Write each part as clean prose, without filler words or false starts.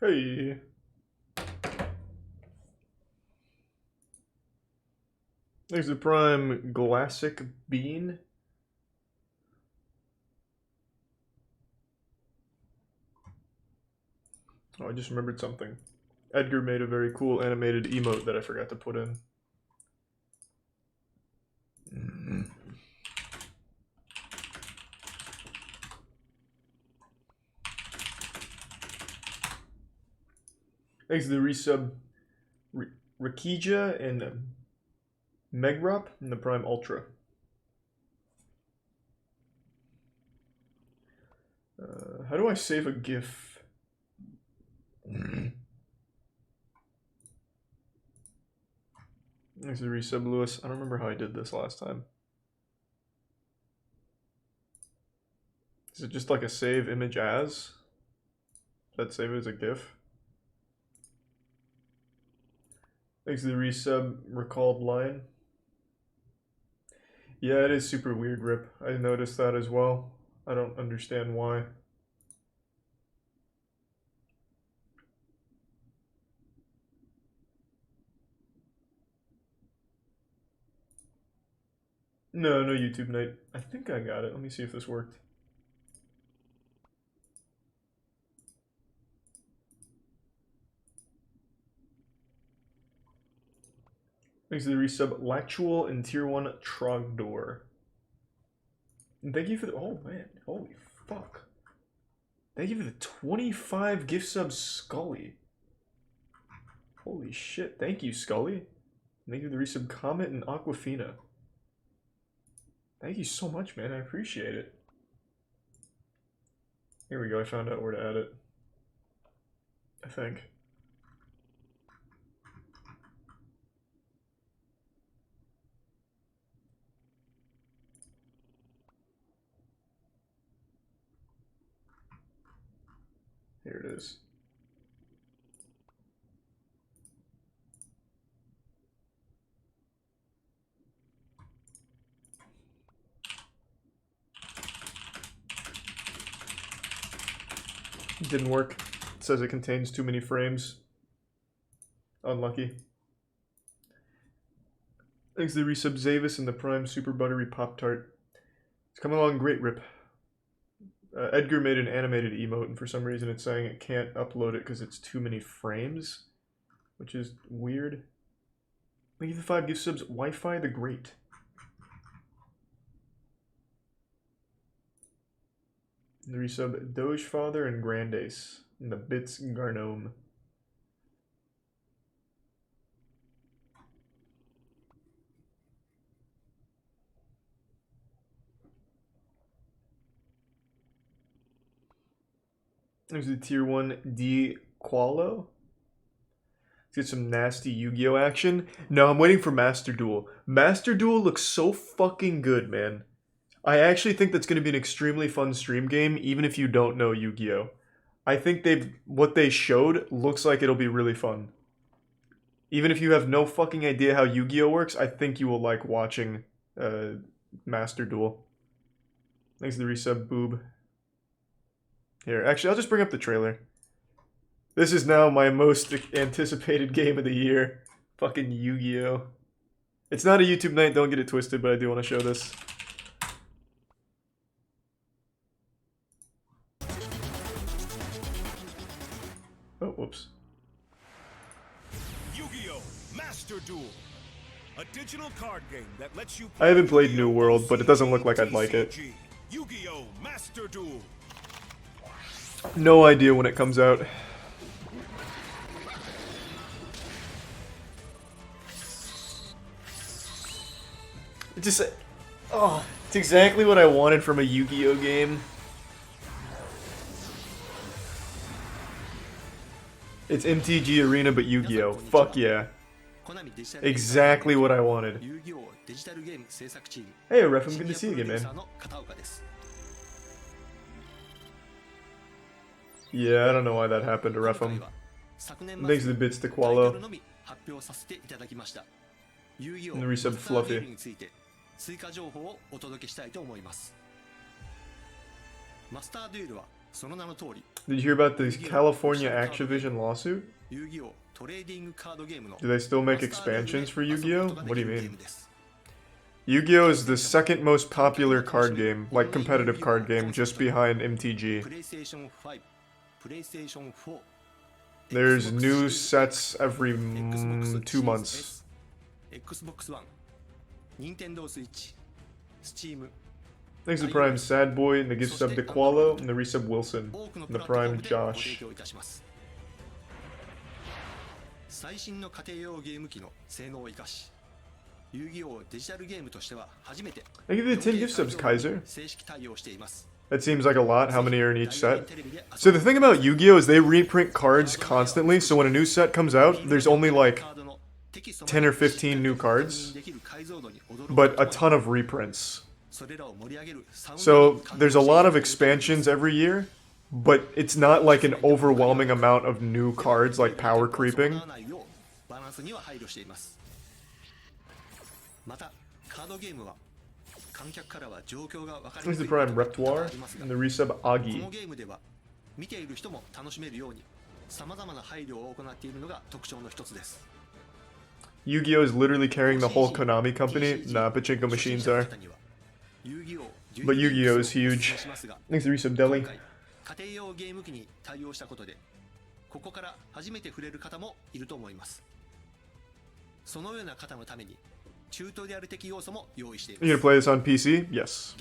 Hey. There's the Prime Classic Bean. Oh, I just remembered something. Edgar made a very cool animated emote that I forgot to put in. Thanks to the resub Rakija and Megrop in the Prime Ultra. How do I save a GIF? Thanks to the resub Lewis. I don't remember how I did this last time. Is it just like a save image as? That save it as a GIF? Thanks to the resub recalled line. Yeah, it is super weird, Rip. I noticed that as well. I don't understand why. No YouTube night. I think I got it. Let me see if this worked. Thanks to the resub Lactual and Tier 1 Trogdor. And thank you for the... Oh, man. Holy fuck. Thank you for the 25 gift subs, Scully. Holy shit. Thank you, Scully. Thank you for the resub Comet and Aquafina. Thank you so much, man. I appreciate it. Here we go. I found out where to add it. I think. Here it is. It didn't work. It says it contains too many frames. Unlucky. Thanks to the resub Zavis and the Prime Super Buttery Pop-Tart. It's coming along great, Rip. Edgar made an animated emote, and for some reason it's saying it can't upload it because it's too many frames, which is weird. Thank you for the 5 gift subs, Wi-Fi the Great. And the resub Doge Father and Grandace, and the Bits Garnome. There's the Tier 1 D Qualo. Let's get some nasty Yu-Gi-Oh action. No, I'm waiting for Master Duel. Master Duel looks so fucking good, man. I actually think that's going to be an extremely fun stream game, even if you don't know Yu-Gi-Oh. I think what they showed looks like it'll be really fun. Even if you have no fucking idea how Yu-Gi-Oh works, I think you will like watching Master Duel. Thanks to the resub, Boob. Here, actually, I'll just bring up the trailer. This is now my most anticipated game of the year. Fucking Yu-Gi-Oh. It's not a YouTube night, don't get it twisted, but I do want to show this. Oh, whoops. Yu-Gi-Oh! Master Duel. A digital card game that lets you I haven't played New World, but it doesn't look like I'd like it. Yu-Gi-Oh! Master Duel. No idea when it comes out. It just... Oh, it's exactly what I wanted from a Yu-Gi-Oh game. It's MTG Arena, but Yu-Gi-Oh! Fuck yeah. Exactly what I wanted. Hey, Ref, I'm good to see you again, man. Yeah, I don't know why that happened to Refum. Thanks to the bits to Qualo. And the resub Fluffy. 追加情報をお届けしたいと思います。マスターデュエルは Did you hear about the California Activision lawsuit? Do they still make expansions for Yu-Gi-Oh? What do you mean? Yu-Gi-Oh is the second most popular card game, like competitive card game, just behind MTG. There's new sets every 2 months. Thanks to Prime Sad Boy, and the gift sub to Qualo, and the resub Wilson, and the Prime Josh. Thanks to the 10 gift subs, Kaiser. That seems like a lot. How many are in each set? So the thing about Yu-Gi-Oh is they reprint cards constantly, so when a new set comes out, there's only like 10 or 15 new cards, but a ton of reprints. So there's a lot of expansions every year, but it's not like an overwhelming amount of new cards like power creeping. Here's the Prime Repertoire and the resub Agi. Yu-Gi-Oh is literally carrying the whole Konami company. Nah, pachinko machines are. But Yu-Gi-Oh is huge. Thanks to resub Deli. You gonna play this on PC? Yes.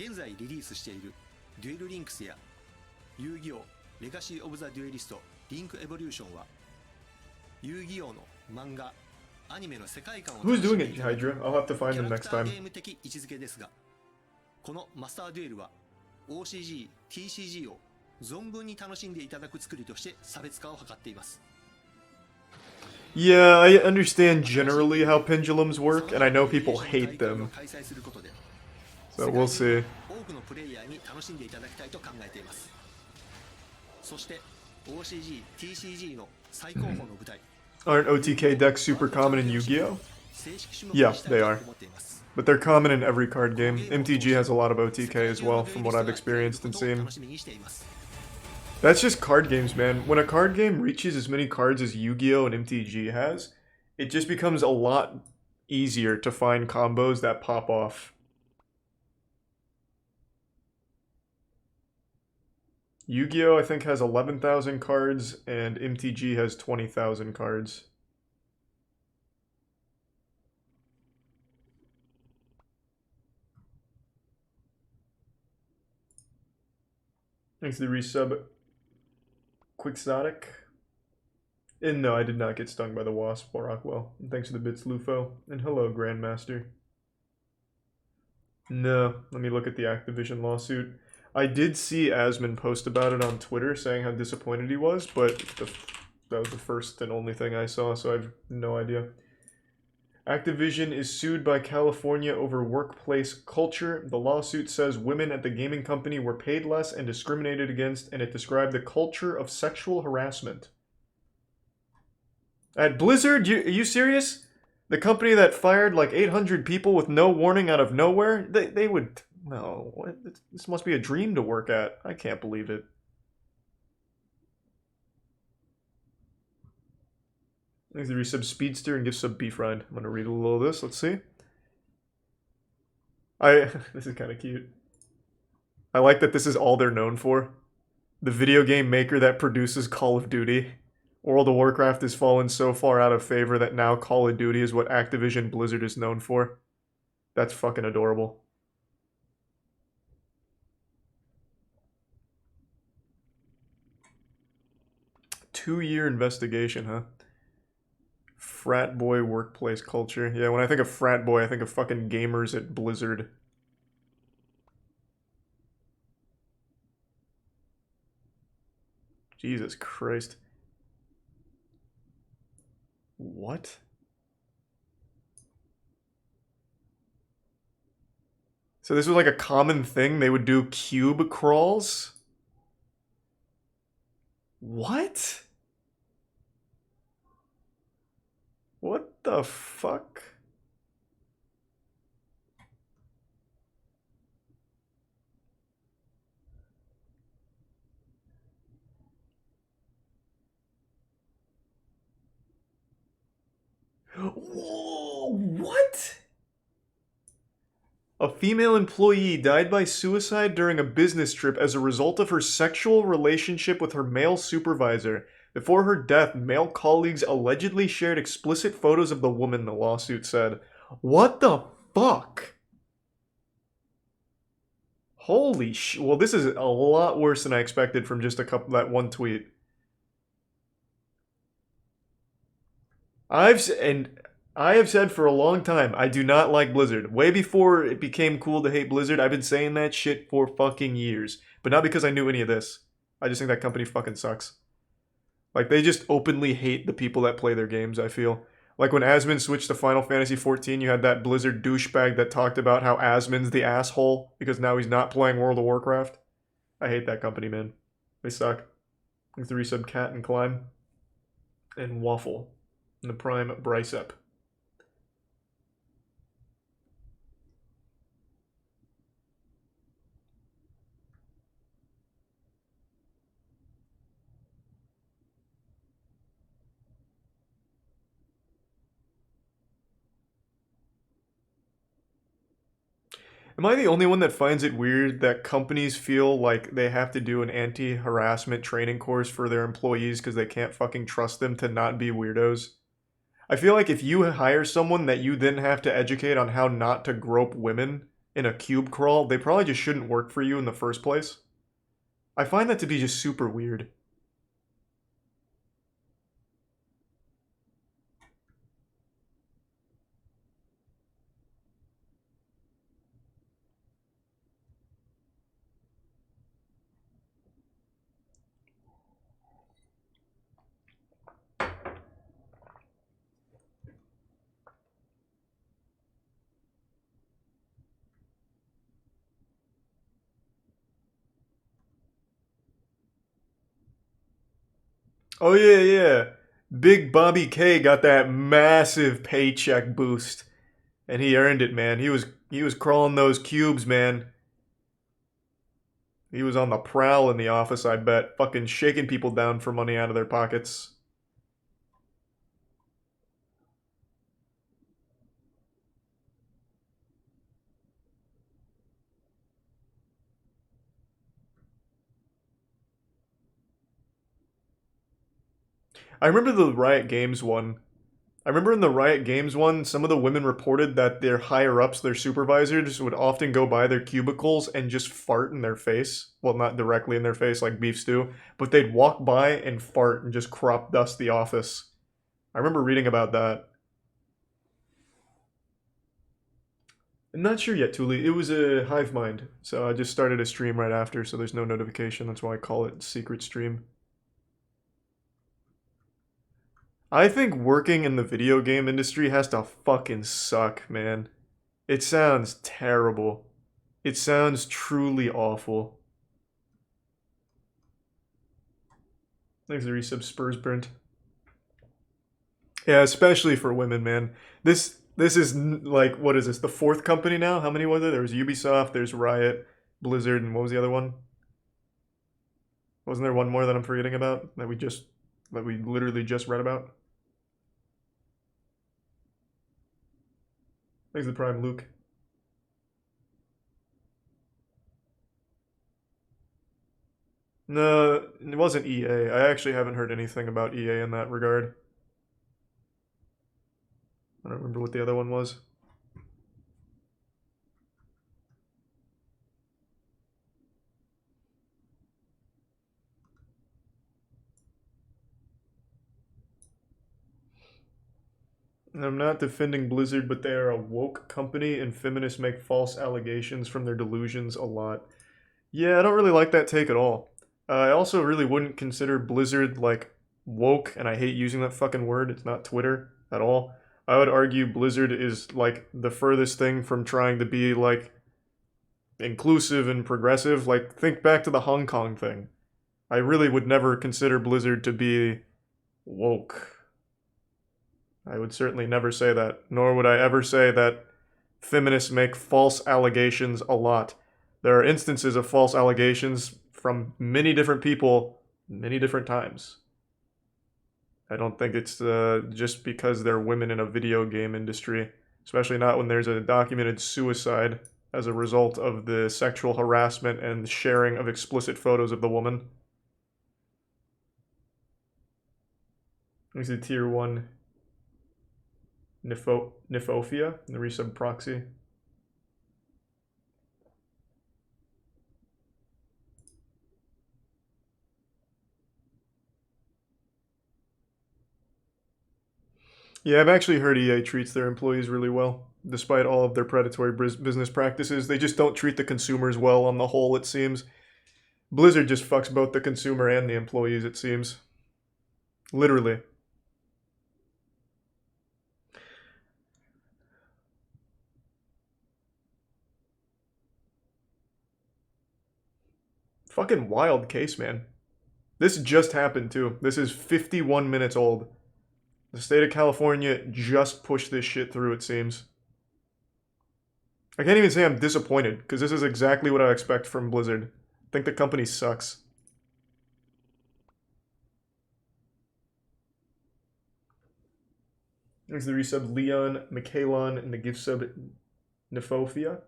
Who's doing it, Hydra? I'll have to find them next time. Yeah, I understand generally how pendulums work, and I know people hate them. So we'll see. Aren't OTK decks super common in Yu-Gi-Oh? Yeah, they are. But they're common in every card game. MTG has a lot of OTK as well, from what I've experienced and seen. That's just card games, man. When a card game reaches as many cards as Yu-Gi-Oh! And MTG has, it just becomes a lot easier to find combos that pop off. Yu-Gi-Oh! I think has 11,000 cards, and MTG has 20,000 cards. Thanks to the resub. Quixotic. And no, I did not get stung by the wasp, Rockwell. And thanks for the bits, Lufo. And hello, Grandmaster. No, let me look at the Activision lawsuit. I did see Asman post about it on Twitter, saying how disappointed he was, but that was the first and only thing I saw, so I have no idea. Activision is sued by California over workplace culture. The lawsuit says women at the gaming company were paid less and discriminated against, and it described the culture of sexual harassment. At Blizzard? Are you serious? The company that fired like 800 people with no warning out of nowhere? They would... No, what? This must be a dream to work at. I can't believe it. Thanks to resub Speedster and give sub Beef Rind. I'm gonna read a little of this. Let's see. This is kind of cute. I like that this is all they're known for. The video game maker that produces Call of Duty. World of Warcraft has fallen so far out of favor that now Call of Duty is what Activision Blizzard is known for. That's fucking adorable. Two-year investigation, huh? Frat boy workplace culture. Yeah, when I think of frat boy, I think of fucking gamers at Blizzard. Jesus Christ. What? So this was like a common thing? They would do cube crawls? What? What the fuck? Whoa, what? A female employee died by suicide during a business trip as a result of her sexual relationship with her male supervisor. Before her death, male colleagues allegedly shared explicit photos of the woman, the lawsuit said. What the fuck? Holy sh! Well, this is a lot worse than I expected from just that one tweet. I have said for a long time I do not like Blizzard. Way before it became cool to hate Blizzard, I've been saying that shit for fucking years. But not because I knew any of this. I just think that company fucking sucks. Like, they just openly hate the people that play their games, I feel. Like when Asmon switched to Final Fantasy XIV, you had that Blizzard douchebag that talked about how Asmon's the asshole because now he's not playing World of Warcraft. I hate that company, man. They suck. Thanks to resub Cat and Climb. And Waffle. And the Prime Brycep. Am I the only one that finds it weird that companies feel like they have to do an anti-harassment training course for their employees because they can't fucking trust them to not be weirdos? I feel like if you hire someone that you then have to educate on how not to grope women in a cube crawl, they probably just shouldn't work for you in the first place. I find that to be just super weird. Oh yeah, yeah. Big Bobby K got that massive paycheck boost. And he earned it, man. He was crawling those cubes, man. He was on the prowl in the office, I bet, fucking shaking people down for money out of their pockets. I remember the Riot Games one. I remember in the Riot Games one, some of the women reported that their higher ups, their supervisors, would often go by their cubicles and just fart in their face. Well, not directly in their face like beef stew, but they'd walk by and fart and just crop dust the office. I remember reading about that. I'm not sure yet, Tuli. It was a hive mind, so I just started a stream right after, so there's no notification. That's why I call it secret stream. I think working in the video game industry has to fucking suck, man. It sounds terrible. It sounds truly awful. Thanks to resub Spurs burnt. Yeah, especially for women, man. This is like, what is this? The fourth company now? How many was there? There was Ubisoft, there's Riot, Blizzard, and what was the other one? Wasn't there one more that I'm forgetting about that we literally just read about? Thanks to Prime Luke. No, it wasn't EA. I actually haven't heard anything about EA in that regard. I don't remember what the other one was. I'm not defending Blizzard, but they are a woke company and feminists make false allegations from their delusions a lot. Yeah, I don't really like that take at all. I also really wouldn't consider Blizzard like woke, and I hate using that fucking word. It's not Twitter at all. I would argue Blizzard is like the furthest thing from trying to be like inclusive and progressive. Like, think back to the Hong Kong thing. I really would never consider Blizzard to be woke. I would certainly never say that, nor would I ever say that feminists make false allegations a lot. There are instances of false allegations from many different people, many different times. I don't think it's just because they're women in a video game industry, especially not when there's a documented suicide as a result of the sexual harassment and sharing of explicit photos of the woman. This is tier 1 Niphophia, the resub proxy. Yeah, I've actually heard EA treats their employees really well. Despite all of their predatory business practices, they just don't treat the consumers well on the whole, it seems. Blizzard just fucks both the consumer and the employees, it seems. Literally. Fucking wild case, man. This just happened, too. This is 51 minutes old. The state of California just pushed this shit through, it seems. I can't even say I'm disappointed, because this is exactly what I expect from Blizzard. I think the company sucks. There's the resub Leon, Michaelon, and the gift sub Niphophia.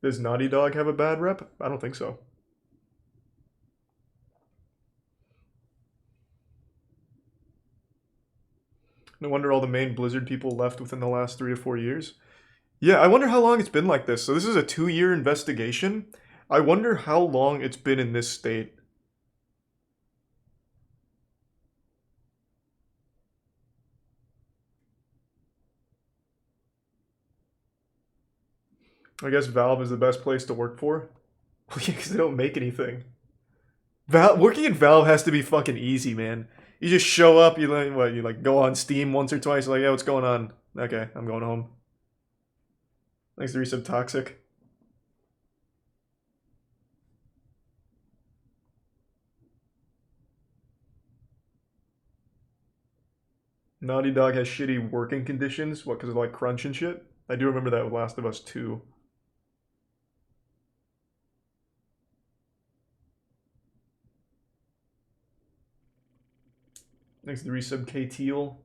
Does Naughty Dog have a bad rep? I don't think so. No wonder all the main Blizzard people left within the last 3 to 4 years. Yeah, I wonder how long it's been like this. So this is a 2-year investigation. I wonder how long it's been in this state. I guess Valve is the best place to work for. Well, yeah, because they don't make anything. Working at Valve has to be fucking easy, man. You just show up, you go on Steam once or twice, like, yeah, what's going on? Okay, I'm going home. Thanks to resub Toxic. Naughty Dog has shitty working conditions. What, because of like crunch and shit? I do remember that with Last of Us 2. Thanks to the resub K-Teal.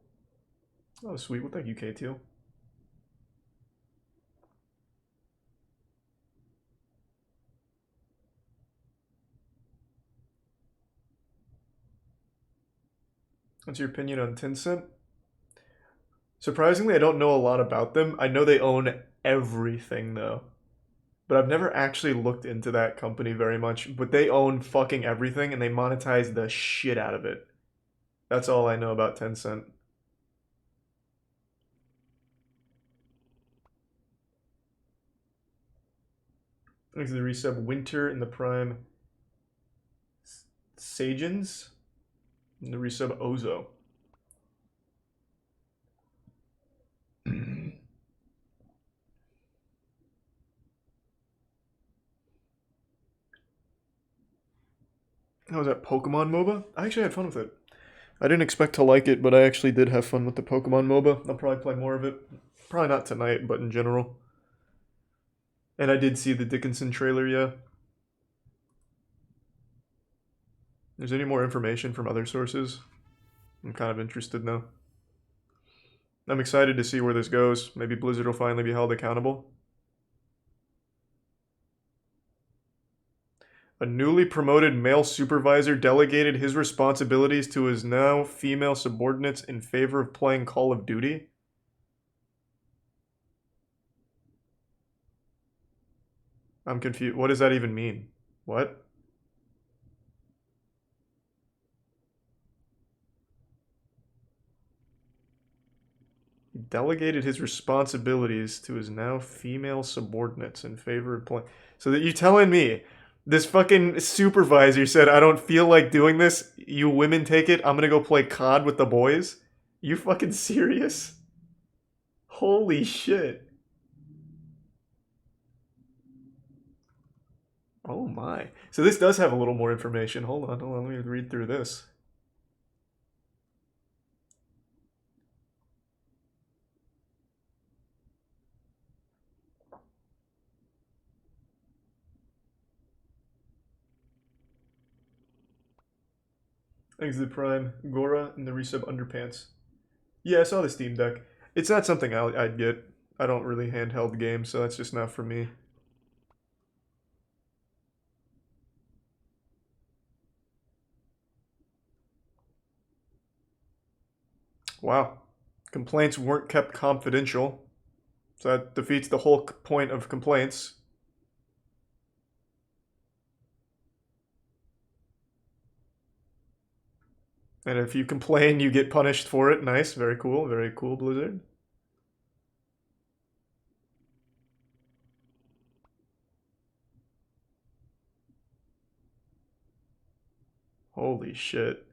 Oh, sweet. Well, thank you, K-Teal. What's your opinion on Tencent? Surprisingly, I don't know a lot about them. I know they own everything, though. But I've never actually looked into that company very much. But they own fucking everything, and they monetize the shit out of it. That's all I know about Tencent. Thanks to the resub Winter in the Prime Sajins. And the resub Ozo. How was that Pokemon MOBA? I actually had fun with it. I didn't expect to like it, but I actually did have fun with the Pokemon MOBA. I'll probably play more of it. Probably not tonight, but in general. And I did see the Dickinson trailer, yeah. There's any more information from other sources? I'm kind of interested now. I'm excited to see where this goes. Maybe Blizzard will finally be held accountable. A newly promoted male supervisor delegated his responsibilities to his now female subordinates in favor of playing Call of Duty. I'm confused. What does that even mean? What? He delegated his responsibilities to his now female subordinates in favor of playing. So that you're telling me this fucking supervisor said, I don't feel like doing this. You women take it. I'm gonna go play COD with the boys. You fucking serious? Holy shit. Oh my. So this does have a little more information. Hold on, let me read through this. Exit Prime, Gora, and the resub Underpants. Yeah, I saw the Steam Deck. It's not something I'd get. I don't really handheld games, so that's just not for me. Wow. Complaints weren't kept confidential. So that defeats the whole point of complaints. And if you complain, you get punished for it. Nice, very cool, Blizzard. Holy shit.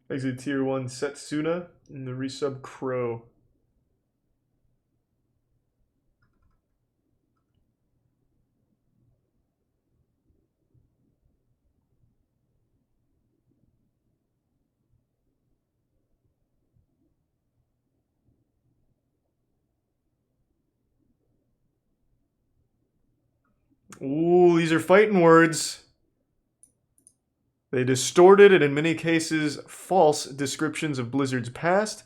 Exit Tier 1 Setsuna and the resub Crow. Ooh, these are fighting words. They distorted and in many cases false descriptions of Blizzard's past.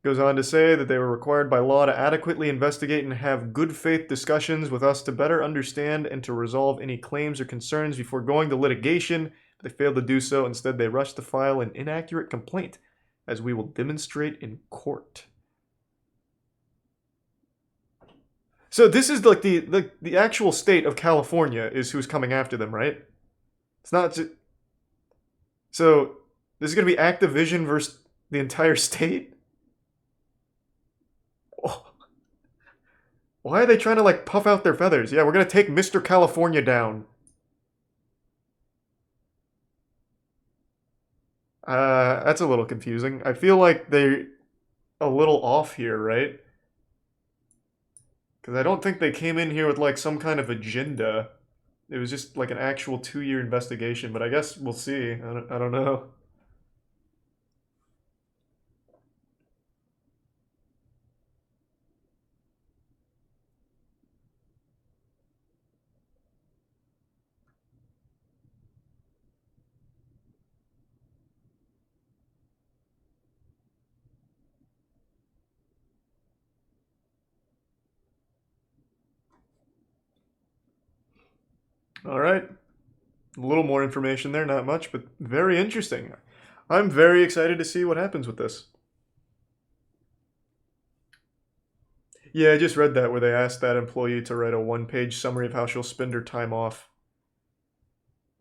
Goes on to say that they were required by law to adequately investigate and have good faith discussions with us to better understand and to resolve any claims or concerns before going to litigation. But they failed to do so. Instead, they rushed to file an inaccurate complaint, as we will demonstrate in court. So this is like the actual state of California is who's coming after them, right? It's not just... So this is going to be Activision versus the entire state? Oh. Why are they trying to like puff out their feathers? Yeah, we're going to take Mr. California down. That's a little confusing. I feel like they're a little off here, right? Because I don't think they came in here with like some kind of agenda. It was just like an actual 2-year investigation, but I guess we'll see. I don't know. All right. A little more information there, not much, but very interesting. I'm very excited to see what happens with this. Yeah, I just read that where they asked that employee to write a 1-page summary of how she'll spend her time off.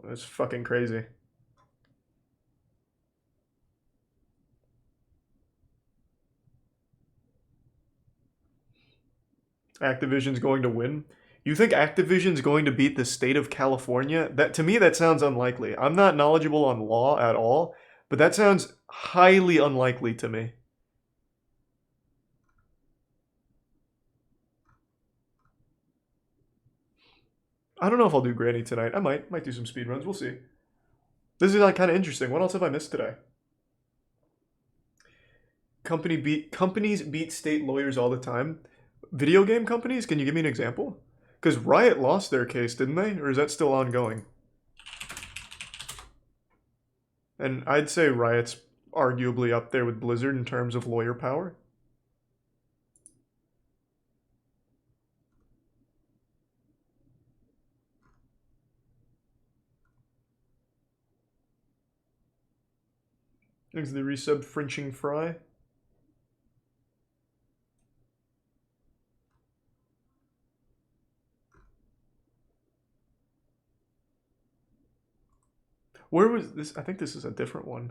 That's fucking crazy. Activision's going to win. You think Activision's going to beat the state of California? That to me that sounds unlikely. I'm not knowledgeable on law at all, but that sounds highly unlikely to me. I don't know if I'll do Granny tonight. I might do some speedruns. We'll see. This is like kind of interesting. What else have I missed today? Companies beat state lawyers all the time. Video game companies? Can you give me an example? Because Riot lost their case, didn't they? Or is that still ongoing? And I'd say Riot's arguably up there with Blizzard in terms of lawyer power. Thanks to the resub Frenching Fry. Where was this? I think this is a different one.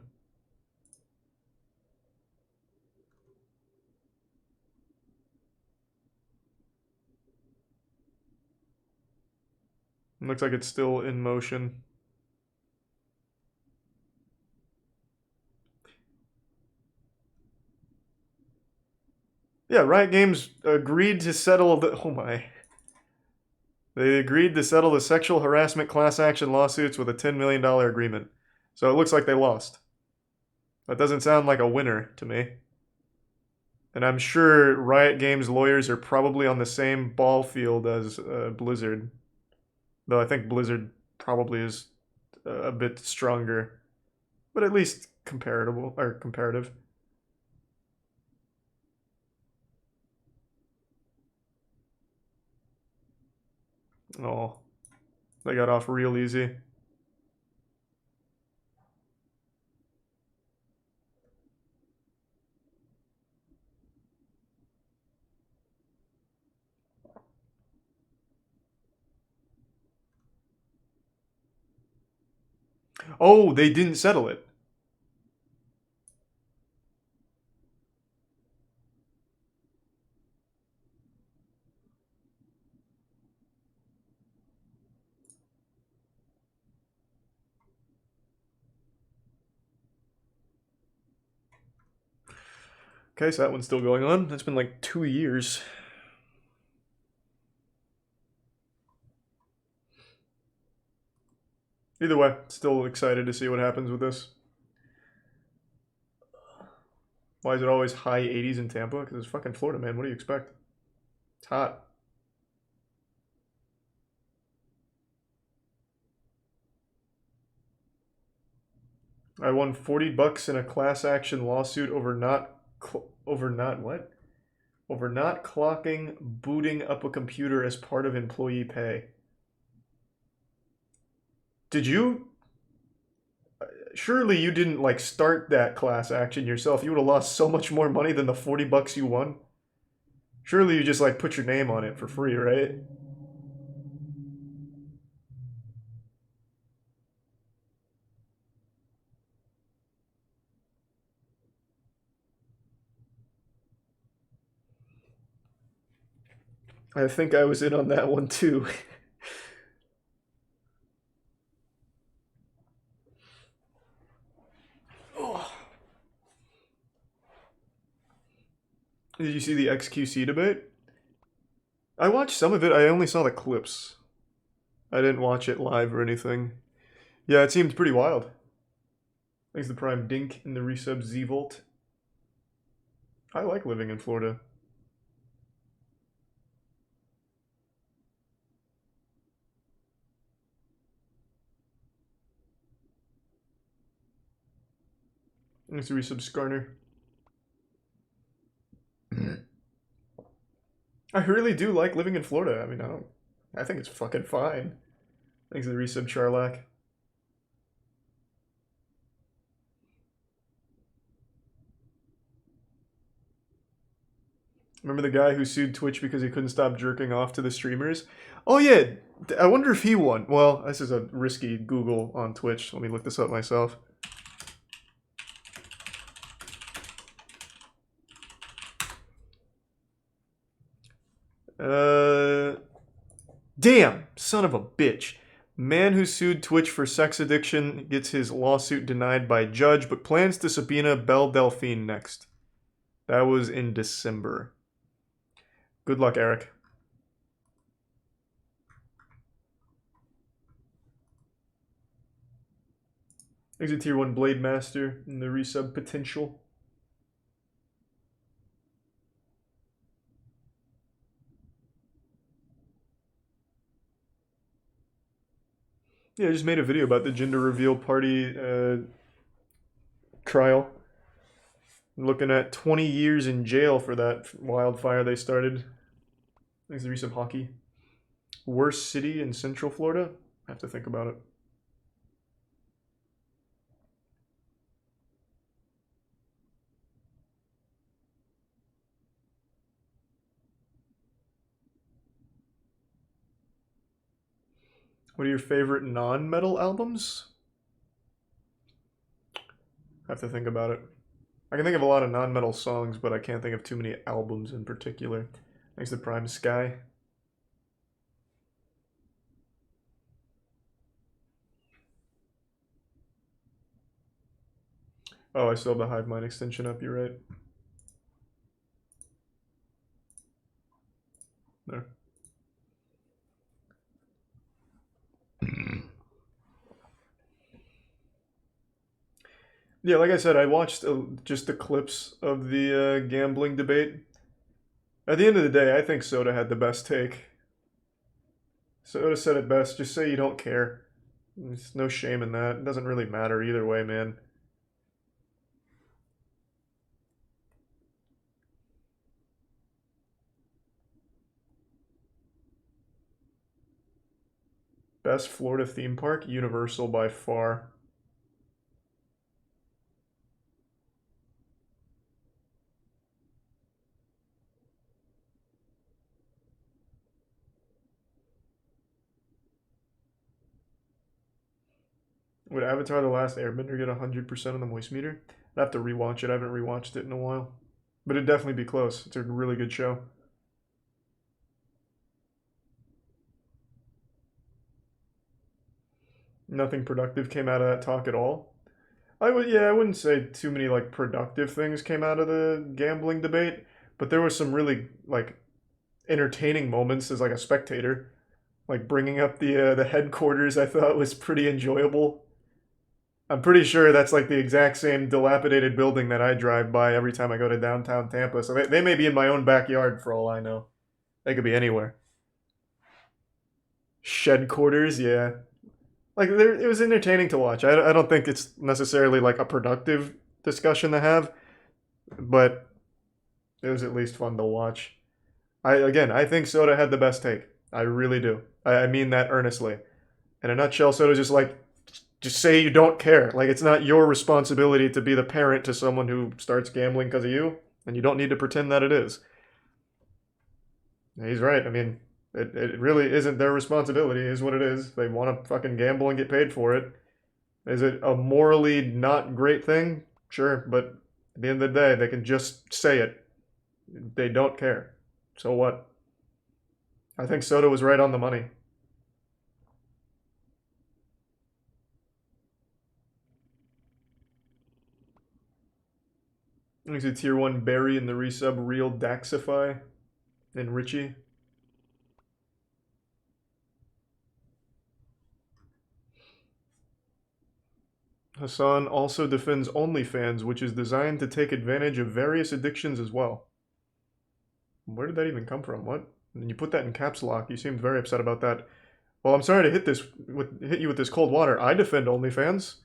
It looks like it's still in motion. Yeah, Riot Games agreed to settle the... Oh my. They agreed to settle the sexual harassment class action lawsuits with a $10 million agreement. So it looks like they lost. That doesn't sound like a winner to me. And I'm sure Riot Games lawyers are probably on the same ball field as Blizzard. Though I think Blizzard probably is a bit stronger, but at least comparable or comparative. Oh, they got off real easy. Oh, they didn't settle it. Okay, so that one's still going on. That's been like 2 years. Either way, still excited to see what happens with this. Why is it always high 80s in Tampa? Because it's fucking Florida, man. What do you expect? It's hot. I won $40 in a class action lawsuit over not what? Over not clocking booting up a computer as part of employee pay. Did you? Surely you didn't like start that class action yourself. You would have lost so much more money than the $40 you won. Surely you just like put your name on it for free, right? I think I was in on that one too. Oh. Did you see the XQC debate? I watched some of it. I only saw the clips. I didn't watch it live or anything. Yeah, it seemed pretty wild. Thanks to the Prime Dink in the resub Z-Volt. I like living in Florida. Thanks to resub Skarner. I really do like living in Florida. I mean, I think it's fucking fine. Thanks to the resub Charlac. Remember the guy who sued Twitch because he couldn't stop jerking off to the streamers? Oh yeah, I wonder if he won. Well, this is a risky Google on Twitch. Let me look this up myself. Damn, son of a bitch. Man who sued Twitch for sex addiction gets his lawsuit denied by judge, but plans to subpoena Belle Delphine next. That was in December. Good luck, Eric. Exit Tier 1 Blade Master in the resub potential. Yeah, I just made a video about the gender reveal party trial. I'm looking at 20 years in jail for that wildfire they started. Thanks to the resub Hockey. Worst city in Central Florida? I have to think about it. What are your favorite non-metal albums? I have to think about it. I can think of a lot of non-metal songs, but I can't think of too many albums in particular. Thanks to Prime Sky. Oh, I still have the Hive Mind extension up, you're right. There. Yeah, like I said, I watched just the clips of the gambling debate. At the end of the day, I think Soda had the best take. Soda said it best, just say you don't care. There's no shame in that. It doesn't really matter either way, man. Best Florida theme park? Universal by far. Would Avatar The Last Airbender get 100% on the moist meter? I'd have to rewatch it. I haven't rewatched it in a while. But it'd definitely be close. It's a really good show. Nothing productive came out of that talk at all. I wouldn't say too many like productive things came out of the gambling debate, but there was some really like entertaining moments as like a spectator. Like bringing up the headquarters, I thought was pretty enjoyable. I'm pretty sure that's like the exact same dilapidated building that I drive by every time I go to downtown Tampa. So they may be in my own backyard for all I know. They could be anywhere. Shed quarters, yeah. Like it was entertaining to watch. I don't think it's necessarily like a productive discussion to have, but it was at least fun to watch. I think Soda had the best take. I really do. I mean that earnestly. In a nutshell, Soda's just say you don't care. Like it's not your responsibility to be the parent to someone who starts gambling because of you, and you don't need to pretend that it is. He's right. I mean, it really isn't their responsibility, is what it is. They want to fucking gamble and get paid for it. Is it a morally not great thing? Sure, but at the end of the day, they can just say it. They don't care. So what? I think Soda was right on the money. There's a tier 1 Barry in the resub Real Daxify and Richie. Hassan also defends OnlyFans, which is designed to take advantage of various addictions as well. Where did that even come from? What? And you put that in caps lock. You seemed very upset about that. Well, I'm sorry to hit you with this cold water. I defend OnlyFans.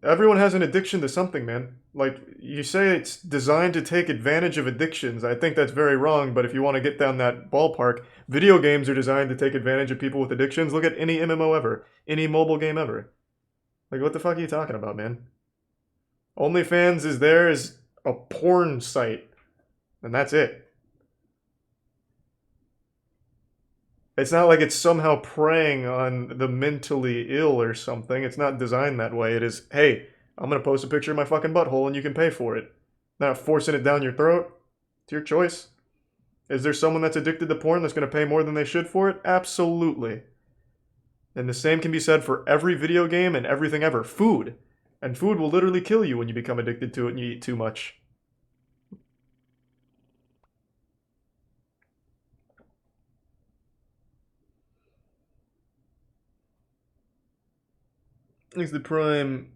Everyone has an addiction to something, man. Like, you say it's designed to take advantage of addictions. I think that's very wrong, but if you want to get down that ballpark, video games are designed to take advantage of people with addictions. Look at any MMO ever. Any mobile game ever. Like, what the fuck are you talking about, man? OnlyFans is there as a porn site. And that's it. It's not like it's somehow preying on the mentally ill or something. It's not designed that way. It is, hey, I'm going to post a picture of my fucking butthole and you can pay for it. Not forcing it down your throat. It's your choice. Is there someone that's addicted to porn that's going to pay more than they should for it? Absolutely. And the same can be said for every video game and everything ever. Food. And food will literally kill you when you become addicted to it and you eat too much. Thanks to Prime,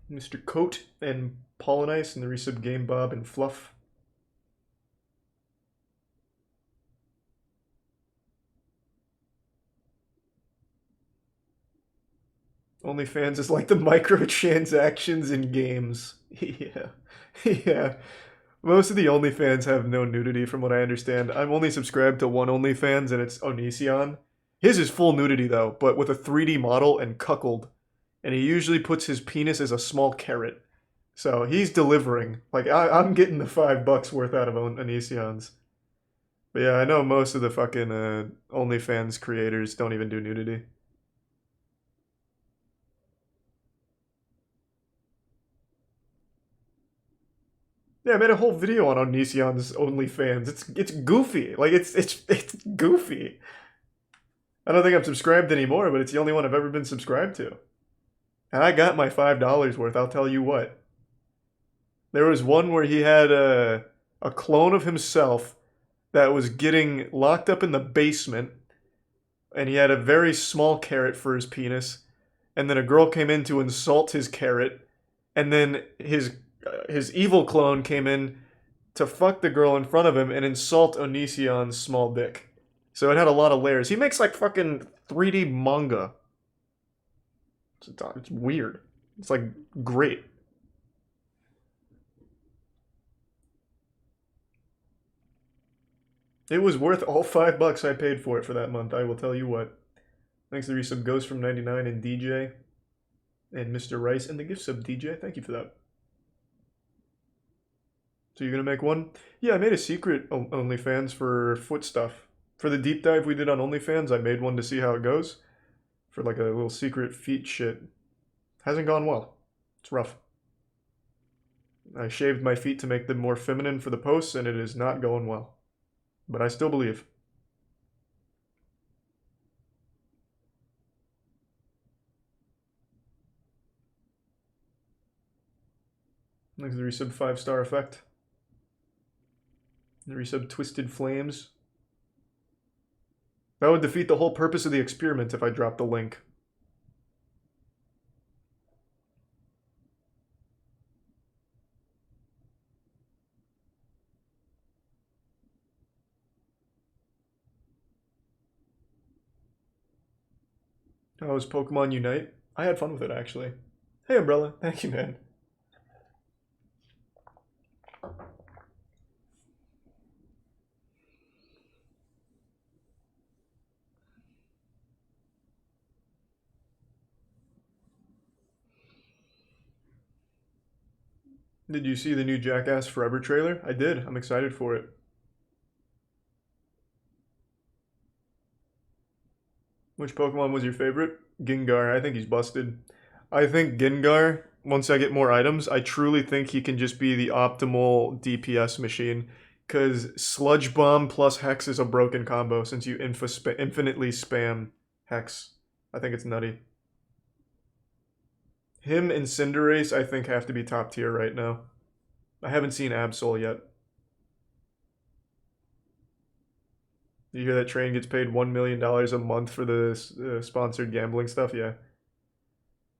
Mr. Coat and Pollinice and the resub Game Bob and Fluff. OnlyFans is like the microtransactions in games. Yeah. Yeah. Most of the OnlyFans have no nudity from what I understand. I'm only subscribed to one OnlyFans and it's Onision. His is full nudity though, but with a 3D model and cuckold. And he usually puts his penis as a small carrot. So he's delivering. Like, I'm getting the $5 worth out of Onision's. But yeah, I know most of the fucking OnlyFans creators don't even do nudity. Yeah, I made a whole video on Onision's OnlyFans. It's goofy. Like it's goofy. I don't think I'm subscribed anymore, but it's the only one I've ever been subscribed to. And I got my $5 worth, I'll tell you what. There was one where he had a clone of himself that was getting locked up in the basement, and he had a very small carrot for his penis, and then a girl came in to insult his carrot, and then his evil clone came in to fuck the girl in front of him and insult Onision's small dick. So it had a lot of layers. He makes like fucking 3D manga. It's weird. It's like great. It was worth all $5 I paid for it for that month, I will tell you what. Thanks to the resub Ghost from 99 and DJ and Mr. Rice and the gift sub DJ. Thank you for that. So you're gonna make one? Yeah, I made a secret OnlyFans for foot stuff. For the deep dive we did on OnlyFans, I made one to see how it goes. For like a little secret feet shit. Hasn't gone well. It's rough. I shaved my feet to make them more feminine for the posts, and it is not going well. But I still believe. Thanks to the resub 5-star effect. The resub Twisted Flames. That would defeat the whole purpose of the experiment if I dropped the link. How was Pokemon Unite? I had fun with it, actually. Hey, Umbrella. Thank you, man. Did you see the new Jackass Forever trailer? I did. I'm excited for it. Which Pokemon was your favorite? Gengar. I think he's busted. I think Gengar, once I get more items, I truly think he can just be the optimal DPS machine. Because Sludge Bomb plus Hex is a broken combo since you infinitely spam Hex. I think it's nutty. Him and Cinderace, I think, have to be top tier right now. I haven't seen Absol yet. You hear that Train gets paid $1 million a month for the sponsored gambling stuff? Yeah.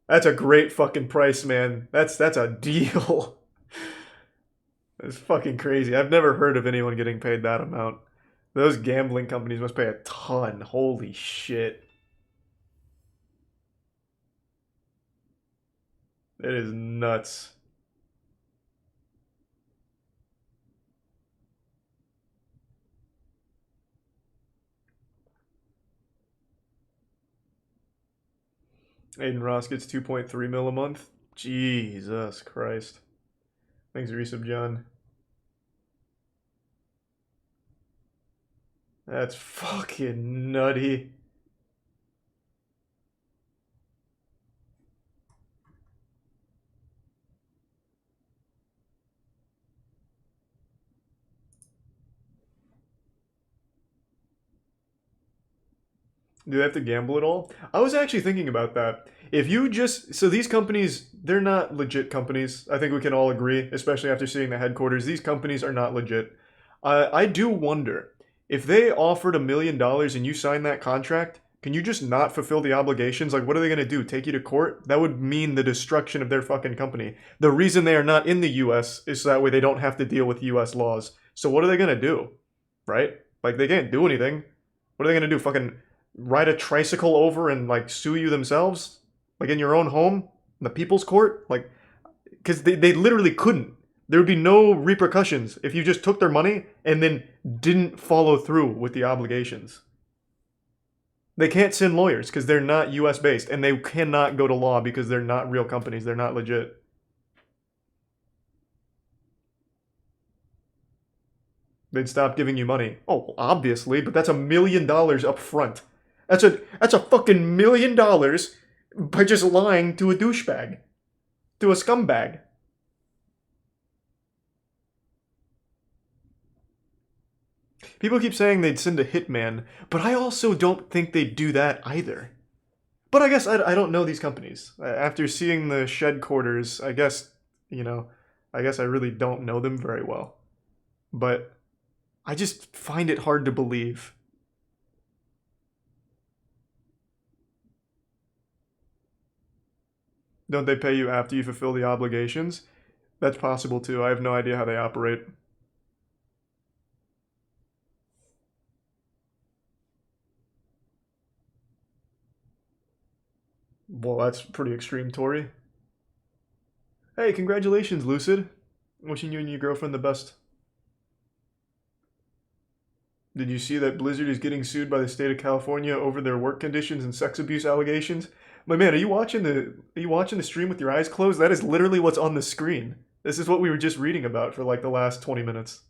That's a great fucking price, man. That's a deal. That's fucking crazy. I've never heard of anyone getting paid that amount. Those gambling companies must pay a ton. Holy shit. It is nuts. Aiden Ross gets 2.3 mil a month. Jesus Christ. Thanks, Resub John. That's fucking nutty. Do they have to gamble at all? I was actually thinking about that. If you just... So these companies, they're not legit companies. I think we can all agree, especially after seeing the headquarters. These companies are not legit. I do wonder, if they offered $1 million and you signed that contract, can you just not fulfill the obligations? Like, what are they going to do? Take you to court? That would mean the destruction of their fucking company. The reason they are not in the US is so that way they don't have to deal with US laws. So what are they going to do? Right? Like, they can't do anything. What are they going to do? Fucking ride a tricycle over and like sue you themselves, like in your own home, in the people's court, like, because they literally couldn't. There would be no repercussions if you just took their money and then didn't follow through with the obligations. They can't send lawyers because they're not US based, and they cannot go to law because they're not real companies. They're not legit. They'd stop giving you money. Oh, obviously, but that's $1 million up front. That's a fucking $1 million by just lying to a douchebag. To a scumbag. People keep saying they'd send a hitman, but I also don't think they'd do that either. But I guess I don't know these companies. After seeing the shed quarters, I guess, I guess I really don't know them very well. But I just find it hard to believe. Don't they pay you after you fulfill the obligations? That's possible too. I have no idea how they operate. Well, that's pretty extreme, Tori. Hey, congratulations, Lucid. Wishing you and your girlfriend the best. Did you see that Blizzard is getting sued by the state of California over their work conditions and sex abuse allegations? My man, are you watching the stream with your eyes closed? That is literally what's on the screen. This is what we were just reading about for like the last 20 minutes.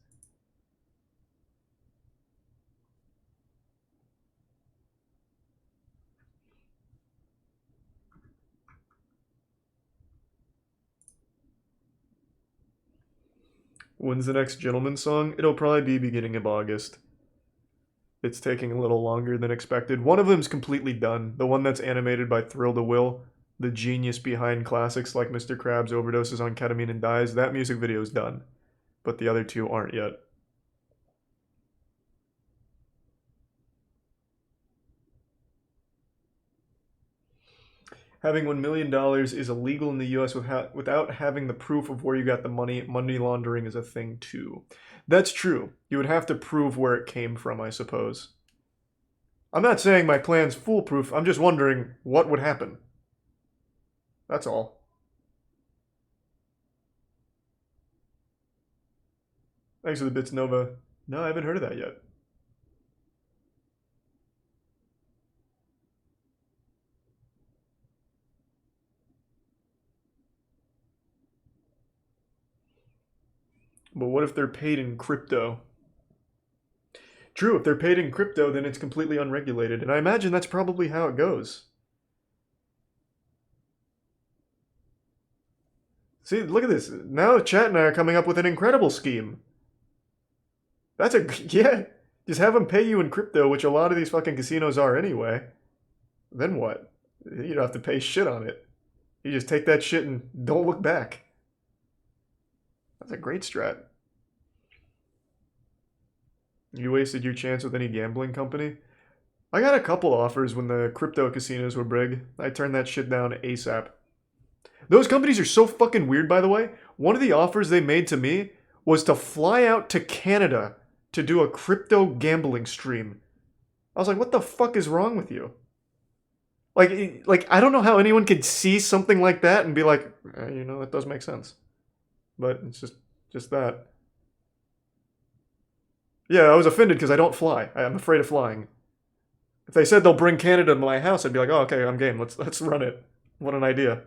When's the next Gentleman song? It'll probably be beginning of August. It's taking a little longer than expected. One of them's completely done. The one that's animated by Thrill to Will, the genius behind classics like Mr. Krabs overdoses on ketamine and dies. That music video is done. But the other two aren't yet. Having $1 million is illegal in the US without having the proof of where you got the money. Money laundering is a thing too. That's true. You would have to prove where it came from, I suppose. I'm not saying my plan's foolproof. I'm just wondering what would happen. That's all. Thanks for the bits, Nova. No, I haven't heard of that yet. But what if they're paid in crypto? True, if they're paid in crypto, then it's completely unregulated, and I imagine that's probably how it goes. See, look at this. Now Chat and I are coming up with an incredible scheme. That's a... yeah. Just have them pay you in crypto, which a lot of these fucking casinos are anyway. Then what? You don't have to pay shit on it. You just take that shit and don't look back. That's a great strat. You wasted your chance with any gambling company? I got a couple offers when the crypto casinos were big. I turned that shit down ASAP. Those companies are so fucking weird, by the way. One of the offers they made to me was to fly out to Canada to do a crypto gambling stream. I was like, what the fuck is wrong with you? Like I don't know how anyone could see something like that and be like, you know, that does make sense. But it's just that. Yeah, I was offended because I don't fly. I'm afraid of flying. If they said they'll bring Canada to my house, I'd be like, oh, okay, I'm game. Let's run it. What an idea.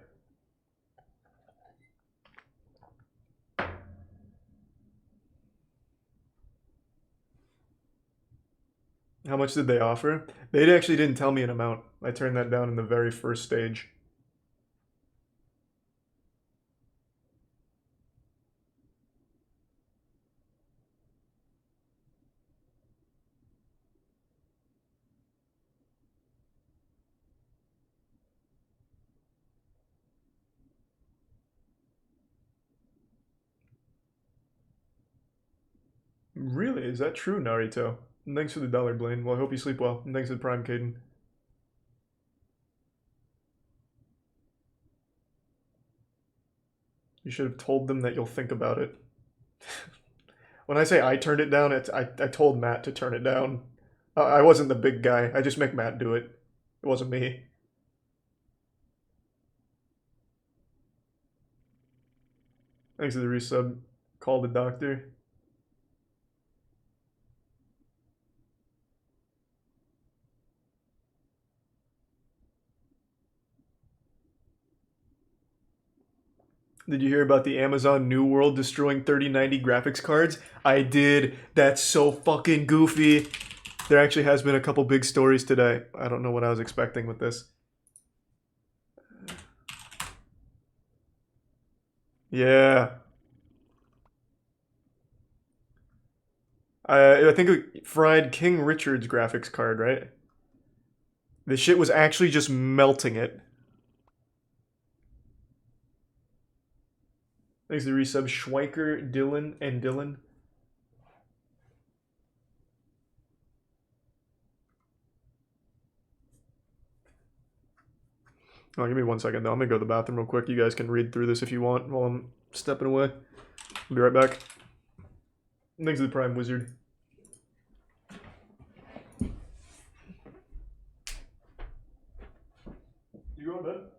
How much did they offer? They actually didn't tell me an amount. I turned that down in the very first stage. Really? Is that true, Narito? And thanks for the dollar, Blaine. Well, I hope you sleep well. And thanks for the Prime, Caden. You should have told them that you'll think about it. When I say I turned it down, I told Matt to turn it down. I wasn't the big guy. I just make Matt do it. It wasn't me. Thanks for the resub. Call the doctor. Did you hear about the Amazon New World destroying 3090 graphics cards? I did. That's so fucking goofy. There actually has been a couple big stories today. I don't know what I was expecting with this. Yeah. I think it fried King Richard's graphics card, right? The shit was actually just melting it. Thanks to the resub, Schweiker, Dylan, and Dylan. Oh, give me 1 second though. I'm gonna go to the bathroom real quick. You guys can read through this if you want while I'm stepping away. I'll be right back. Thanks to the Prime Wizard. You going to bed?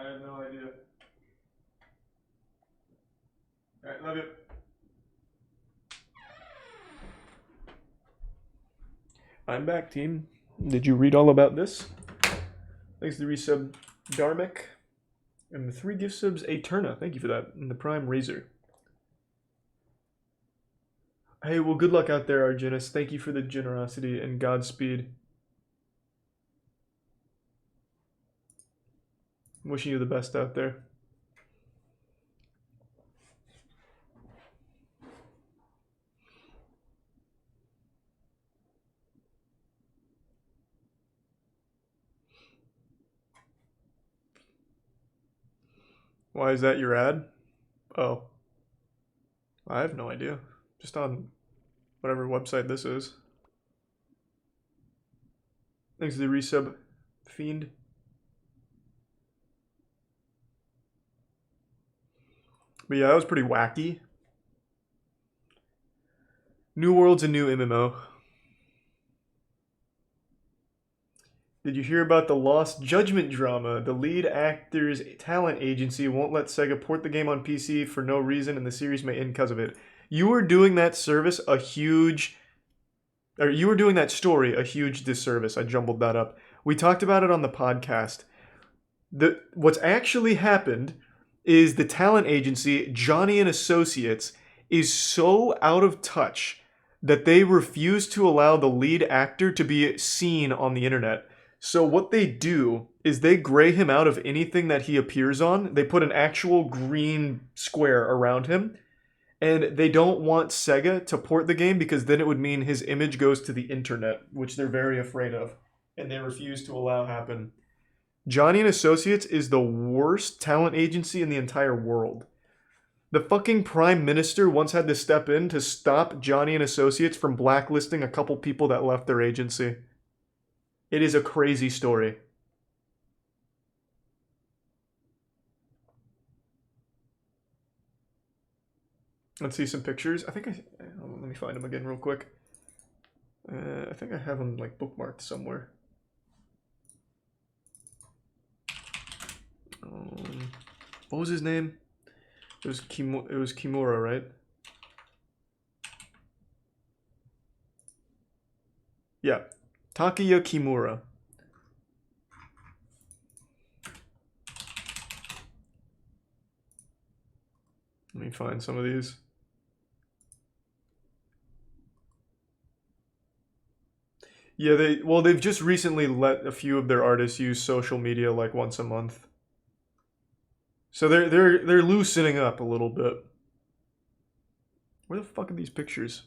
I have no idea. Alright, love you. I'm back, team. Did you read all about this? Thanks to the resub Dharmic. And the 3 gift subs Eterna. Thank you for that. And the Prime Razor. Hey, well, good luck out there, Argenis. Thank you for the generosity and Godspeed. Wishing you the best out there. Why is that your ad? Oh. I have no idea. Just on whatever website this is. Thanks to the resub, Fiend. But yeah, that was pretty wacky. New World's a new MMO. Did you hear about the Lost Judgment drama? The lead actor's talent agency won't let Sega port the game on PC for no reason, and the series may end because of it. You were doing that service a huge... Or you were doing that story a huge disservice. I jumbled that up. We talked about it on the podcast. What's actually happened is the talent agency, Johnny and Associates, is so out of touch that they refuse to allow the lead actor to be seen on the internet. So what they do is they gray him out of anything that he appears on. They put an actual green square around him. And they don't want Sega to port the game because then it would mean his image goes to the internet, which they're very afraid of. And they refuse to allow happen. Johnny and Associates is the worst talent agency in the entire world. The fucking Prime Minister once had to step in to stop Johnny and Associates from blacklisting a couple people that left their agency. It is a crazy story. Let's see some pictures. I think let me find them again real quick. I think I have them like bookmarked somewhere. What was his name? It was Kimura, right? Yeah, Takuya Kimura. Let me find some of these. Yeah, they've just recently let a few of their artists use social media like once a month. So they're loosening up a little bit. Where the fuck are these pictures?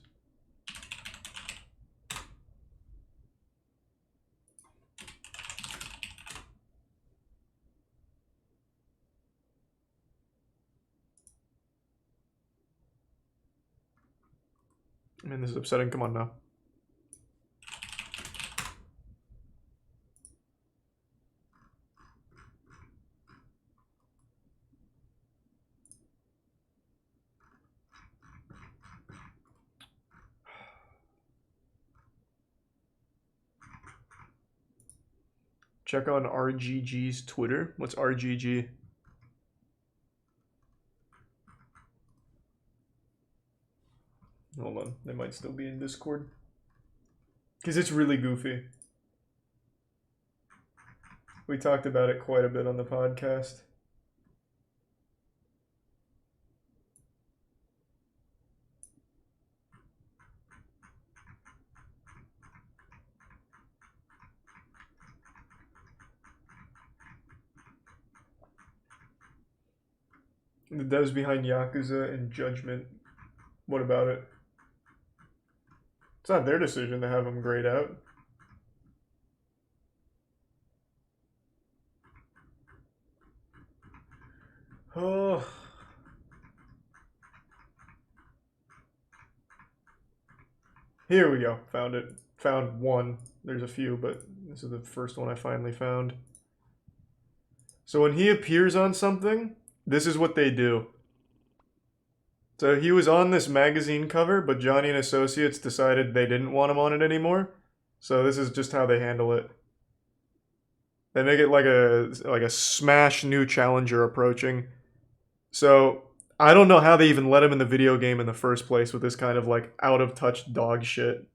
I mean, this is upsetting. Come on now. Check on RGG's Twitter. What's RGG? Hold on. They might still be in Discord. Because it's really goofy. We talked about it quite a bit on the podcast. The devs behind Yakuza and Judgment. What about it? It's not their decision to have them grayed out. Oh. Here we go. Found it. Found one. There's a few, but this is the first one I finally found. So when he appears on something, this is what they do. So he was on this magazine cover, but Johnny and Associates decided they didn't want him on it anymore. So this is just how they handle it. They make it like a smash new challenger approaching. So I don't know how they even let him in the video game in the first place with this kind of like out of touch dog shit.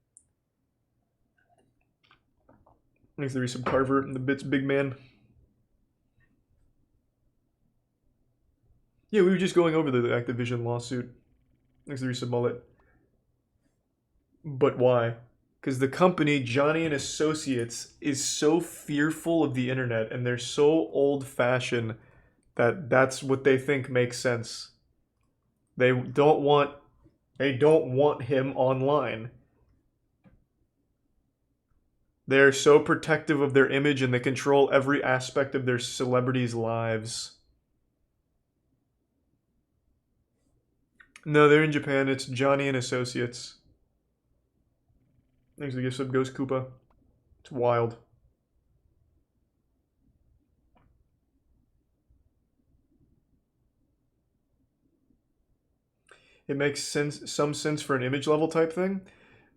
Needs to be some Carver and the Bits big man. Yeah, we were just going over the Activision lawsuit. Needs to be some mullet. But why? Because the company, Johnny and Associates, is so fearful of the internet and they're so old fashioned that that's what they think makes sense. They don't want him online. They're so protective of their image and they control every aspect of their celebrities' lives. No, they're in Japan. It's Johnny and Associates. Thanks for the gift sub, Ghost Koopa. It's wild. It makes some sense for an image level type thing.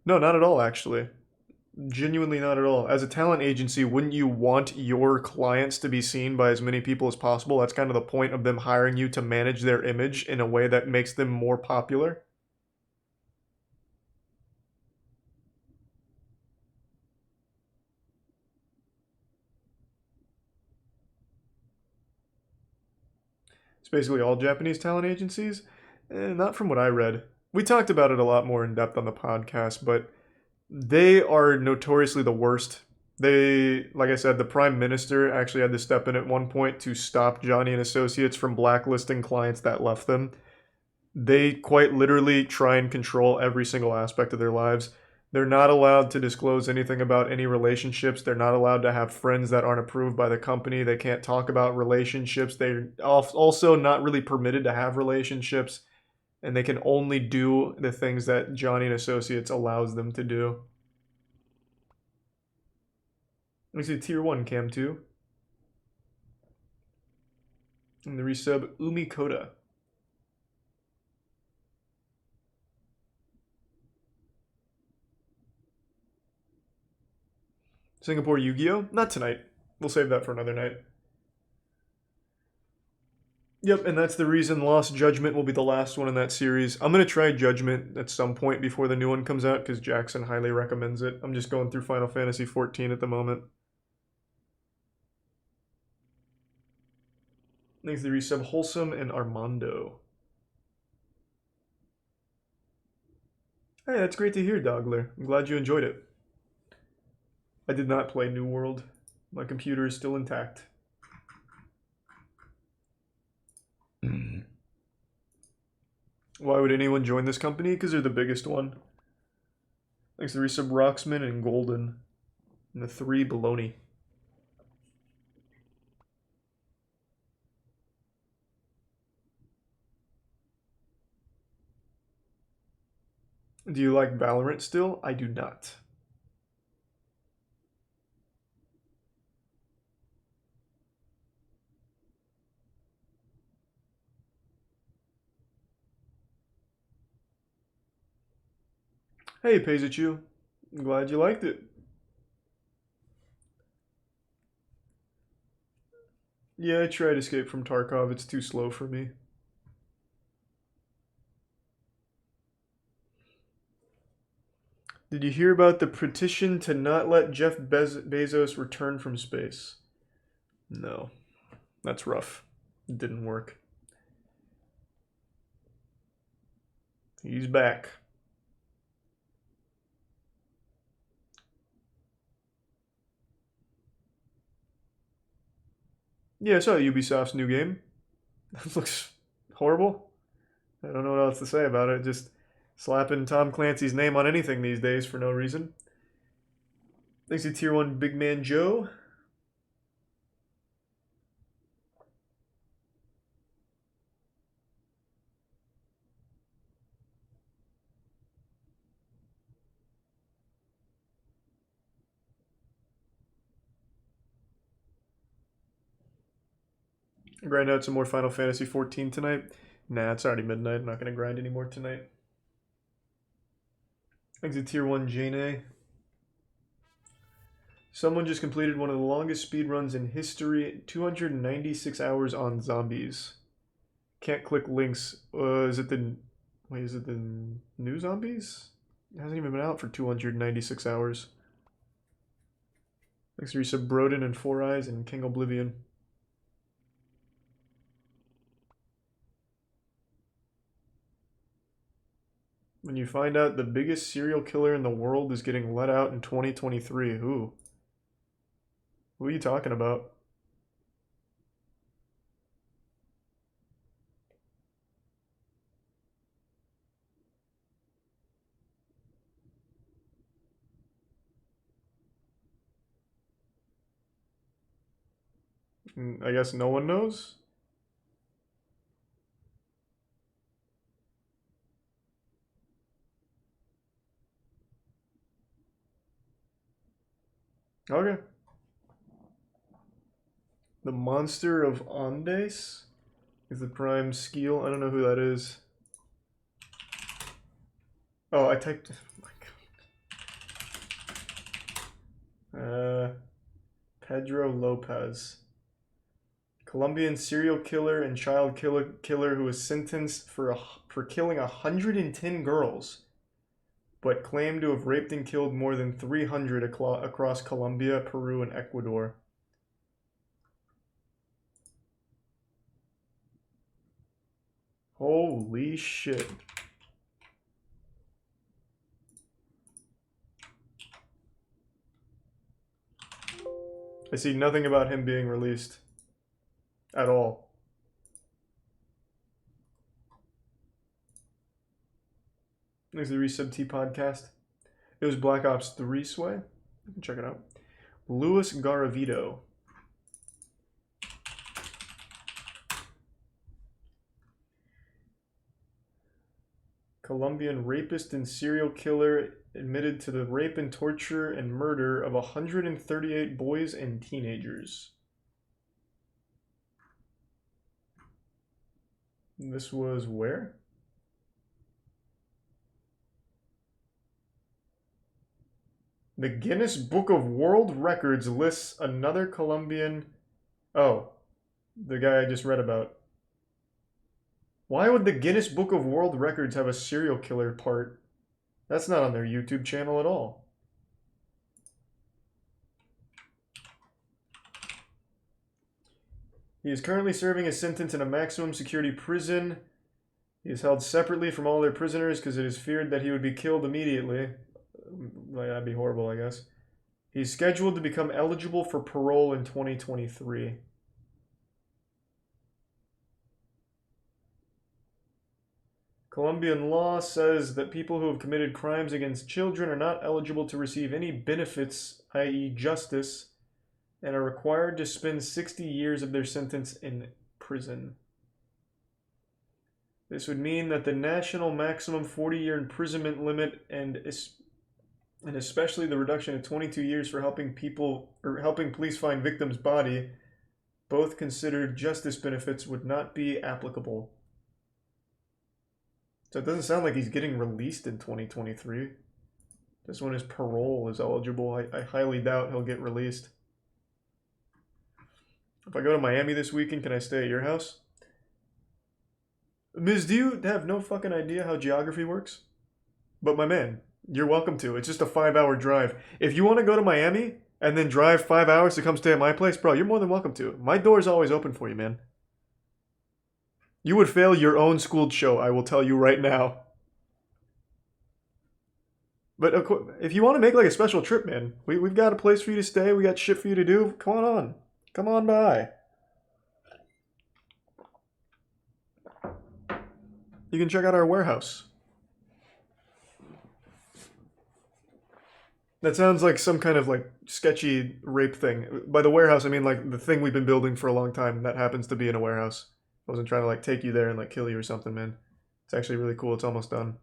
No, not at all, actually. Genuinely not at all. As a talent agency, wouldn't you want your clients to be seen by as many people as possible? That's kind of the point of them hiring you, to manage their image in a way that makes them more popular. It's basically all Japanese talent agencies. Not from what I read. We talked about it a lot more in depth on the podcast, but they are notoriously the worst. They, like I said, the prime minister actually had to step in at one point to stop Johnny and Associates from blacklisting clients that left them. They quite literally try and control every single aspect of their lives. They're not allowed to disclose anything about any relationships. They're not allowed to have friends that aren't approved by the company. They can't talk about relationships. They're also not really permitted to have relationships. And they can only do the things that Johnny and Associates allows them to do. Let me see tier 1, Cam 2. And the resub, Umi Koda. Singapore Yugioh? Not tonight. We'll save that for another night. Yep, and that's the reason Lost Judgment will be the last one in that series. I'm going to try Judgment at some point before the new one comes out because Jackson highly recommends it. I'm just going through Final Fantasy XIV at the moment. Thanks to the resub, Wholesome and Armando. Hey, that's great to hear, Dogler. I'm glad you enjoyed it. I did not play New World. My computer is still intact. Why would anyone join this company? Because they're the biggest one. Thanks to the resub, Roxman and Golden. And the 3 baloney. Do you like Valorant still? I do not. Hey, Peizachu. I'm glad you liked it. Yeah, I tried Escape from Tarkov. It's too slow for me. Did you hear about the petition to not let Jeff Bezos return from space? No. That's rough. It didn't work. He's back. Yeah, I saw Ubisoft's new game. That looks horrible. I don't know what else to say about it. Just slapping Tom Clancy's name on anything these days for no reason. Thanks to Tier 1 Big Man Joe. Grind out some more Final Fantasy XIV tonight. Nah, it's already midnight. I'm not going to grind anymore tonight. Thanks to Tier 1 Jane A. Someone just completed one of the longest speedruns in history, 296 hours on zombies. Can't click links. Is it the... Wait, is it the new zombies? It hasn't even been out for 296 hours. Thanks to Resub Broden and Four Eyes and King Oblivion. When you find out the biggest serial killer in the world is getting let out in 2023, who? Who are you talking about? I guess no one knows? Okay. The Monster of Andes is the prime skill. I don't know who that is. Oh, I typed... Oh my god. Pedro Lopez. Colombian serial killer and child killer who was sentenced for killing 110 girls, but claimed to have raped and killed more than 300 across Colombia, Peru, and Ecuador. Holy shit. I see nothing about him being released. At all. Thanks to the Resub T podcast. It was Black Ops 3 Sway. You can check it out. Luis Garavito. Colombian rapist and serial killer admitted to the rape and torture and murder of 138 boys and teenagers. This was where? The Guinness Book of World Records lists another Colombian... Oh, the guy I just read about. Why would the Guinness Book of World Records have a serial killer part? That's not on their YouTube channel at all. He is currently serving a sentence in a maximum security prison. He is held separately from all their prisoners because it is feared that he would be killed immediately. Well, that'd be horrible, I guess. He's scheduled to become eligible for parole in 2023. Colombian law says that people who have committed crimes against children are not eligible to receive any benefits, i.e. justice, and are required to spend 60 years of their sentence in prison. This would mean that the national maximum 40-year imprisonment limit and especially the reduction of 22 years for helping police find victims' body, both considered justice benefits, would not be applicable. So it doesn't sound like he's getting released in 2023. Just when his parole is eligible, I highly doubt he'll get released. If I go to Miami this weekend, can I stay at your house? Ms., do you have no fucking idea how geography works? But my man, you're welcome to. It's just a 5-hour drive. If you want to go to Miami and then drive 5 hours to come stay at my place, bro, you're more than welcome to. My door's always open for you, man. You would fail your own schooled show, I will tell you right now. But of course, if you want to make like a special trip, man, we've got a place for you to stay. We got shit for you to do. Come on. Come on by. You can check out our warehouse. That sounds like some kind of like sketchy rape thing. By the warehouse, I mean like the thing we've been building for a long time that happens to be in a warehouse. I wasn't trying to like take you there and like kill you or something, man. It's actually really cool. It's almost done.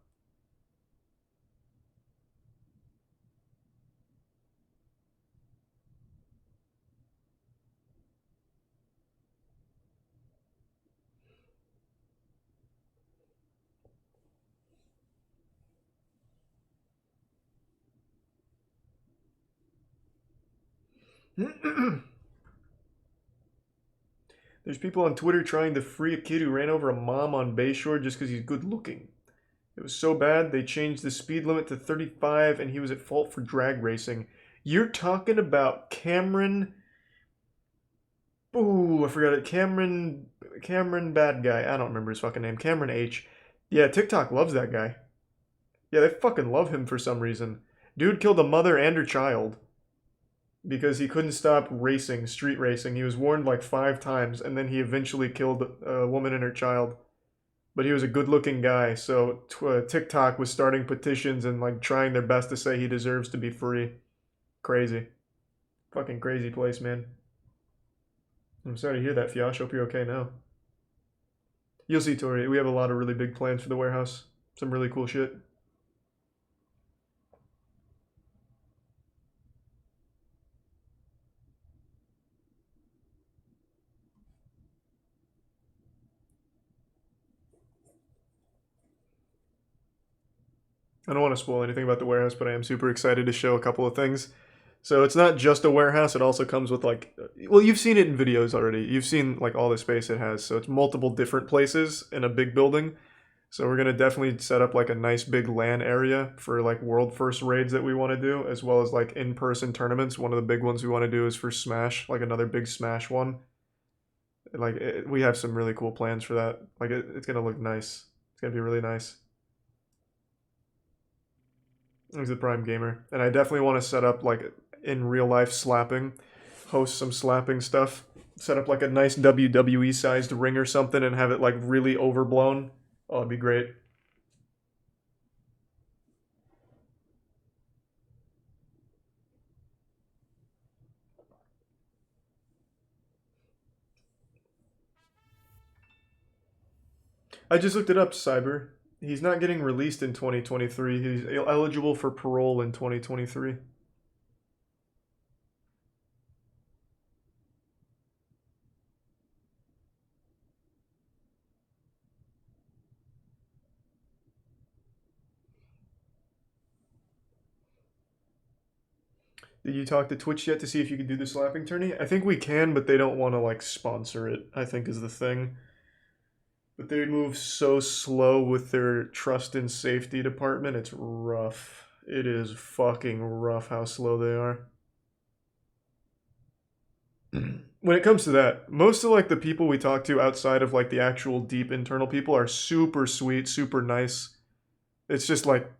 There's people on Twitter trying to free a kid who ran over a mom on Bayshore just because he's good looking. It was so bad they changed the speed limit to 35 and he was at fault for drag racing. You're talking about Cameron. Ooh, I forgot it. Cameron bad guy. I don't remember his fucking name. Cameron H. Yeah, TikTok loves that guy. Yeah, they fucking love him for some reason. Dude killed a mother and her child because he couldn't stop racing, street racing. He was warned like 5 times, and then he eventually killed a woman and her child. But he was a good-looking guy, so TikTok was starting petitions and like trying their best to say he deserves to be free. Crazy. Fucking crazy place, man. I'm sorry to hear that, Fiosh. Hope you're okay now. You'll see, Tori. We have a lot of really big plans for the warehouse. Some really cool shit. I don't want to spoil anything about the warehouse, but I am super excited to show a couple of things. So it's not just a warehouse, it also comes with like, well, you've seen it in videos already. You've seen like all the space it has. So it's multiple different places in a big building. So we're going to definitely set up like a nice big LAN area for like world first raids that we want to do, as well as like in-person tournaments. One of the big ones we want to do is for Smash, like another big Smash one. Like we have some really cool plans for that. Like it's going to look nice. It's going to be really nice. He's a prime gamer. And I definitely want to set up like in real life slapping, host some slapping stuff, set up like a nice WWE sized ring or something and have it like really overblown. Oh, it'd be great. I just looked it up, Cyber. He's not getting released in 2023. He's eligible for parole in 2023. Did you talk to Twitch yet to see if you can do the slapping tourney? I think we can, but they don't want to like sponsor it, I think is the thing. But they move so slow with their trust and safety department, it's rough. It is fucking rough how slow they are. When it comes to that, most of like the people we talk to outside of like the actual deep internal people are super sweet, super nice. It's just like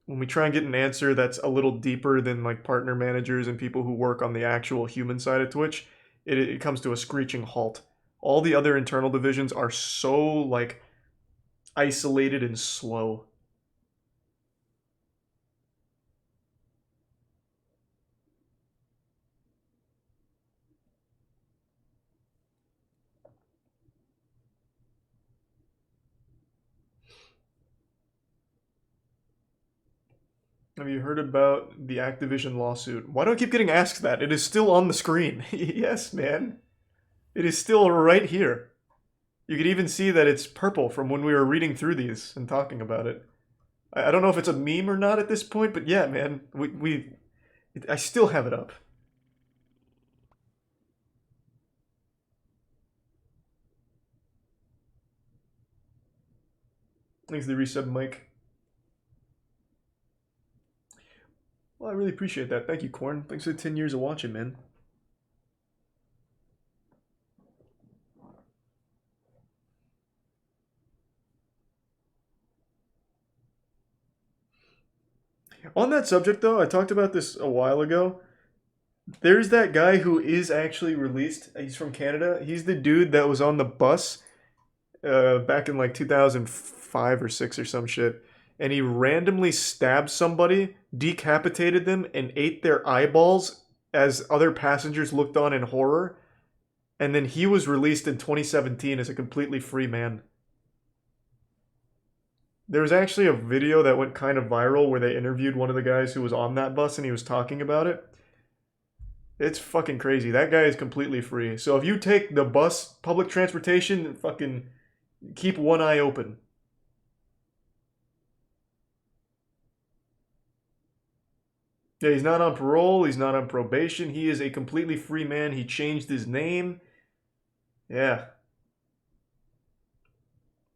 when we try and get an answer that's a little deeper than like partner managers and people who work on the actual human side of Twitch, it comes to a screeching halt. All the other internal divisions are so like isolated and slow. Have you heard about the Activision lawsuit? Why do I keep getting asked that? It is still on the screen. Yes, man. It is still right here. You could even see that it's purple from when we were reading through these and talking about it. I don't know if it's a meme or not at this point, but yeah, man, I still have it up. Thanks to the resub, Mike. Well, I really appreciate that. Thank you, Corn. Thanks for the 10 years of watching, man. On that subject, though, I talked about this a while ago. There's that guy who is actually released. He's from Canada. He's the dude that was on the bus back in like 2005 or 6 or some shit. And he randomly stabbed somebody, decapitated them, and ate their eyeballs as other passengers looked on in horror. And then he was released in 2017 as a completely free man. There was actually a video that went kind of viral where they interviewed one of the guys who was on that bus and he was talking about it. It's fucking crazy. That guy is completely free. So if you take the bus, public transportation, fucking keep one eye open. Yeah, he's not on parole. He's not on probation. He is a completely free man. He changed his name. Yeah.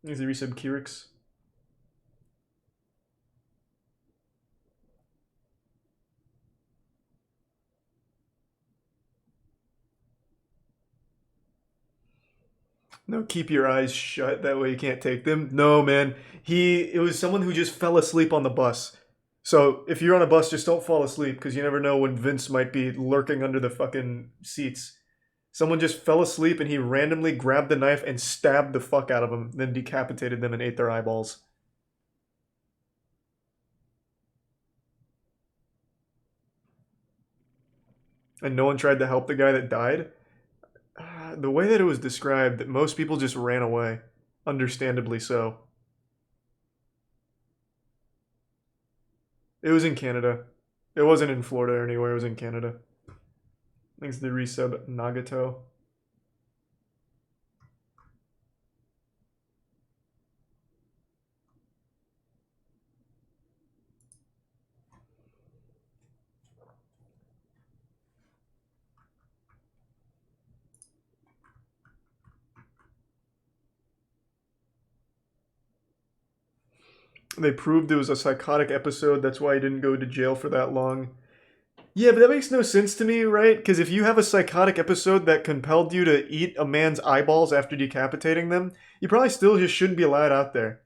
He's the resub Kirix. No, keep your eyes shut. That way you can't take them. No, man. It was someone who just fell asleep on the bus. So if you're on a bus, just don't fall asleep because you never know when Vince might be lurking under the fucking seats. Someone just fell asleep and he randomly grabbed the knife and stabbed the fuck out of them, then decapitated them and ate their eyeballs. And no one tried to help the guy that died. The way that it was described, most people just ran away. Understandably so. It was in Canada. It wasn't in Florida or anywhere, it was in Canada. Thanks to the resub Nagato. They proved it was a psychotic episode, that's why he didn't go to jail for that long. Yeah, but that makes no sense to me, right? Because if you have a psychotic episode that compelled you to eat a man's eyeballs after decapitating them, you probably still just shouldn't be allowed out there.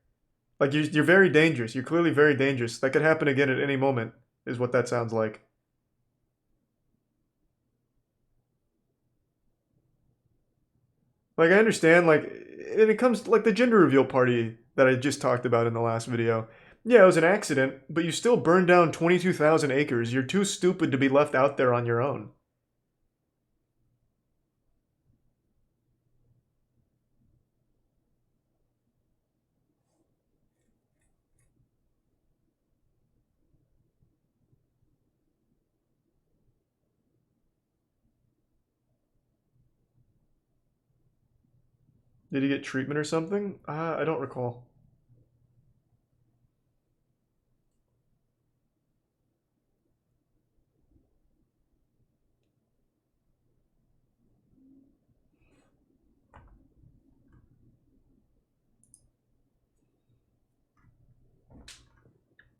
Like, you're very dangerous. You're clearly very dangerous. That could happen again at any moment, is what that sounds like. Like, I understand, like, and it comes, like, the gender reveal party that I just talked about in the last video. Yeah, it was an accident, but you still burned down 22,000 acres. You're too stupid to be left out there on your own. Did he get treatment or something? I don't recall.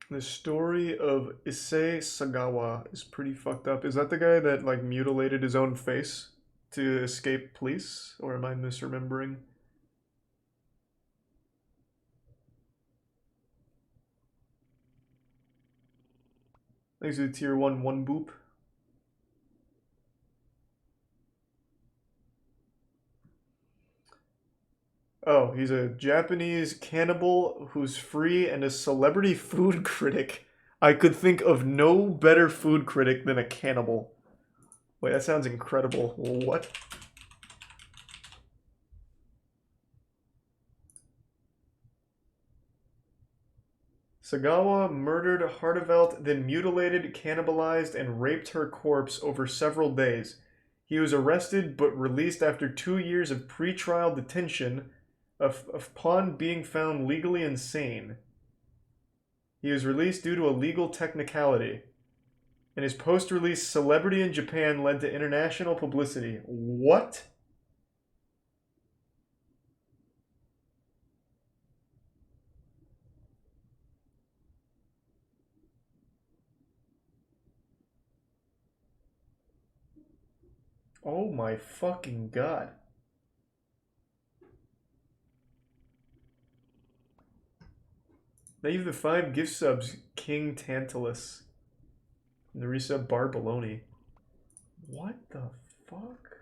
The story of Issei Sagawa is pretty fucked up. Is that the guy that, like, mutilated his own face to escape police? Or am I misremembering? Thanks to the tier 1 boop. Oh, he's a Japanese cannibal who's free and a celebrity food critic. I could think of no better food critic than a cannibal. Wait, that sounds incredible. What? Sagawa murdered Hartevelt, then mutilated, cannibalized, and raped her corpse over several days. He was arrested but released after 2 years of pretrial detention upon being found legally insane. He was released due to a legal technicality. And his post-release celebrity in Japan led to international publicity. What? Oh my fucking god. They give the 5 gift subs King Tantalus. And the resub Bar Baloney. What the fuck?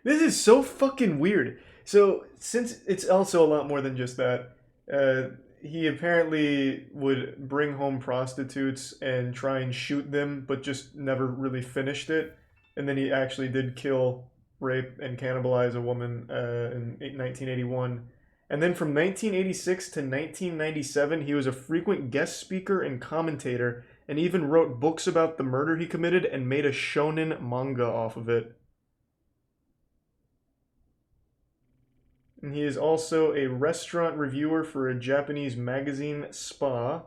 This is so fucking weird. So, since it's also a lot more than just that, he apparently would bring home prostitutes and try and shoot them, but just never really finished it. And then he actually did kill, rape, and cannibalize a woman in 1981. And then from 1986 to 1997, he was a frequent guest speaker and commentator, and even wrote books about the murder he committed and made a shonen manga off of it. And he is also a restaurant reviewer for a Japanese magazine, Spa.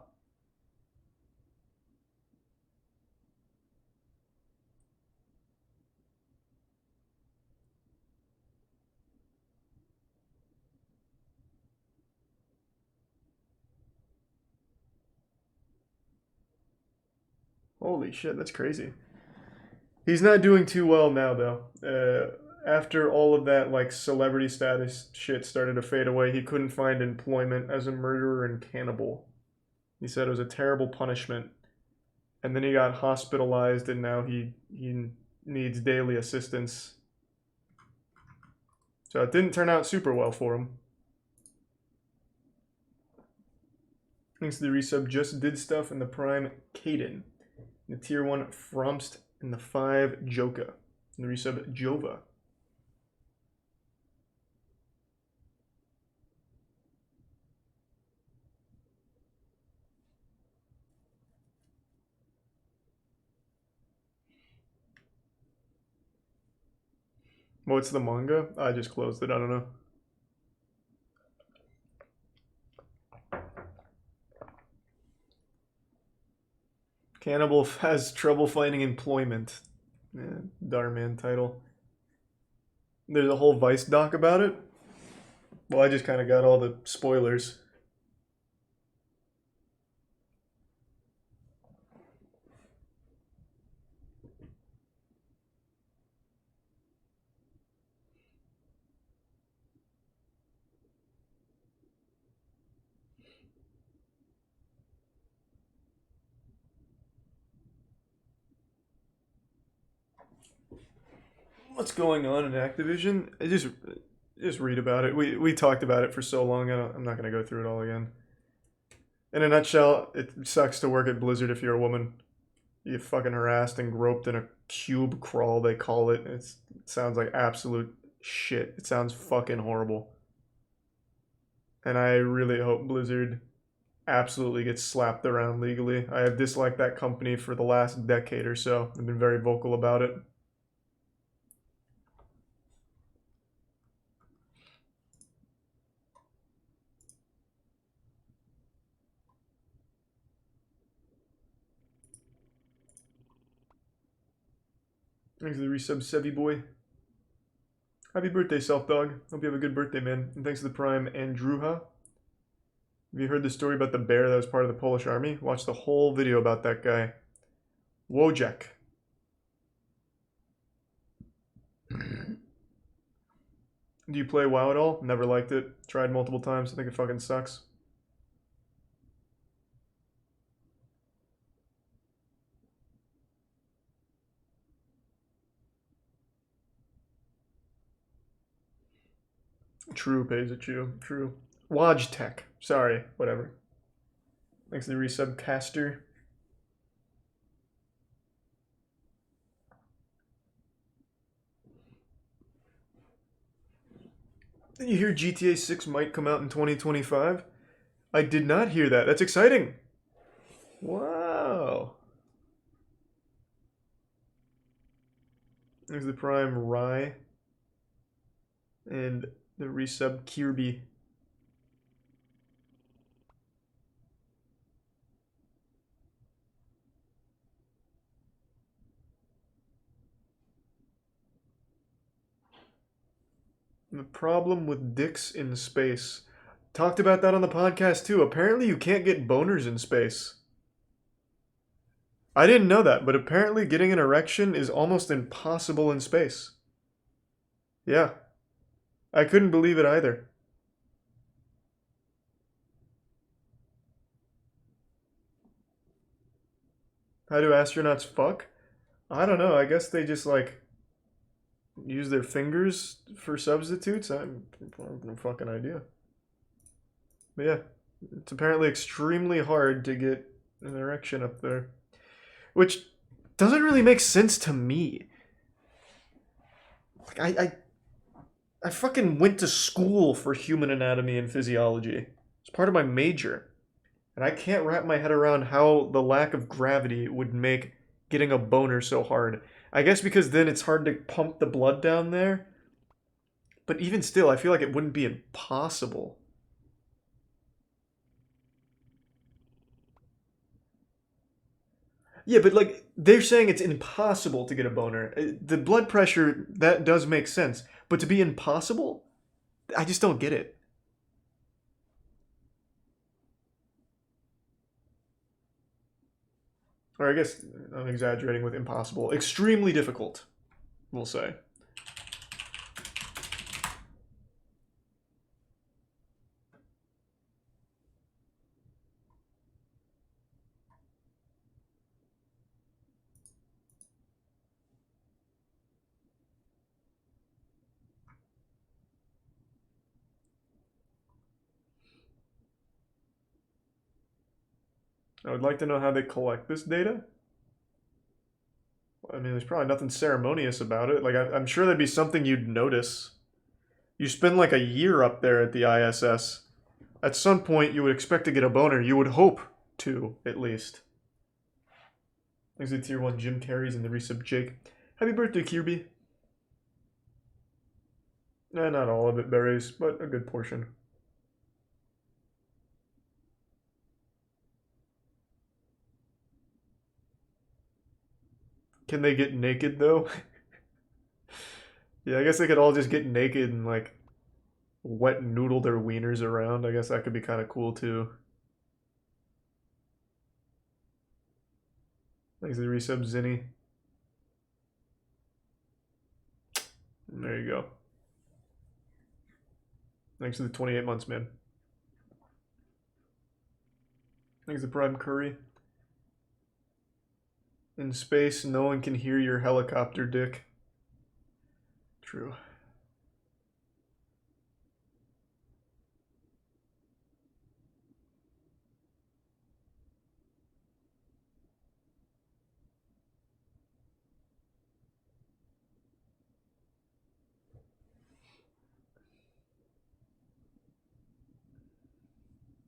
Holy shit, that's crazy. He's not doing too well now, though. After all of that, like, celebrity status shit started to fade away, he couldn't find employment as a murderer and cannibal. He said it was a terrible punishment. And then he got hospitalized, and now he needs daily assistance. So it didn't turn out super well for him. Thanks to the resub, Just Did Stuff, and the Prime Caden. The Tier 1 Fromst, and the 5 Joka. And the resub Jova. What's the manga? I just closed it, I don't know. Cannibal has trouble finding employment. Yeah, Darman title. There's a whole Vice doc about it. Well, I just kind of got all the spoilers. What's going on in Activision? Just read about it. We talked about it for so long. I'm not gonna go through it all again. In a nutshell, it sucks to work at Blizzard if you're a woman. You get fucking harassed and groped in a cube crawl, they call it. It sounds like absolute shit. It sounds fucking horrible. And I really hope Blizzard absolutely gets slapped around legally. I have disliked that company for the last decade or so. I've been very vocal about it. Thanks to the resub, Sevi Boy. Happy birthday, Self Dog. Hope you have a good birthday, man. And thanks to the Prime, Andruha. Have you heard the story about the bear that was part of the Polish army? Watch the whole video about that guy. Wojak. Do you play WoW at all? Never liked it. Tried multiple times. I think it fucking sucks. True, Paisachu. True. Wajtech. Sorry, whatever. Thanks to the resub, Caster. Did you hear GTA 6 might come out in 2025? I did not hear that. That's exciting. Wow. There's the Prime Rye. And the resub Kirby. The problem with dicks in space. Talked about that on the podcast too. Apparently you can't get boners in space. I didn't know that, but apparently getting an erection is almost impossible in space. Yeah. I couldn't believe it either. How do astronauts fuck? I don't know. I guess they just like use their fingers for substitutes. I have no fucking idea. But yeah, it's apparently extremely hard to get an erection up there. Which doesn't really make sense to me. Like, I fucking went to school for human anatomy and physiology. It's part of my major. And I can't wrap my head around how the lack of gravity would make getting a boner so hard. I guess because then it's hard to pump the blood down there. But even still, I feel like it wouldn't be impossible. Yeah, but like they're saying it's impossible to get a boner. The blood pressure, that does make sense. But to be impossible, I just don't get it. Or I guess I'm exaggerating with impossible. Extremely difficult, we'll say. I would like to know how they collect this data. I mean, there's probably nothing ceremonious about it. Like, I'm sure that'd be something you'd notice. You spend like a year up there at the ISS. At some point, you would expect to get a boner. You would hope to, at least. Thanks to Tier 1 Jim Carrey's and the resub Jake. Happy birthday, Kirby. Not all of it berries, but a good portion. Can they get naked, though? Yeah, I guess they could all just get naked and, like, wet noodle their wieners around. I guess that could be kind of cool, too. Thanks to the resub, Zinni. And there you go. Thanks to the 28 months, man. Thanks to Prime Curry. In space, no one can hear your helicopter, Dick. True.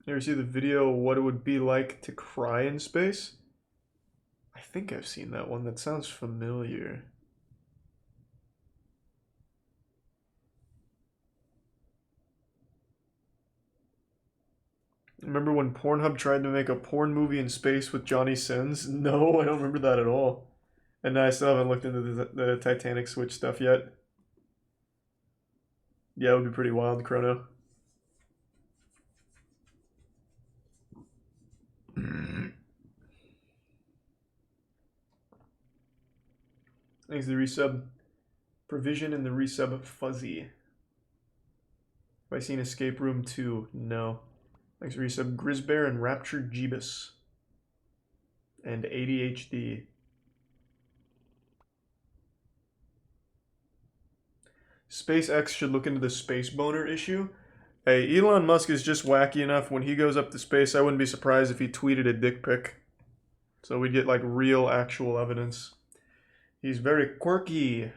You ever see the video what it would be like to cry in space? I think I've seen that one. That sounds familiar. Remember when Pornhub tried to make a porn movie in space with Johnny Sins? No, I don't remember that at all. And I still haven't looked into the Titanic Switch stuff yet. Yeah, it would be pretty wild, Chrono. Thanks to the resub. Provision and the resub Fuzzy. Have I seen Escape Room 2? No. Thanks for resub Grisbear and Rapture Jeebus. And ADHD. SpaceX should look into the space boner issue. Hey, Elon Musk is just wacky enough. When he goes up to space, I wouldn't be surprised if he tweeted a dick pic. So we'd get like real, actual evidence. He's very quirky.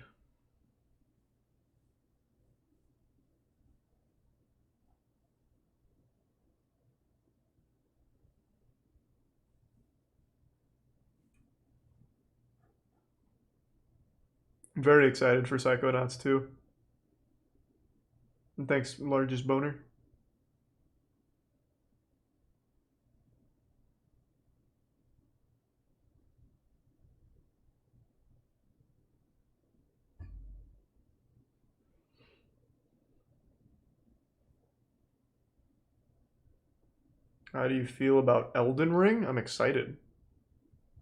I'm very excited for Psychonauts 2. And thanks, largest boner. How do you feel about Elden Ring? I'm excited.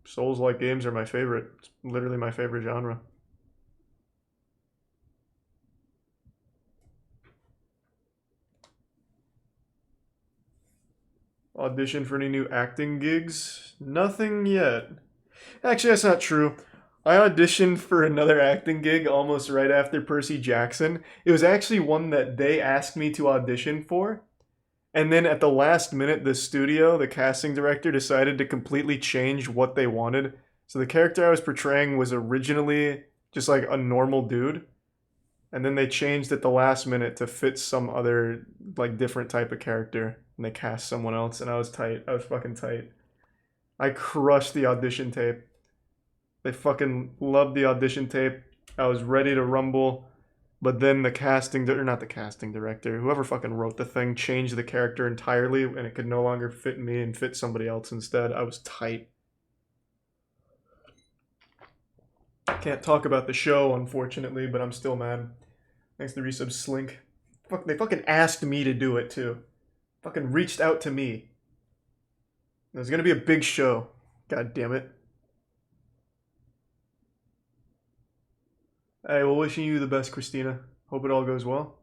Souls-like games are my favorite. It's literally my favorite genre. Audition for any new acting gigs? Nothing yet. Actually, that's not true. I auditioned for another acting gig almost right after Percy Jackson. It was actually one that they asked me to audition for. And then at the last minute, the studio, the casting director, decided to completely change what they wanted. So the character I was portraying was originally just like a normal dude. And then they changed at the last minute to fit some other like different type of character, and they cast someone else, and I was tight. I was fucking tight. I crushed the audition tape. They fucking loved the audition tape. I was ready to rumble, but then the casting, or not the casting director, whoever fucking wrote the thing, changed the character entirely, and it could no longer fit me and fit somebody else instead. I was tight. Can't talk about the show, unfortunately, but I'm still mad. Thanks to resub Slink. Fuck, they fucking asked me to do it too. Fucking reached out to me. There's gonna be a big show. God damn it. Hey, well, wishing you the best, Christina. Hope it all goes well.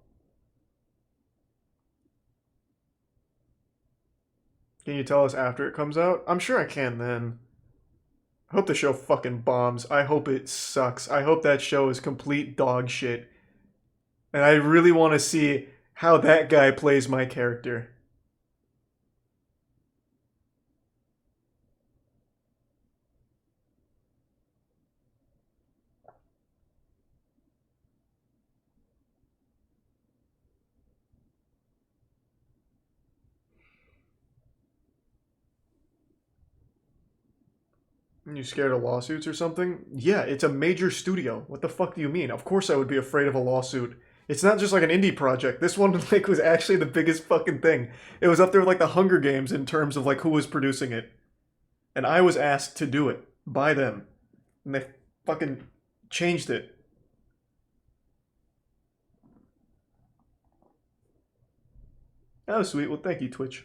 Can you tell us after it comes out? I'm sure I can then. I hope the show fucking bombs. I hope it sucks. I hope that show is complete dog shit. And I really want to see how that guy plays my character. You scared of lawsuits or something? Yeah, it's a major studio. What the fuck do you mean? Of course I would be afraid of a lawsuit. It's not just like an indie project. This one like was actually the biggest fucking thing. It was up there with like the Hunger Games in terms of like who was producing it. And I was asked to do it by them. And they fucking changed it. That was sweet. Well, thank you, Twitch.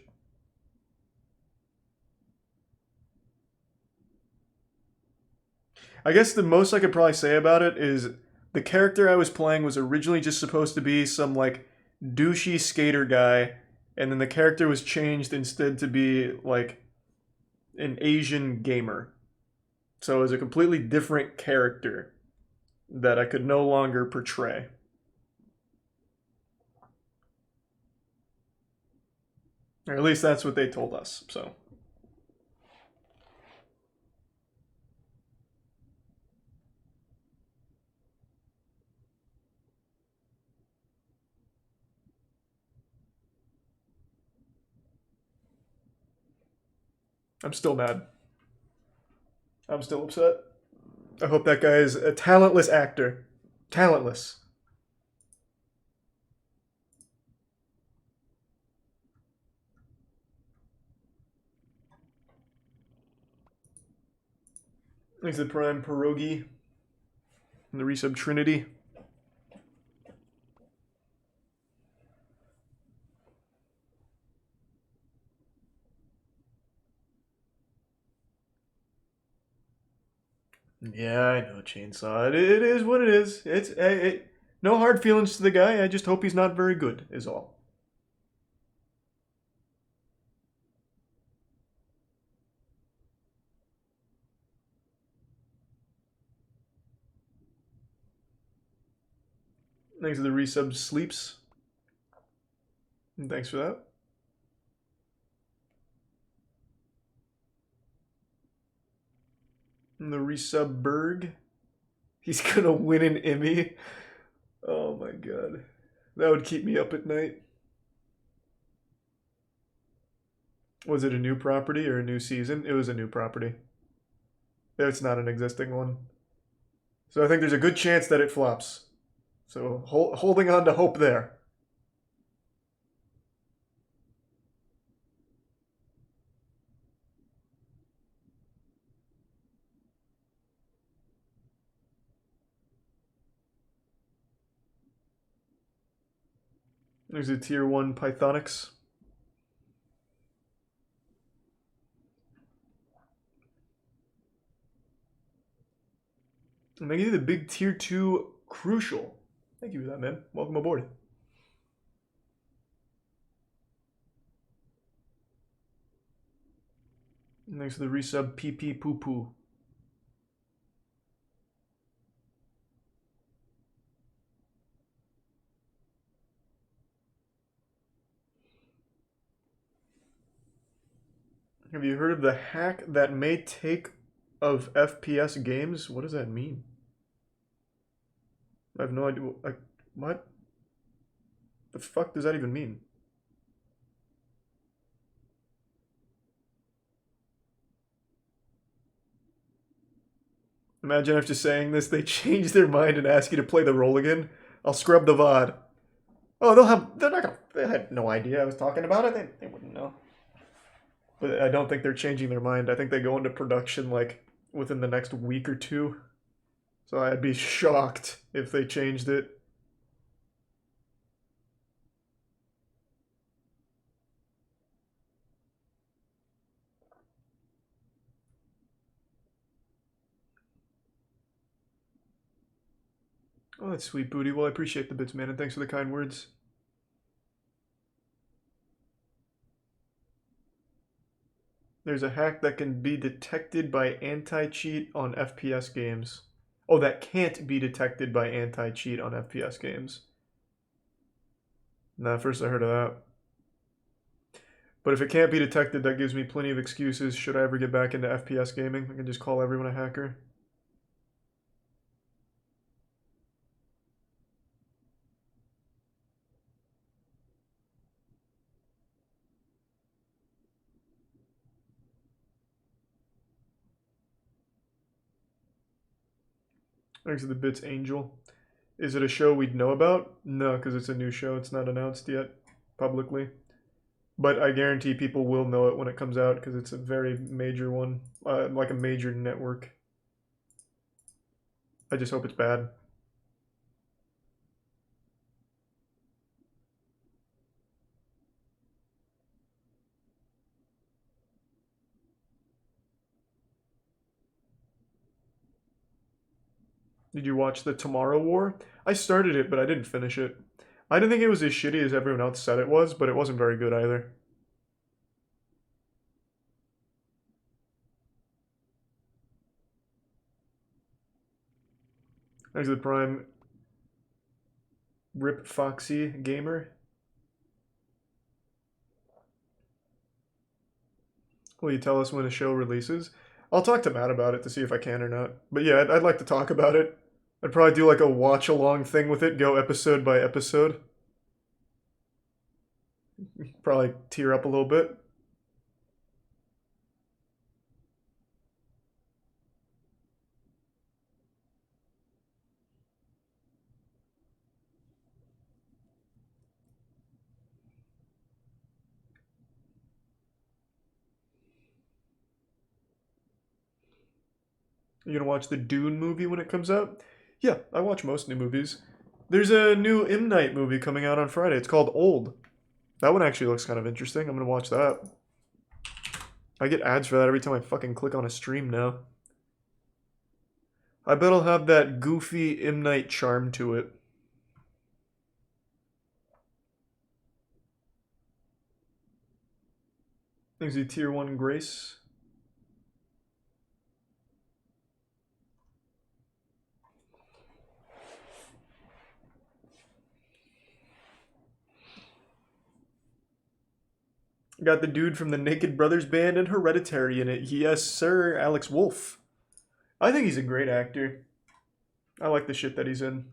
I guess the most I could probably say about it is the character I was playing was originally just supposed to be some like douchey skater guy, and then the character was changed instead to be like an Asian gamer. So it was a completely different character that I could no longer portray. Or at least that's what they told us, so. I'm still mad. I'm still upset. I hope that guy is a talentless actor. Talentless. Thanks to Prime Pierogi and the resub Trinity. Yeah, I know, Chainsaw. It is what it is. No hard feelings to the guy. I just hope he's not very good, is all. Thanks to the resub Sleeps. And thanks for that. And the resub Berg. He's gonna win an Emmy. Oh my god. That would keep me up at night. Was it a new property or a new season? It was a new property. It's not an existing one. So I think there's a good chance that it flops. So holding on to hope there. There's a tier 1 Pythonics. And they give you the big tier 2 Crucial. Thank you for that, man. Welcome aboard. And thanks for the resub PP Poo Poo. Have you heard of the hack that may take of FPS games? What does that mean? I have no idea. What? The fuck does that even mean? Imagine after saying this, they change their mind and ask you to play the role again. I'll scrub the VOD. Oh, they're not gonna, they had no idea I was talking about it. They wouldn't know. But I don't think they're changing their mind. I think they go into production like within the next week or two. So I'd be shocked if they changed it. Oh, that's sweet, Booty. Well, I appreciate the bits, man, and thanks for the kind words. There's a hack that can be detected by anti-cheat on FPS games. Oh, that can't be detected by anti-cheat on FPS games. Nah, first I heard of that. But if it can't be detected, that gives me plenty of excuses should I ever get back into FPS gaming. I can just call everyone a hacker. Thanks for the bits, Angel. Is it a show we'd know about? No, because it's a new show. It's not announced yet publicly. But I guarantee people will know it when it comes out because it's a very major one. Like a major network. I just hope it's bad. Did you watch the Tomorrow War? I started it, but I didn't finish it. I didn't think it was as shitty as everyone else said it was, but it wasn't very good either. Thanks to the Prime. Rip Foxy Gamer. Will you tell us when a show releases? I'll talk to Matt about it to see if I can or not. But yeah, I'd like to talk about it. I'd probably do like a watch-along thing with it, go episode by episode. Probably tear up a little bit. You gonna watch the Dune movie when it comes out? Yeah, I watch most new movies. There's a new M. Night movie coming out on Friday. It's called Old. That one actually looks kind of interesting. I'm gonna watch that. I get ads for that every time I fucking click on a stream now. I bet I'll have that goofy M. Night charm to it. Thanks to Tier 1 Grace. Got the dude from the Naked Brothers band and Hereditary in it. Yes, sir, Alex Wolff. I think he's a great actor. I like the shit that he's in.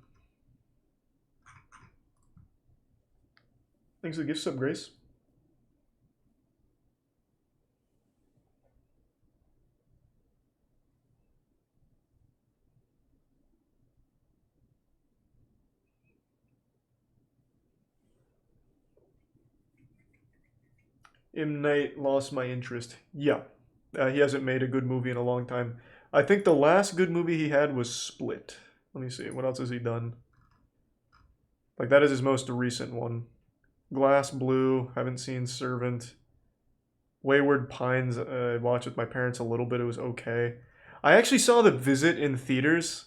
Thanks for the gift sub, Grace. M. Night lost my interest. Yeah. He hasn't made a good movie in a long time. I think the last good movie he had was Split. Let me see. What else has he done? Like, that is his most recent one. Glass Blue. Haven't seen Servant. Wayward Pines. I watched with my parents a little bit. It was okay. I actually saw The Visit in theaters.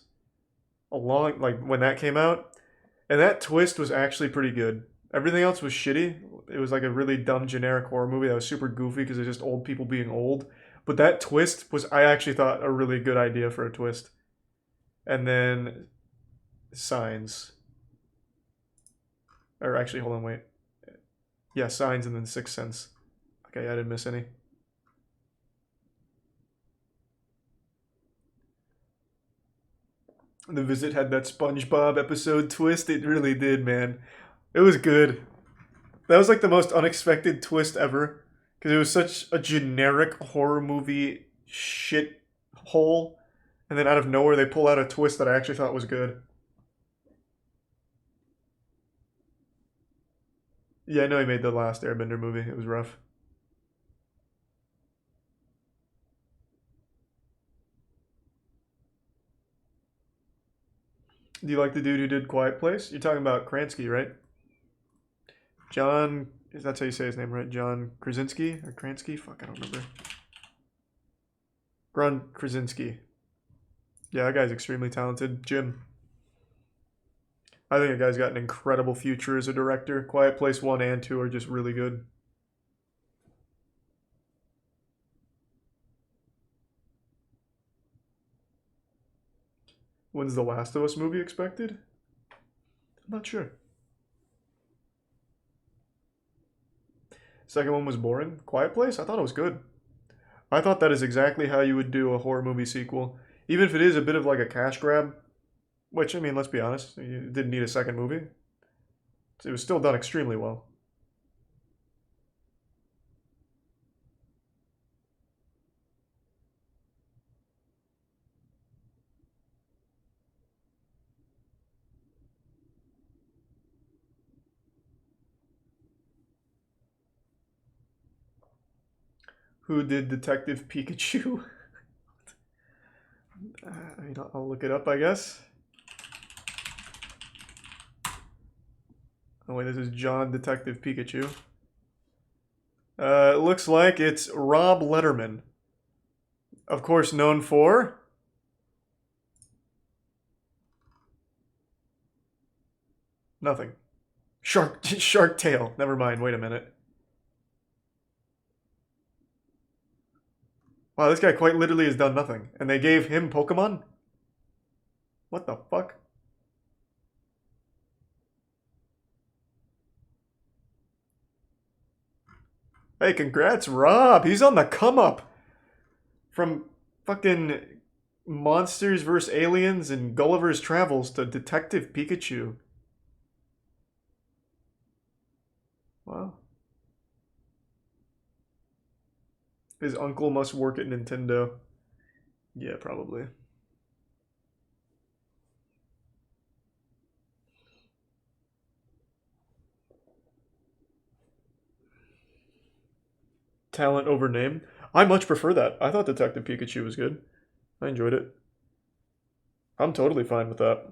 Like, when that came out. And that twist was actually pretty good. Everything else was shitty. It was like a really dumb generic horror movie that was super goofy because it's just old people being old. But that twist was, I actually thought, a really good idea for a twist. And then Signs. Or actually, hold on, wait. Yeah, Signs and then Sixth Sense. Okay, I didn't miss any. The Visit had that SpongeBob episode twist. It really did, man. It was good. That was like the most unexpected twist ever. Because it was such a generic horror movie shit hole. And then out of nowhere, they pull out a twist that I actually thought was good. Yeah, I know he made the last Airbender movie. It was rough. Do you like the dude who did Quiet Place? You're talking about Krasinski, right? John, that's how you say his name, right? John Krasinski or Kransky? Fuck, I don't remember. Ron Krasinski. Yeah, that guy's extremely talented. Jim. I think that guy's got an incredible future as a director. Quiet Place 1 and 2 are just really good. When's the Last of Us movie expected? I'm not sure. Second one was boring. Quiet Place? I thought it was good. I thought that is exactly how you would do a horror movie sequel. Even if it is a bit of like a cash grab, which, I mean, let's be honest, you didn't need a second movie. It was still done extremely well. Who did Detective Pikachu? I mean, I'll look it up, I guess. Oh wait, this is John Detective Pikachu. It looks like it's Rob Letterman. Of course, known for... nothing. Shark Tale. Never mind, wait a minute. Wow, this guy quite literally has done nothing. And they gave him Pokemon? What the fuck? Hey, congrats, Rob. He's on the come up. From fucking Monsters vs. Aliens and Gulliver's Travels to Detective Pikachu. Wow. His uncle must work at Nintendo. Yeah, probably. Talent over name. I much prefer that. I thought Detective Pikachu was good. I enjoyed it. I'm totally fine with that.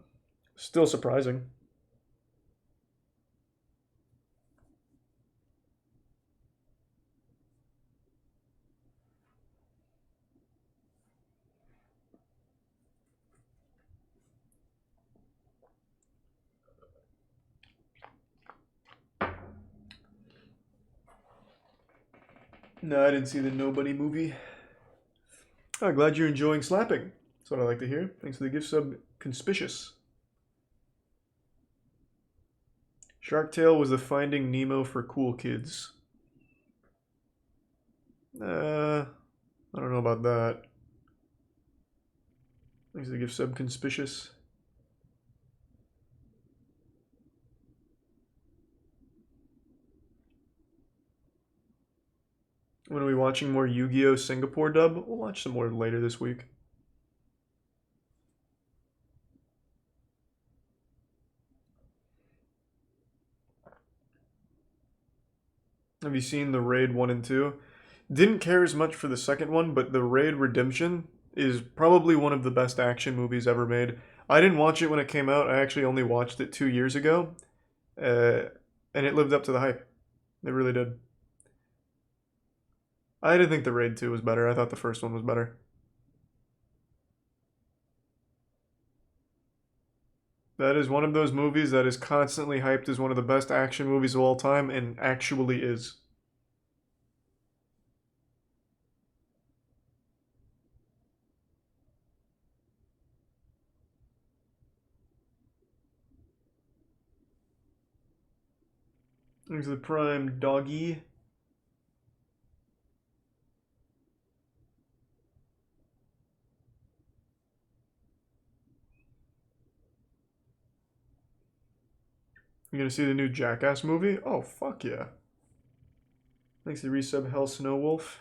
Still surprising. No, I didn't see the Nobody movie. Oh, glad you're enjoying slapping. That's what I like to hear. Thanks for the gift sub, Conspicuous. Shark Tale was the Finding Nemo for cool kids. I don't know about that. Thanks for the gift sub, Conspicuous. When are we watching more Yu-Gi-Oh! Singapore dub? We'll watch some more later this week. Have you seen the Raid 1 and 2? Didn't care as much for the second one, but the Raid Redemption is probably one of the best action movies ever made. I didn't watch it when it came out. I actually only watched it 2 years ago. And it lived up to the hype. It really did. I didn't think the Raid 2 was better. I thought the first one was better. That is one of those movies that is constantly hyped as one of the best action movies of all time, and actually is. There's the Prime Doggy. You gonna see the new Jackass movie? Oh, fuck yeah. Thanks to resub Hell Snow Wolf.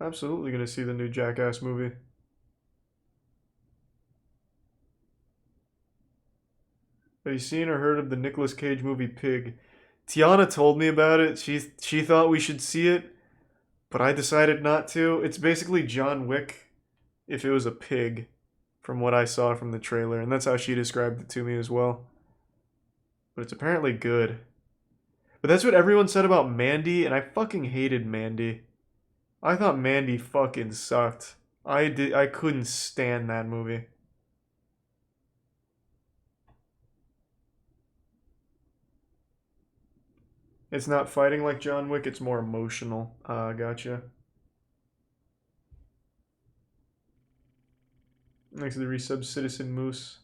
Absolutely gonna see the new Jackass movie. Have you seen or heard of the Nicolas Cage movie Pig? Tiana told me about it. She thought we should see it, but I decided not to. It's basically John Wick if it was a pig, from what I saw from the trailer, and that's how she described it to me as well. But it's apparently good. But that's what everyone said about Mandy, and I fucking hated Mandy. I thought Mandy fucking sucked. I couldn't stand that movie. It's not fighting like John Wick, it's more emotional. Gotcha. Next to the resub Citizen Moose.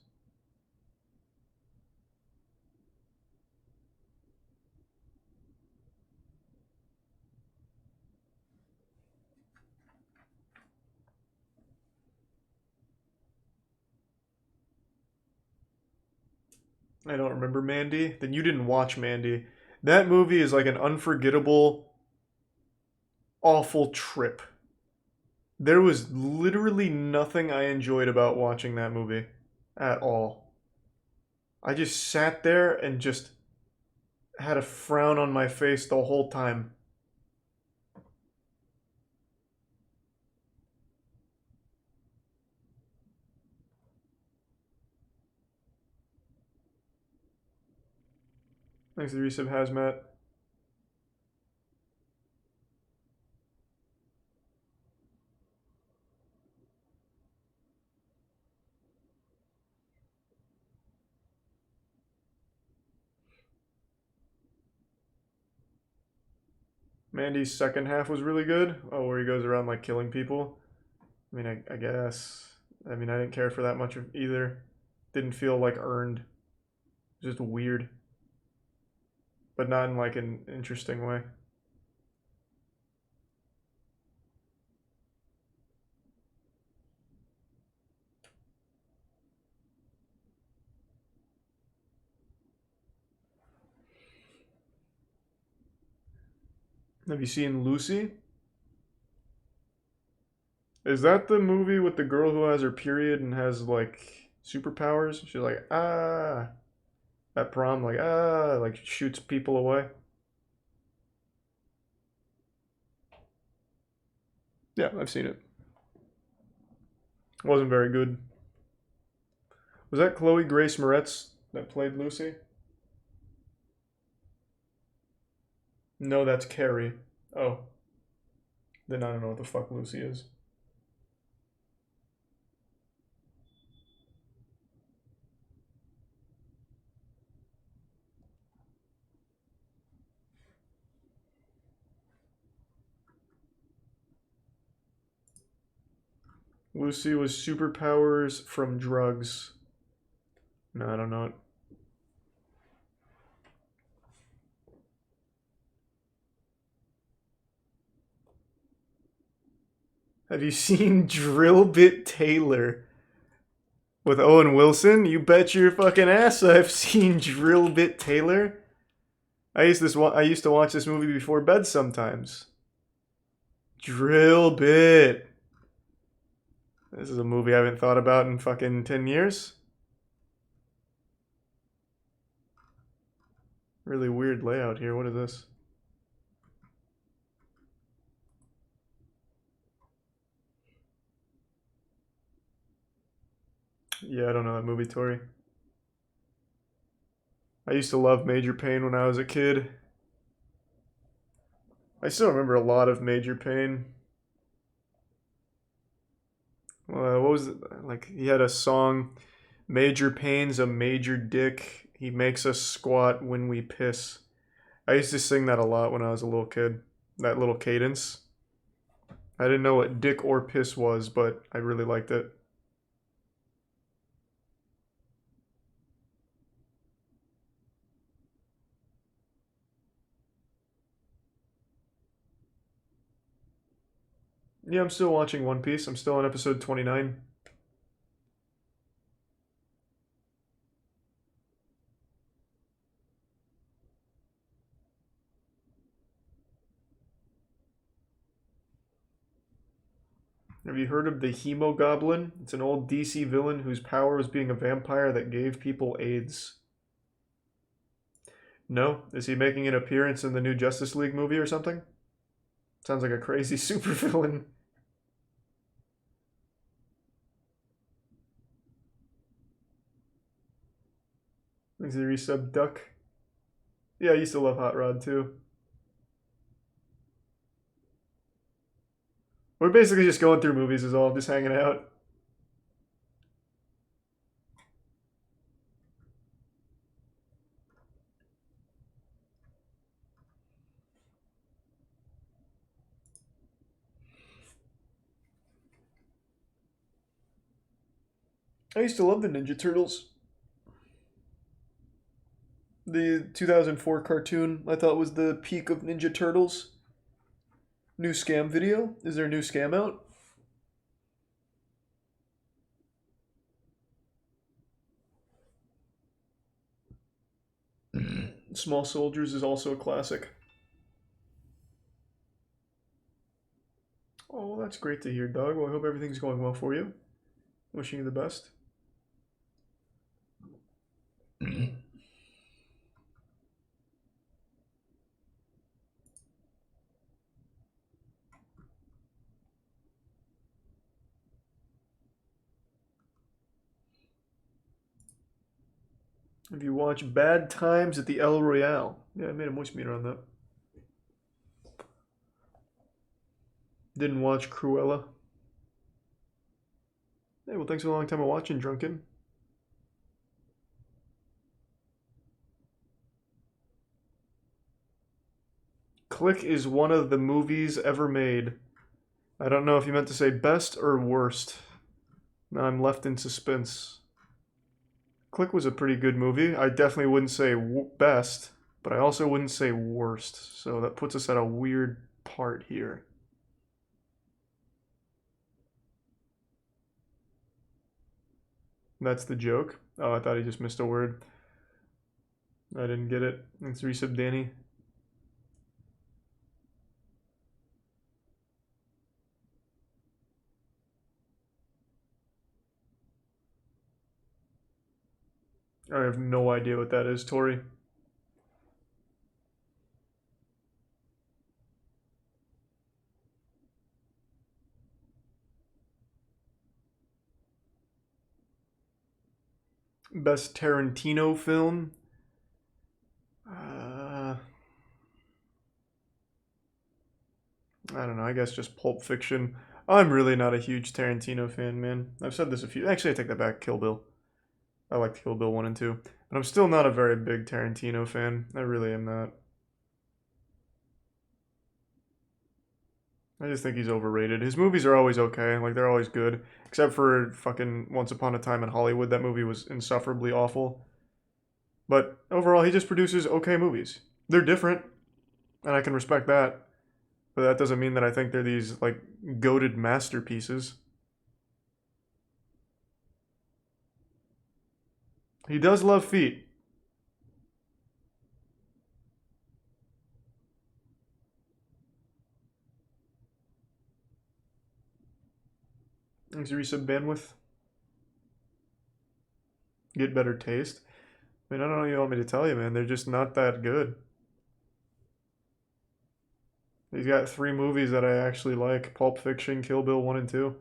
I don't remember Mandy. Then you didn't watch Mandy. That movie is like an unforgettable, awful trip. There was literally nothing I enjoyed about watching that movie at all. I just sat there and just had a frown on my face the whole time. Thanks to the resub Hazmat. Mandy's second half was really good. Oh, where he goes around like killing people. I mean, I guess. I mean, I didn't care for that much of either. Didn't feel like earned. Just weird. But not in like an interesting way. Have you seen Lucy? Is that the movie with the girl who has her period and has like superpowers? She's like, ah, at prom, like, ah, like shoots people away. Yeah, I've seen it. Wasn't very good. Was that Chloe Grace Moretz that played Lucy? No, that's Carrie. Oh. Then I don't know what the fuck Lucy is. Lucy was superpowers from drugs. No, I don't know it. Have you seen Drill Bit Taylor with Owen Wilson? You bet your fucking ass I've seen Drill Bit Taylor. I used to watch this movie before bed sometimes. Drill Bit. This is a movie I haven't thought about in fucking 10 years. Really weird layout here. What is this? Yeah, I don't know that movie, Tori. I used to love Major Payne when I was a kid. I still remember a lot of Major Payne. What was it? Like, he had a song, Major Payne's a major dick. He makes us squat when we piss. I used to sing that a lot when I was a little kid. That little cadence. I didn't know what dick or piss was, but I really liked it. Yeah, I'm still watching One Piece. I'm still on episode 29. Have you heard of the Hemogoblin? It's an old DC villain whose power was being a vampire that gave people AIDS. No? Is he making an appearance in the new Justice League movie or something? Sounds like a crazy supervillain. Thanks to the resub Duck. Yeah, I used to love Hot Rod too. We're basically just going through movies is all, just hanging out. I used to love the Ninja Turtles. The 2004 cartoon I thought was the peak of Ninja Turtles. New scam video? Is there a new scam out? Small Soldiers is also a classic. Oh, that's great to hear, dog. Well, I hope everything's going well for you. Wishing you the best. If you watch Bad Times at the El Royale. Yeah, I made a moist meter on that. Didn't watch Cruella. Hey, well, thanks for a long time of watching, Drunken. Click is one of the movies ever made. I don't know if you meant to say best or worst. Now I'm left in suspense. Click was a pretty good movie. I definitely wouldn't say best, but I also wouldn't say worst. So that puts us at a weird part here. That's the joke. Oh, I thought he just missed a word. I didn't get it. Thanks, resub Danny. I have no idea what that is, Tori. Best Tarantino film? I don't know, I guess just Pulp Fiction. I'm really not a huge Tarantino fan, man. I've said this a few... Actually, I take that back. Kill Bill. I liked Kill Bill 1 and 2. But I'm still not a very big Tarantino fan. I really am not. I just think he's overrated. His movies are always okay. Like, they're always good. Except for fucking Once Upon a Time in Hollywood. That movie was insufferably awful. But overall, he just produces okay movies. They're different. And I can respect that. But that doesn't mean that I think they're these, like, goated masterpieces. He does love feet. Increase of bandwidth. Get better taste. I mean, I don't know what you want me to tell you, man. They're just not that good. He's got 3 movies that I actually like. Pulp Fiction, Kill Bill 1 and 2.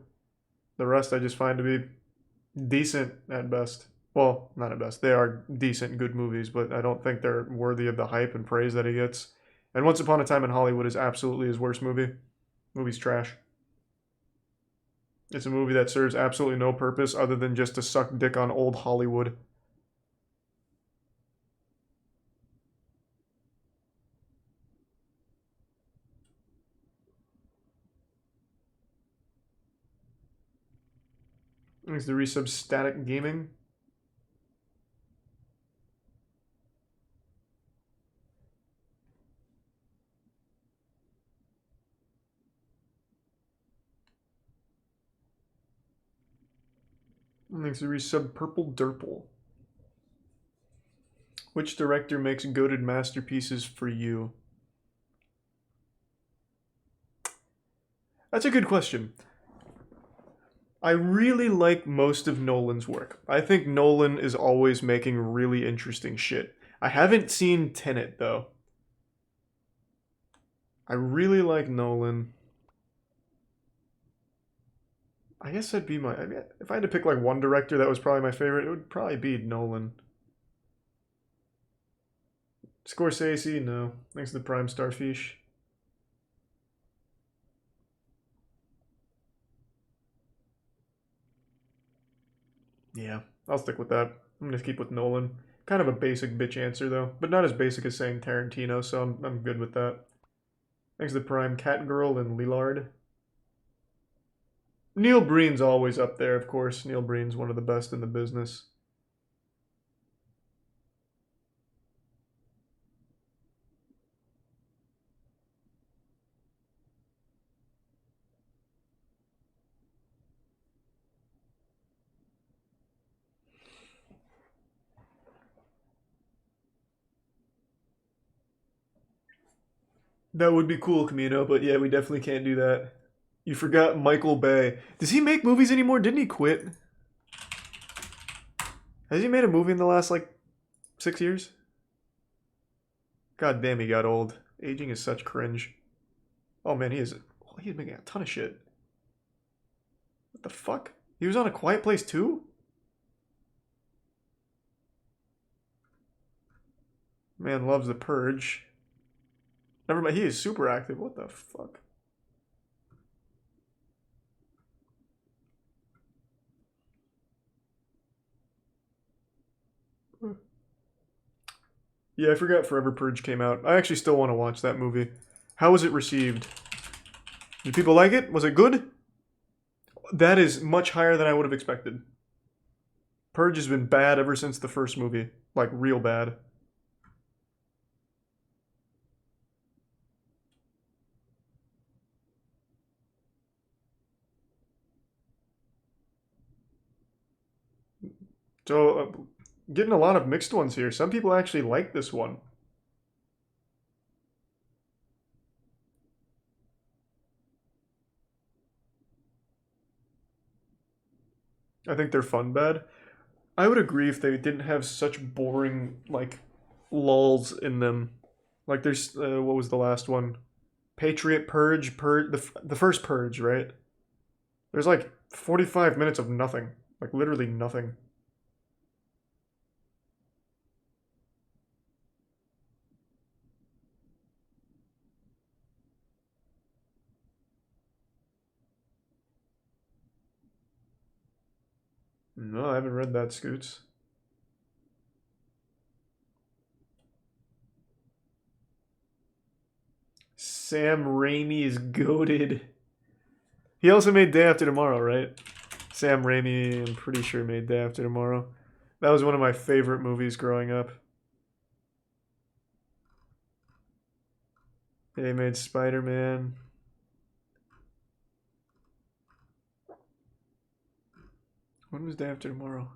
The rest I just find to be decent at best. Well, not at best. They are decent, good movies, but I don't think they're worthy of the hype and praise that he gets. And Once Upon a Time in Hollywood is absolutely his worst movie. Movie's trash. It's a movie that serves absolutely no purpose other than just to suck dick on old Hollywood. Is the resub Static Gaming? Thanks to resub Purple Durple. Which director makes goated masterpieces for you? That's a good question. I really like most of Nolan's work. I think Nolan is always making really interesting shit. I haven't seen Tenet though. I really like Nolan. I guess that'd be my. I mean, if I had to pick like one director that was probably my favorite, it would probably be Nolan. Scorsese, no. Thanks to the Prime Starfish. Yeah, I'll stick with that. I'm gonna keep with Nolan. Kind of a basic bitch answer though, but not as basic as saying Tarantino, so I'm good with that. Thanks to the Prime, Catgirl and Lillard. Neil Breen's always up there, of course. Neil Breen's one of the best in the business. That would be cool, Camino, but yeah, we definitely can't do that. You forgot Michael Bay. Does he make movies anymore? Didn't he quit? Has he made a movie in the last, like, 6 years? God damn, he got old. Aging is such cringe. Oh man, he's making a ton of shit. What the fuck? He was on A Quiet Place too? Man loves The Purge. Never mind, he is super active. What the fuck? Yeah, I forgot Forever Purge came out. I actually still want to watch that movie. How was it received? Did people like it? Was it good? That is much higher than I would have expected. Purge has been bad ever since the first movie. Like, real bad. So, getting a lot of mixed ones here. Some people actually like this one. I think they're fun bad. I would agree if they didn't have such boring, like, lulls in them. Like, there's, what was the last one? Patriot Purge, the first Purge, right? There's like 45 minutes of nothing. Like, literally nothing. No, I haven't read that, Scoots. Sam Raimi is goated. He also made Day After Tomorrow, right? Sam Raimi, I'm pretty sure, made Day After Tomorrow. That was one of my favorite movies growing up. Yeah, he made Spider-Man. When was Day After Tomorrow?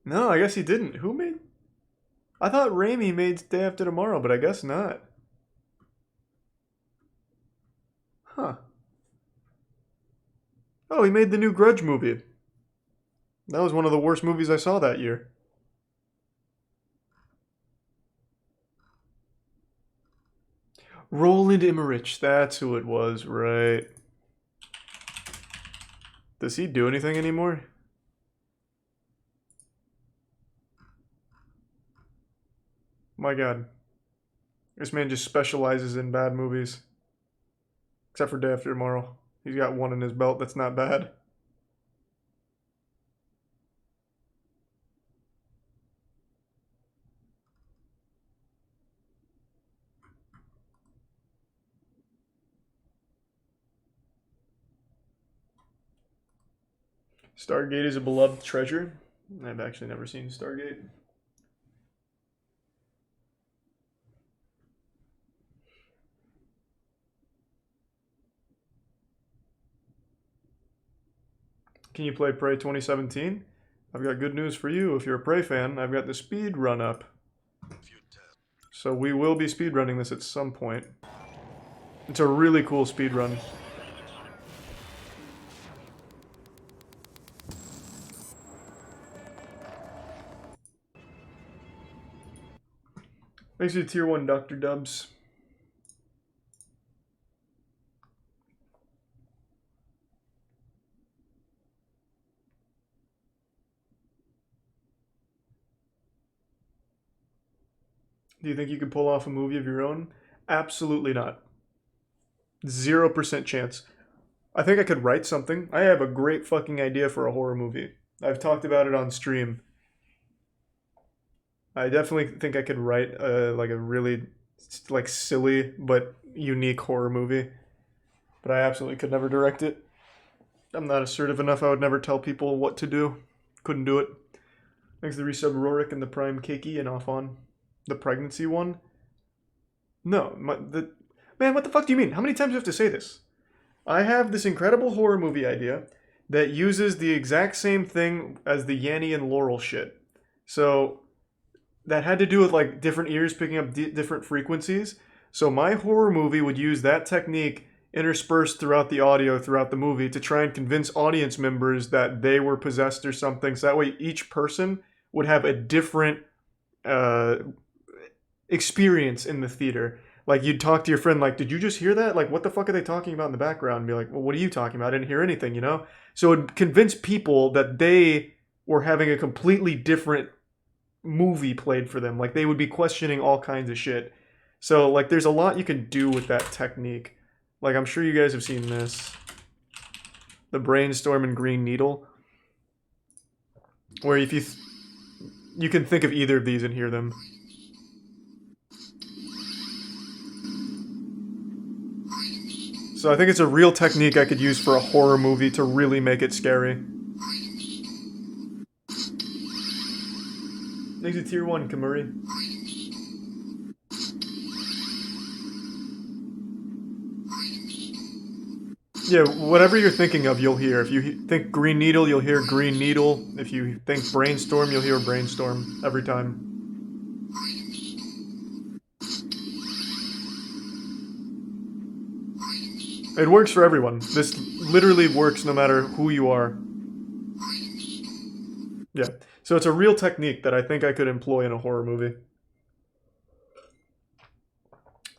No, I guess he didn't. Who made? I thought Raimi made Day After Tomorrow, but I guess not. Huh. Oh, he made the new Grudge movie. That was one of the worst movies I saw that year. Roland Emmerich, that's who it was, right? Does he do anything anymore? My god. This man just specializes in bad movies. Except for Day After Tomorrow. He's got one in his belt that's not bad. Stargate is a beloved treasure. I've actually never seen Stargate. Can you play Prey 2017? I've got good news for you. If you're a Prey fan, I've got the speed run up. So we will be speedrunning this at some point. It's a really cool speedrun. Thanks to Tier 1 Dr. Dubs. Do you think you could pull off a movie of your own? Absolutely not. 0% chance. I think I could write something. I have a great fucking idea for a horror movie. I've talked about it on stream. I definitely think I could write like a really like silly but unique horror movie. But I absolutely could never direct it. I'm not assertive enough. I would never tell people what to do. Couldn't do it. Thanks to the resub Rorik and the Prime Keiki and off on the pregnancy one. No, man, what the fuck do you mean? How many times do you have to say this? I have this incredible horror movie idea that uses the exact same thing as the Yanny and Laurel shit. So that had to do with like different ears picking up different frequencies. So my horror movie would use that technique interspersed throughout the audio throughout the movie to try and convince audience members that they were possessed or something. So that way each person would have a different experience in the theater. Like you'd talk to your friend like, did you just hear that? Like, what the fuck are they talking about in the background? And be like, well, what are you talking about? I didn't hear anything, you know? So it'd convince people that they were having a completely different movie played for them. Like they would be questioning all kinds of shit. So like there's a lot you can do with that technique. Like I'm sure you guys have seen this. The Brainstorm and Green Needle. Where if you can think of either of these and hear them. So I think it's a real technique I could use for a horror movie to really make it scary. Thanks to Tier 1, Kamuri. Yeah, whatever you're thinking of, you'll hear. If you think Green Needle, you'll hear Green Needle. If you think Brainstorm, you'll hear Brainstorm every time. It works for everyone. This literally works no matter who you are. Yeah. So it's a real technique that I think I could employ in a horror movie.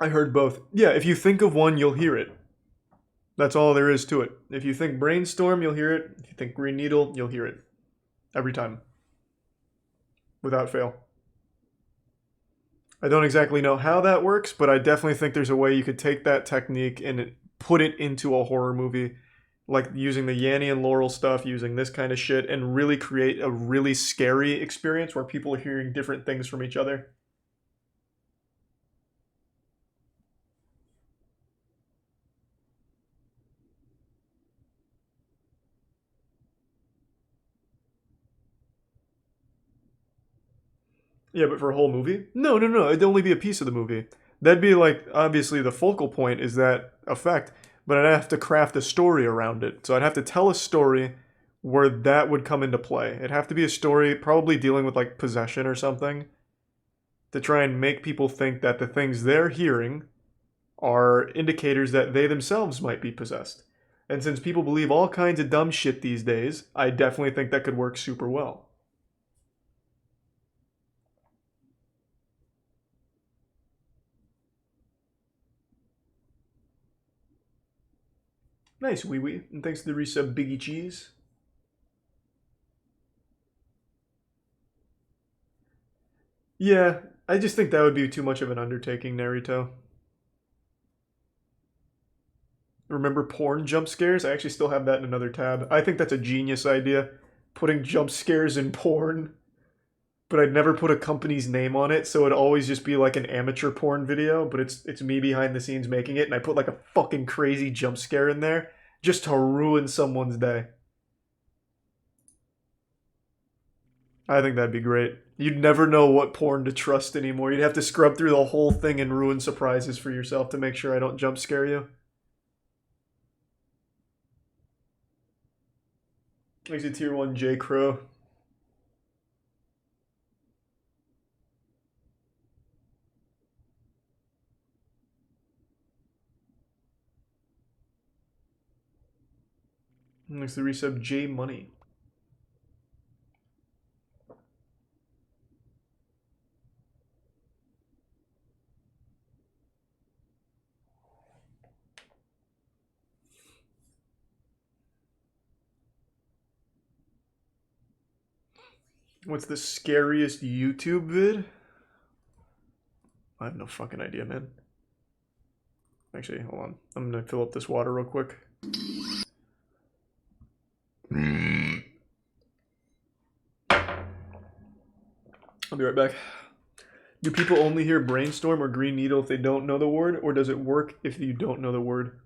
I heard both. Yeah, if you think of one, you'll hear it. That's all there is to it. If you think Brainstorm, you'll hear it. If you think Green Needle, you'll hear it. Every time. Without fail. I don't exactly know how that works, but I definitely think there's a way you could take that technique and put it into a horror movie. Like using the Yanny and Laurel stuff, using this kind of shit, and really create a really scary experience where people are hearing different things from each other. Yeah, but for a whole movie? No, no, no. It'd only be a piece of the movie. That'd be like, obviously, the focal point is that effect, but I'd have to craft a story around it. So I'd have to tell a story where that would come into play. It'd have to be a story probably dealing with like possession or something to try and make people think that the things they're hearing are indicators that they themselves might be possessed. And since people believe all kinds of dumb shit these days, I definitely think that could work super well. Nice, wee wee. And thanks to the resub, Biggie Cheese. Yeah, I just think that would be too much of an undertaking, Naruto. Remember porn jump scares? I actually still have that in another tab. I think that's a genius idea. Putting jump scares in porn. But I'd never put a company's name on it, so it'd always just be like an amateur porn video, but it's me behind the scenes making it, and I put like a fucking crazy jump scare in there just to ruin someone's day. I think that'd be great. You'd never know what porn to trust anymore. You'd have to scrub through the whole thing and ruin surprises for yourself to make sure I don't jump scare you. Makes it tier 1 J. Crow. 。 . . . . . . . . . . . . . . . . . . . . . . . . . . . . . . . . . . . . . . . . . . . . Next, the resub J Money. What's the scariest YouTube vid? I have no fucking idea, man. Actually, hold on. I'm gonna fill up this water real quick. I'll be right back. Do people only hear brainstorm or green needle if they don't know the word, or does it work if you don't know the word?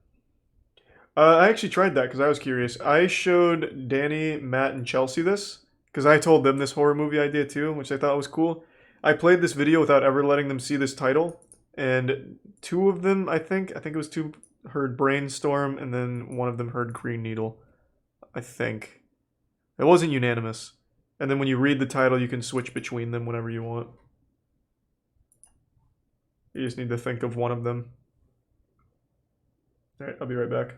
I actually tried that because I was curious. I showed Danny, Matt, and Chelsea this because I told them this horror movie idea too, which I thought was cool. I played this video without ever letting them see this title, and two of them, I think it was two, heard brainstorm, and then one of them heard green needle. I think. It wasn't unanimous. And then when you read the title, you can switch between them whenever you want. You just need to think of one of them. Alright, I'll be right back.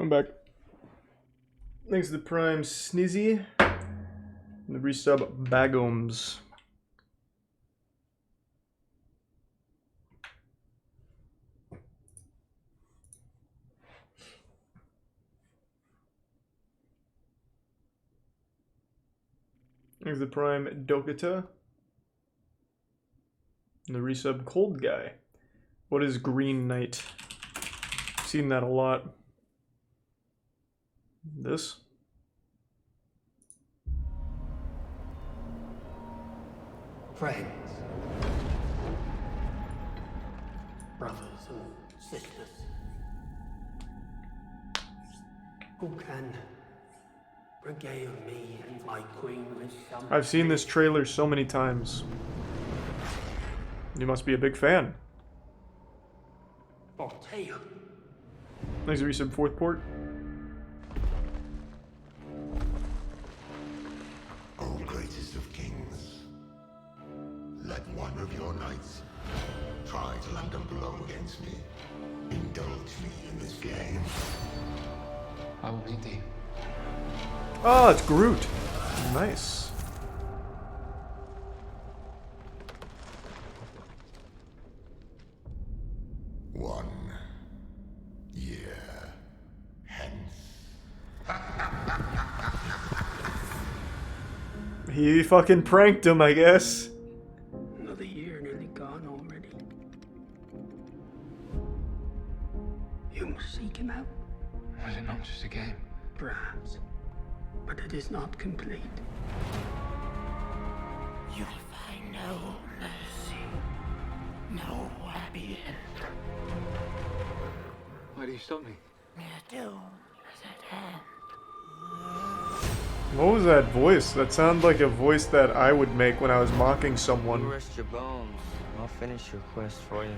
I'm back. Thanks to the Prime Snizzy. And the resub Bagomes. Thanks to the Prime Dokita. And the resub Cold Guy. What is Green Knight? Seen that a lot. This? Friends, brothers and sisters, who can regale me and my queen with some... I've seen this trailer so many times. You must be a big fan. or tale. Thanks to resub fourth port. O greatest of kings, let one of your knights try to land a blow against me. Indulge me in this game. I will meet thee. Oh, it's Groot. Nice. One year hence. He fucking pranked him, I guess. Another year nearly gone already. You must seek him out, Was it not just a game? perhaps, but it is not complete. You'll find no mercy, no happy end. Why do you stop me? Your doom is at hand. What was that voice? That sounded like a voice that I would make when I was mocking You someone. rest your bones. I'll finish your quest for you.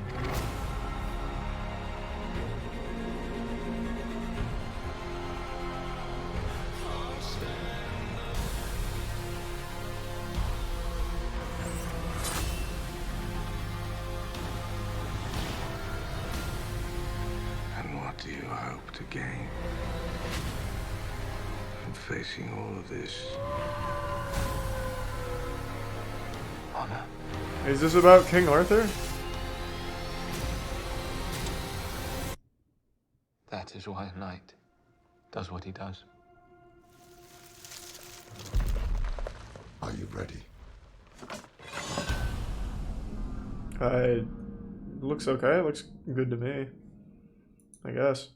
And what do you hope to gain from facing all of this? Honor. Is this about King Arthur? That is why a knight does what he does. Are you ready? Looks okay. Looks good to me. I guess.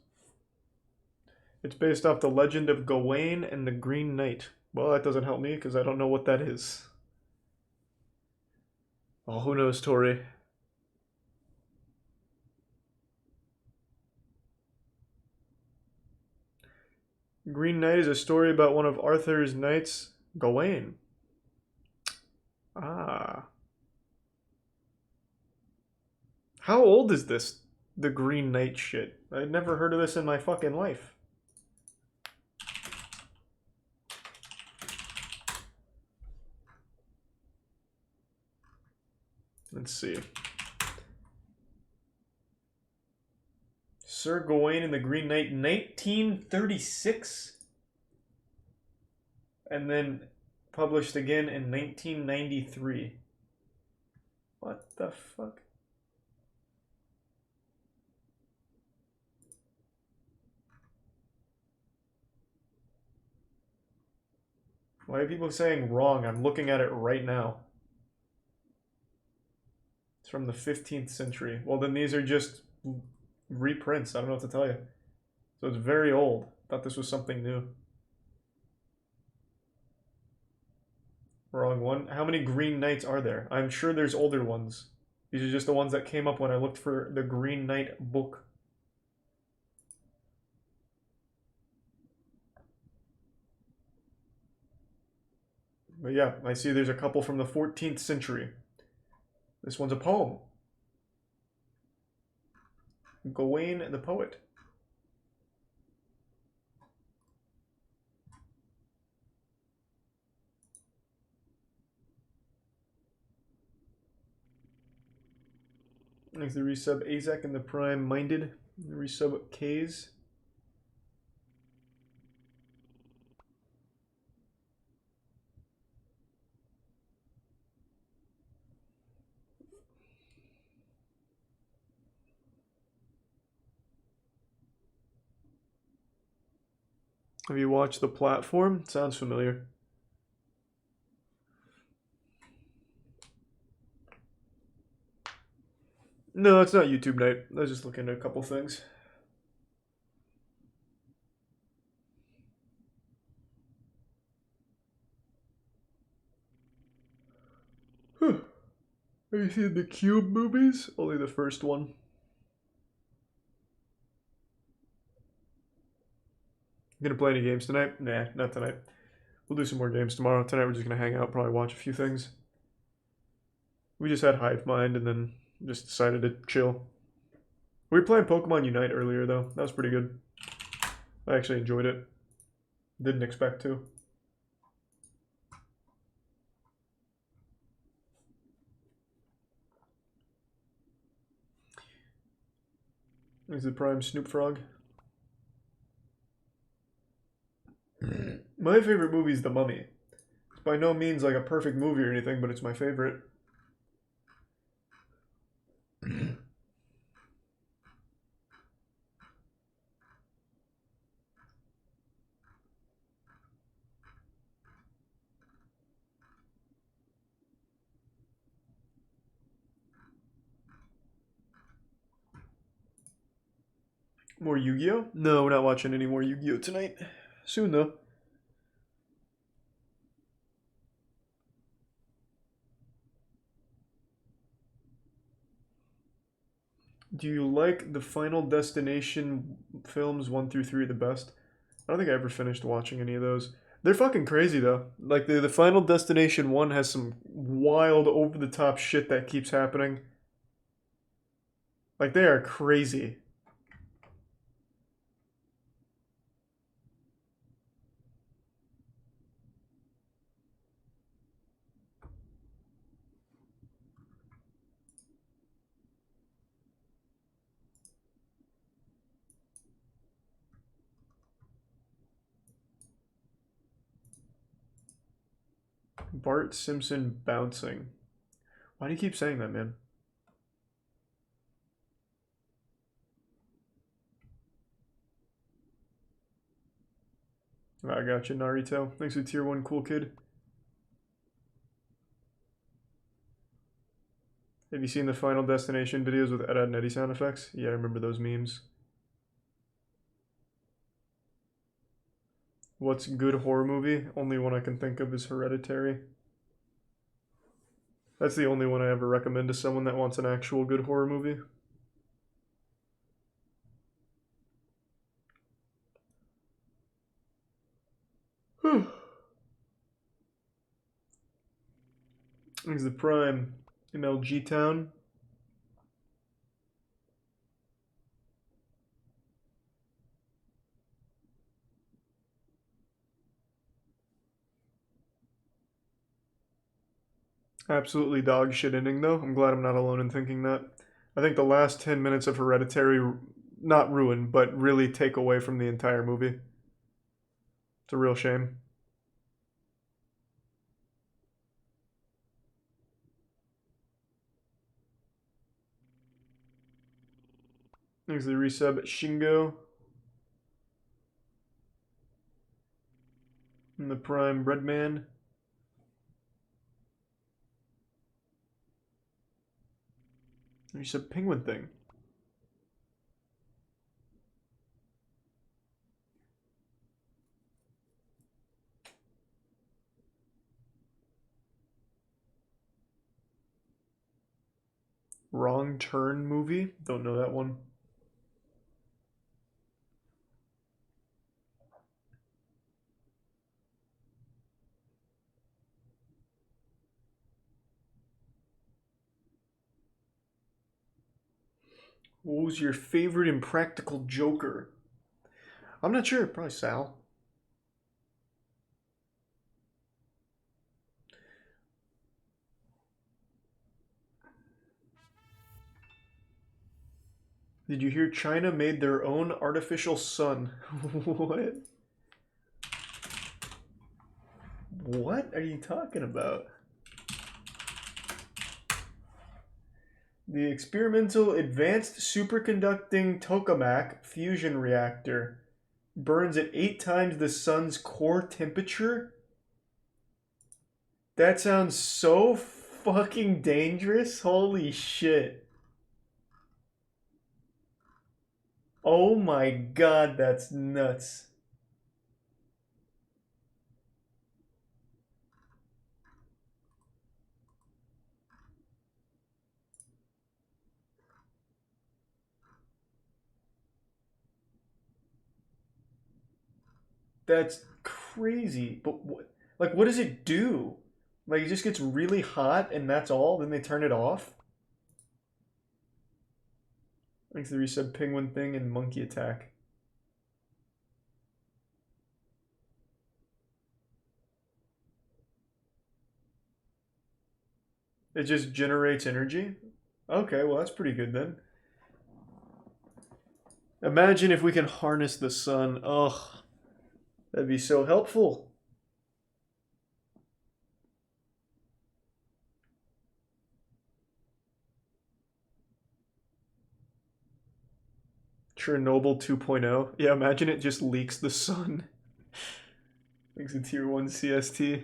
It's based off the legend of Gawain and the Green Knight. Well, that doesn't help me because I don't know what that is. Oh, who knows, Tori? Green Knight is a story about one of Arthur's knights, Gawain. Ah. How old is this? The Green Knight shit. I'd never heard of this in my fucking life. Let's see. Sir Gawain and the Green Knight, 1936? And then published again in 1993. What the fuck? Why are people saying wrong? I'm looking at it right now. It's from the 15th century. Well, then these are just reprints. I don't know what to tell you. So it's very old. Thought this was something new. Wrong one. How many Green Knights are there? I'm sure there's older ones. These are just the ones that came up when I looked for the Green Knight book. But yeah, I see there's a couple from the 14th century. This one's a poem. Gawain the Poet. Next, the resub Azak and the Prime Minded. The resub K's. Have you watched The Platform? Sounds familiar. No, it's not YouTube night. I was just looking at a couple things. Have you seen the Cube movies? Only the first one. Gonna play any games tonight? Nah, not tonight. We'll do some more games tomorrow. Tonight we're just gonna hang out, probably watch a few things. We just had Hive Mind and then just decided to chill. We were playing Pokemon Unite earlier though. That was pretty good. I actually enjoyed it. Didn't expect to. Is it Prime Snoop Frog? My favorite movie is The Mummy. It's by no means like a perfect movie or anything, but it's my favorite. More Yu-Gi-Oh? No, we're not watching any more Yu-Gi-Oh tonight. Soon though. Do you like the Final Destination films 1 through 3 the best? I don't think I ever finished watching any of those. They're fucking crazy though. Like the Final Destination 1 has some wild over the top shit that keeps happening. Like they are crazy. Bart Simpson bouncing. Why do you keep saying that, man? I got you, Narito. Thanks for tier 1, cool kid. Have you seen the Final Destination videos with Ed, Edd and Eddy sound effects? Yeah, I remember those memes. What's a good horror movie? Only one I can think of is Hereditary. That's the only one I ever recommend to someone that wants an actual good horror movie. Here's the Prime. MLG Town. Absolutely dog shit ending though. I'm glad I'm not alone in thinking that. I think the last 10 minutes of Hereditary, not ruin, but really take away from the entire movie. It's a real shame. There's the resub Shingo. And the Prime Breadman. There's a penguin thing. Wrong Turn movie? Don't know that one. What was your favorite Impractical Joker? I'm not sure. Probably Sal. Did you hear China made their own artificial sun? What? What are you talking about? The experimental advanced superconducting tokamak fusion reactor Burns at 8 times the sun's core temperature? That sounds so fucking dangerous. Holy shit. Oh my god, that's nuts. That's crazy. But what, like, what does it do? Like, it just gets really hot and that's all? Then they turn it off? Thanks to the resub penguin thing and monkey attack. It just generates energy? Okay, well that's pretty good then. Imagine if we can harness the sun. Ugh. That'd be so helpful. Chernobyl 2.0. Yeah, imagine it just leaks the sun. Thanks to tier 1 CST.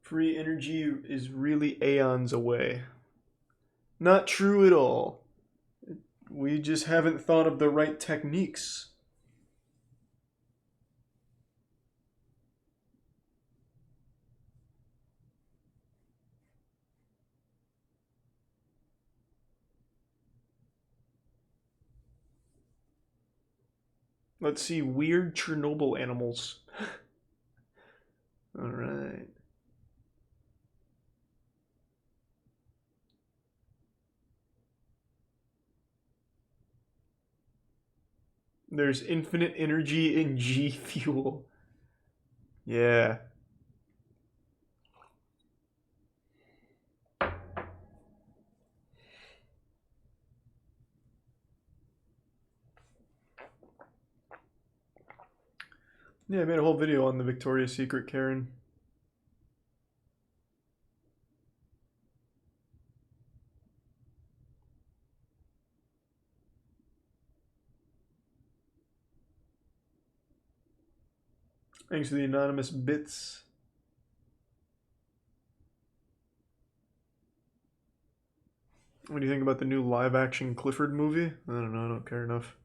Free energy is really aeons away. Not true at all. We just haven't thought of the right techniques. Let's see, weird Chernobyl animals. Alright. There's infinite energy in G Fuel. Yeah. Yeah, I made a whole video on the Victoria's Secret Karen. Thanks to the anonymous bits. What do you think about the new live-action Clifford movie? I don't know, I don't care enough.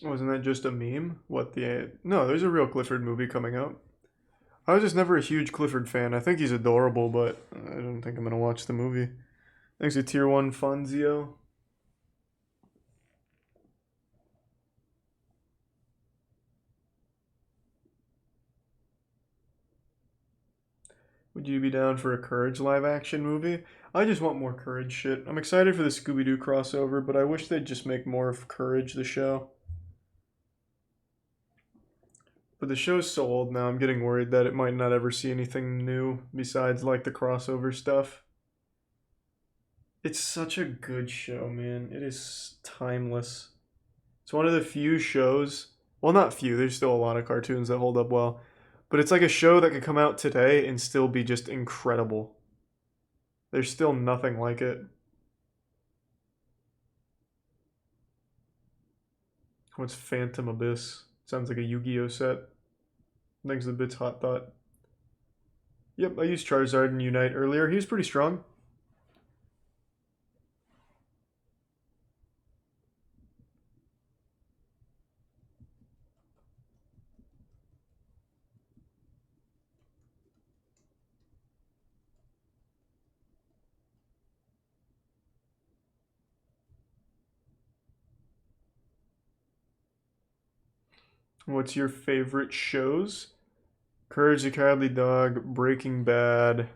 Wasn't that just a meme? What the... No, there's a real Clifford movie coming out. I was just never a huge Clifford fan. I think he's adorable, but I don't think I'm gonna watch the movie. Thanks to tier 1 Fonzio. Would you be down for a Courage live action movie? I just want more Courage shit. I'm excited for the Scooby-Doo crossover, but I wish they'd just make more of Courage the show. But the show's so old now, I'm getting worried that it might not ever see anything new besides like the crossover stuff. It's such a good show, man. It is timeless. It's one of the few shows, well, not few, there's still a lot of cartoons that hold up well, but it's like a show that could come out today and still be just incredible. There's still nothing like it. What's Phantom Abyss? Sounds like a Yu-Gi-Oh set. Thanks to the bits, Hot Thought. Yep, I used Charizard and Unite earlier. He was pretty strong. What's your favorite shows? Courage the Cowardly Dog, Breaking Bad,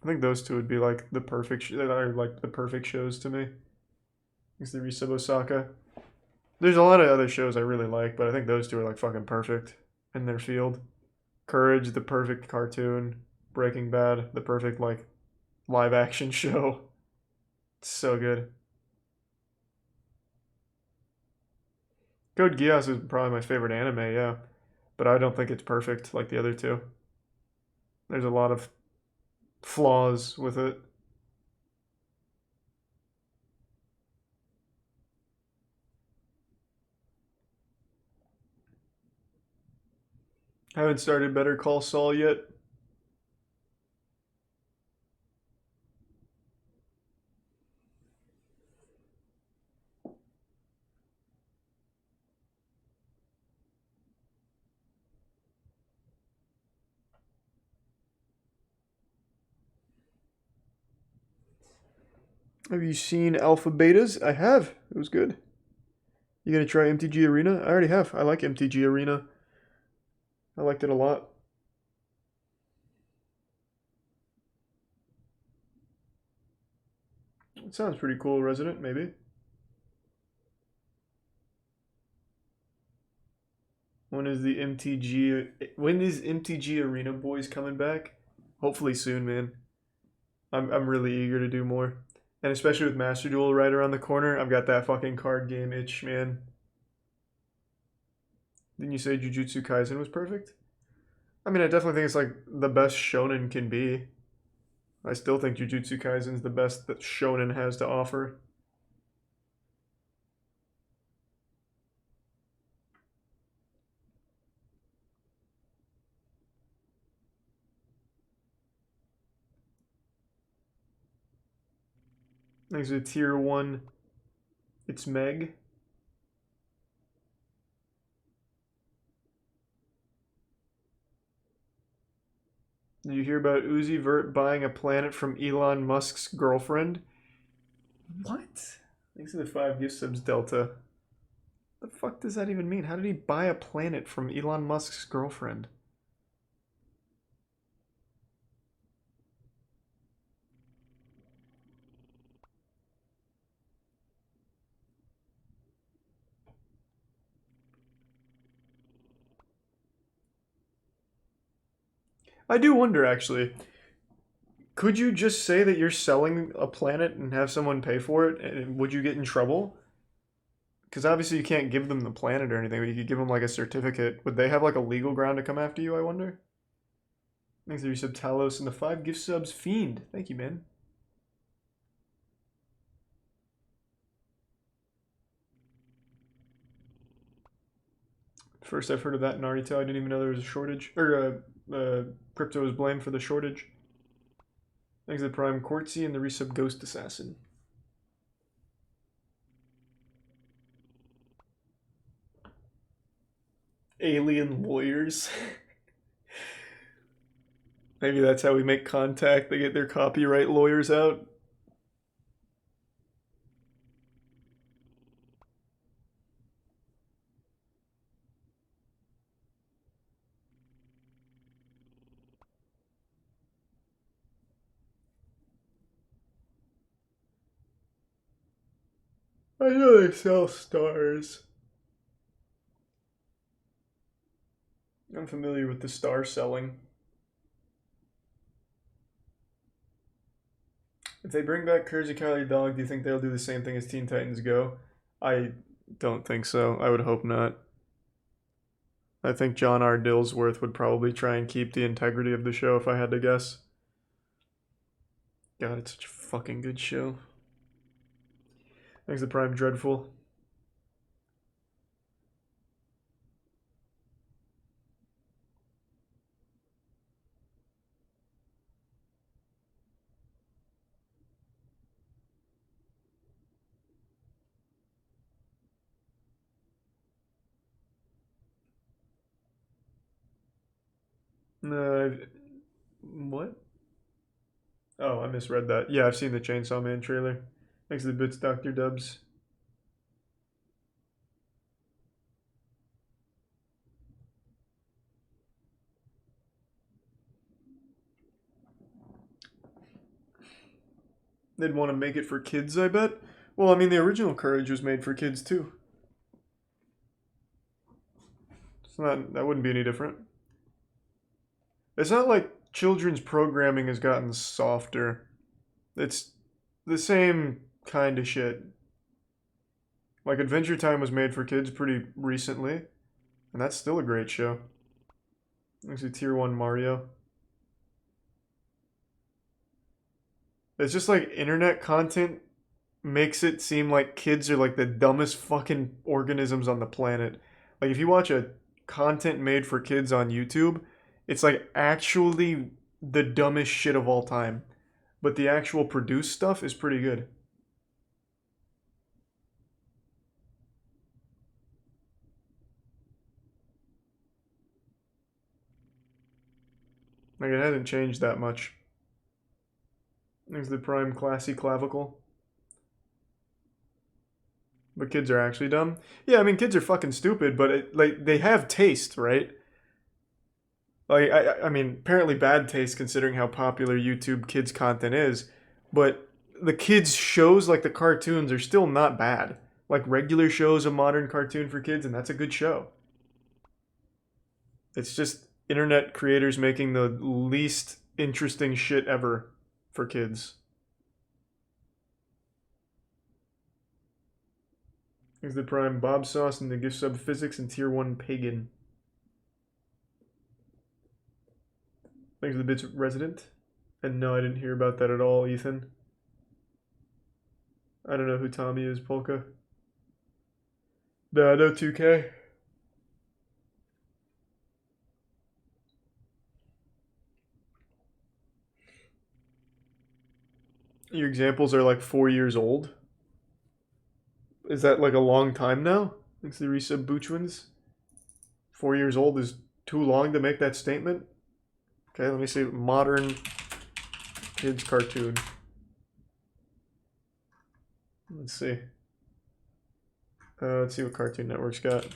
I think those two would be like the perfect that are like the perfect shows to me. It's the Resub Osaka. There's a lot of other shows I really like, but I think those two are like fucking perfect in their field. Courage, the perfect cartoon. Breaking Bad, the perfect like live action show. It's so good. Code Geass is probably my favorite anime, yeah. But I don't think it's perfect like the other two. There's a lot of flaws with it. I haven't started Better Call Saul yet. Have you seen Alpha Betas? I have. It was good. You gonna try MTG Arena? I already have. I like MTG Arena. I liked it a lot. It sounds pretty cool, Resident, maybe. When is MTG Arena Boys coming back? Hopefully soon, man. I'm really eager to do more. And especially with Master Duel right around the corner, I've got that fucking card game itch, man. Didn't you say Jujutsu Kaisen was perfect? I mean, I definitely think it's like the best shonen can be. I still think Jujutsu Kaisen's the best that shonen has to offer. There's a tier 1. It's Meg. Did you hear about Uzi Vert buying a planet from Elon Musk's girlfriend? What? Thanks for the 5 gift subs, Delta. The fuck does that even mean? How did he buy a planet from Elon Musk's girlfriend? I do wonder, actually. Could you just say that you're selling a planet and have someone pay for it, and would you get in trouble? Because obviously you can't give them the planet or anything, but you could give them like a certificate. Would they have like a legal ground to come after you, I wonder? Thanks for your sub, Talos, and the 5 gift subs, Fiend. Thank you, man. First I've heard of that in Naruto. I didn't even know there was a shortage. Or, crypto was blamed for the shortage. Thanks to the Prime Quartzy and the resub Ghost Assassin. Alien lawyers. Maybe that's how we make contact. They get their copyright lawyers out. I know they sell stars. I'm familiar with the star selling. If they bring back Courage the Cowardly Dog, do you think they'll do the same thing as Teen Titans Go? I don't think so. I would hope not. I think John R. Dillsworth would probably try and keep the integrity of the show if I had to guess. God, it's such a fucking good show. Thanks to Prime Dreadful. What? Oh, I misread that. Yeah, I've seen the Chainsaw Man trailer. Thanks to the bits, Dr. Dubs. They'd want to make it for kids, I bet. Well, I mean, the original Courage was made for kids too. It's not, that wouldn't be any different. It's not like children's programming has gotten softer. It's the same kind of shit. Like Adventure Time was made for kids pretty recently, and that's still a great show. There's a Tier 1 Mario. It's just like internet content makes it seem like kids are like the dumbest fucking organisms on the planet. Like if you watch a content made for kids on YouTube, it's like actually the dumbest shit of all time. But the actual produced stuff is pretty good. Like it hasn't changed that much. There's the Prime Classy Clavicle. But kids are actually dumb. Yeah, I mean kids are fucking stupid, but it, like they have taste, right? Like I mean apparently bad taste considering how popular YouTube kids content is, but the kids shows like the cartoons are still not bad. Like regular shows a modern cartoon for kids, and that's a good show. It's just internet creators making the least interesting shit ever for kids. Here's the Prime Bob Sauce and the gift sub Physics and Tier 1 Pagan. Thanks for the bits resident. And no, I didn't hear about that at all, Ethan. I don't know who Tommy is, Polka. No, 2K. Your examples are like 4 years old. Is that like a long time now? Thanks to the resub Boochwins. 4 years old is too long to make that statement? Okay, let me see. Modern kids cartoon. Let's see. Let's see what Cartoon Network's got.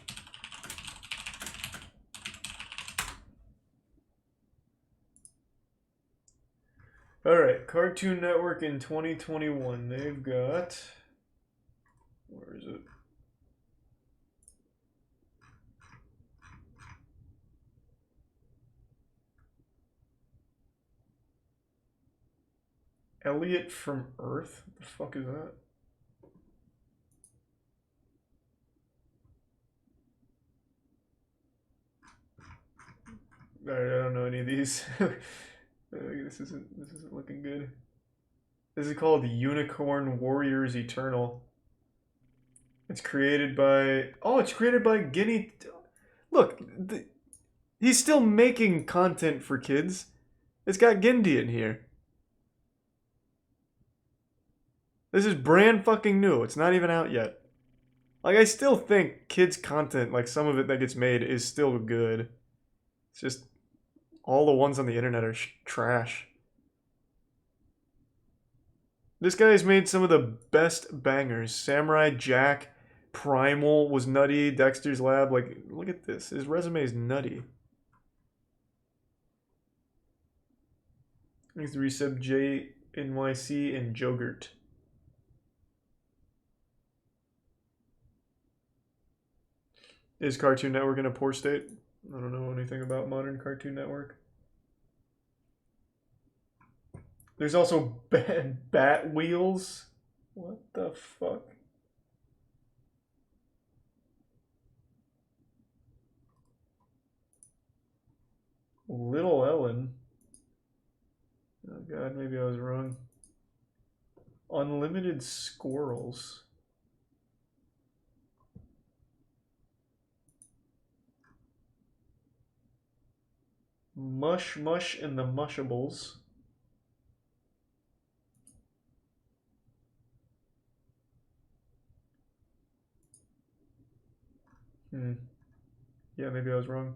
Alright, Cartoon Network in 2021. They've got... Where is it? Elliot from Earth? What the fuck is that? Alright, I don't know any of these. This isn't looking good. This is called Unicorn Warriors Eternal. It's created by... Oh, it's created by Guinea... Look, he's still making content for kids. It's got Gindi in here. This is brand fucking new. It's not even out yet. Like, I still think kids' content, like some of it that gets made, is still good. It's just... all the ones on the internet are trash. This guy's made some of the best bangers. Samurai Jack, Primal was nutty, Dexter's Lab, like, look at this. His resume is nutty. Thanks to resub JNYC and Jogurt. Is Cartoon Network in a poor state? I don't know anything about modern Cartoon Network. There's also Bat Wheels. What the fuck? Little Ellen. Oh god, maybe I was wrong. Unlimited Squirrels. Mush Mush and the Mushables. Yeah, maybe I was wrong.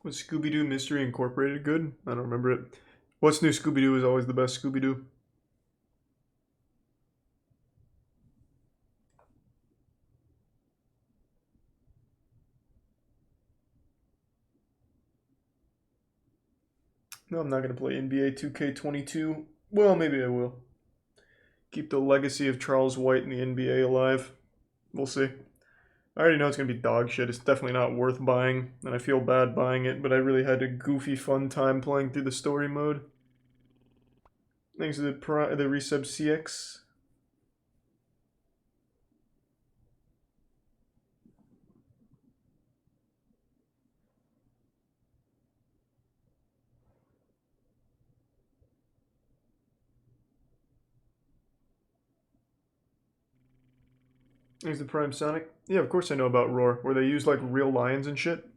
Was Scooby-Doo Mystery Incorporated good? I don't remember it. What's New Scooby-Doo is always the best Scooby-Doo. No, I'm not going to play NBA 2K22. Well, maybe I will. Keep the legacy of Charles White in the NBA alive. We'll see. I already know it's going to be dog shit. It's definitely not worth buying, and I feel bad buying it, but I really had a goofy fun time playing through the story mode. Thanks to the resub CX. Thanks to Prime Sonic. Yeah, of course I know about Roar, where they use like real lions and shit.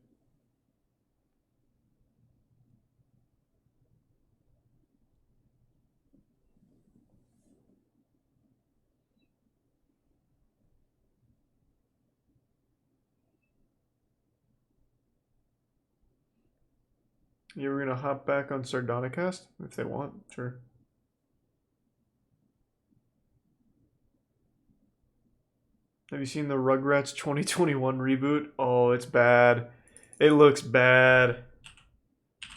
You were gonna hop back on Sardonicast? If they want, sure. Have you seen the Rugrats 2021 reboot? Oh, it's bad. It looks bad.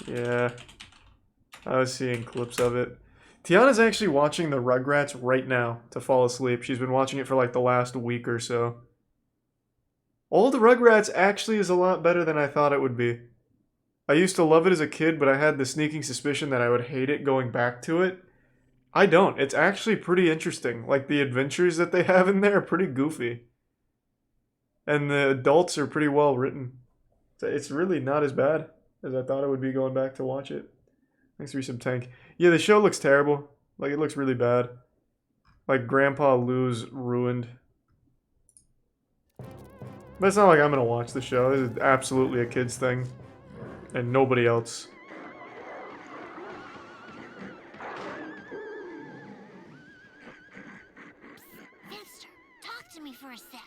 Yeah. I was seeing clips of it. Tiana's actually watching the Rugrats right now to fall asleep. She's been watching it for like the last week or so. Old Rugrats actually is a lot better than I thought it would be. I used to love it as a kid, but I had the sneaking suspicion that I would hate it going back to it. I don't. It's actually pretty interesting. Like, the adventures that they have in there are pretty goofy. And the adults are pretty well written. So it's really not as bad as I thought it would be going back to watch it. Thanks for some tank. Yeah, the show looks terrible. Like, it looks really bad. Like, Grandpa Lou's ruined. But it's not like I'm gonna watch the show. This is absolutely a kid's thing. And nobody else. Mister, talk to me for a sec.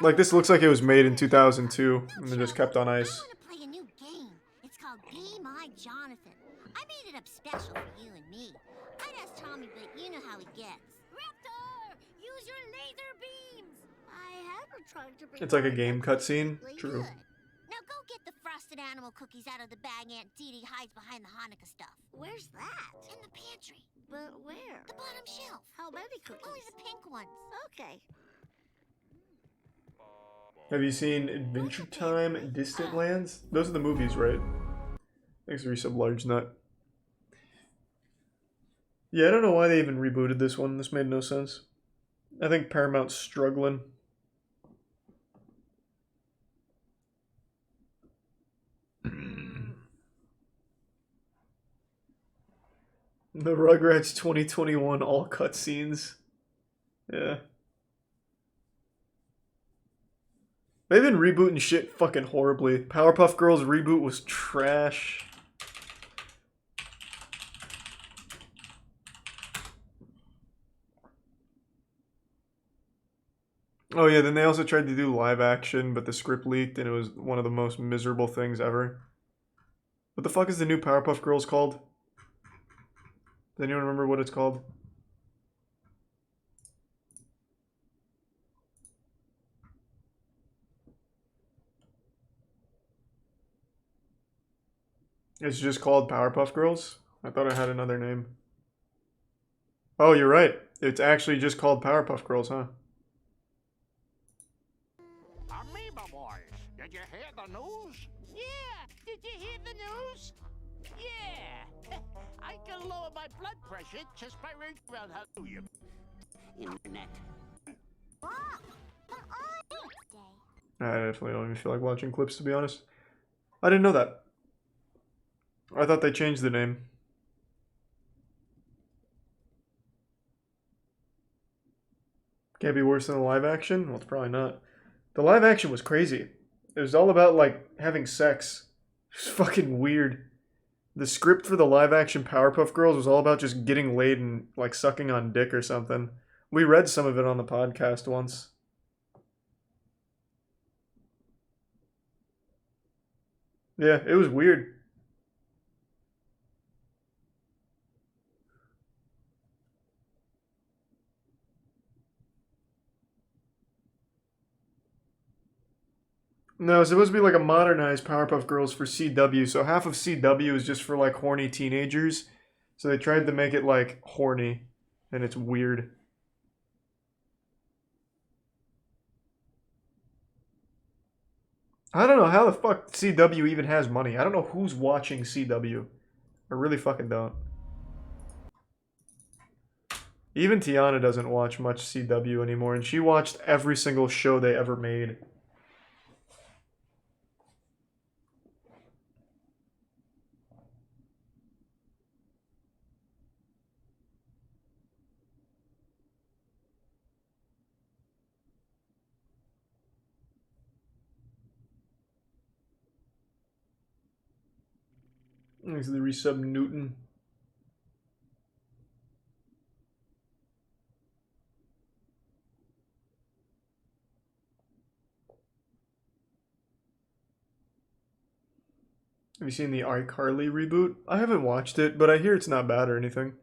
Like, this looks like it was made in 2002 and then just kept on ice. I want to play a new game. It's called Be My Jonathan. I made it up special for you and me. I'd ask Tommy, but you know how he gets. Raptor, use your laser beams. I haven't tried to bring. It's like a game cutscene. True. Good. Now go get the frosted animal cookies out of the bag Aunt Dee Dee hides behind the Hanukkah stuff. Where's that? In the pantry. But where? The bottom shelf. How many cookies? Only the pink ones. Okay. Have you seen Adventure Time, Distant Lands? Those are the movies, right? Thanks for resub, Large Nut. Yeah, I don't know why they even rebooted this one. This made no sense. I think Paramount's struggling. The Rugrats 2021 all cutscenes. Yeah. They've been rebooting shit fucking horribly. Powerpuff Girls reboot was trash. Oh yeah, then they also tried to do live action, but the script leaked and it was one of the most miserable things ever. What the fuck is the new Powerpuff Girls called? Does anyone remember what it's called? It's just called Powerpuff Girls? I thought it had another name. Oh, you're right. It's actually just called Powerpuff Girls, huh? Amoeba boys, did you hear the news? Yeah, did you hear the news? Yeah, I can lower my blood pressure just by reading about how to you. Internet. I definitely don't even feel like watching clips, to be honest. I didn't know that. I thought they changed the name. Can't be worse than the live action? Well, it's probably not. The live action was crazy. It was all about, like, having sex. It was fucking weird. The script for the live action Powerpuff Girls was all about just getting laid and, like, sucking on dick or something. We read some of it on the podcast once. Yeah, it was weird. No, it's supposed to be like a modernized Powerpuff Girls for CW. So half of CW is just for like horny teenagers. So they tried to make it like horny, and it's weird. I don't know how the fuck CW even has money. I don't know who's watching CW. I really fucking don't. Even Tiana doesn't watch much CW anymore, and she watched every single show they ever made. Thanks to the resub Newton. Have you seen the iCarly reboot? I haven't watched it, but I hear it's not bad or anything.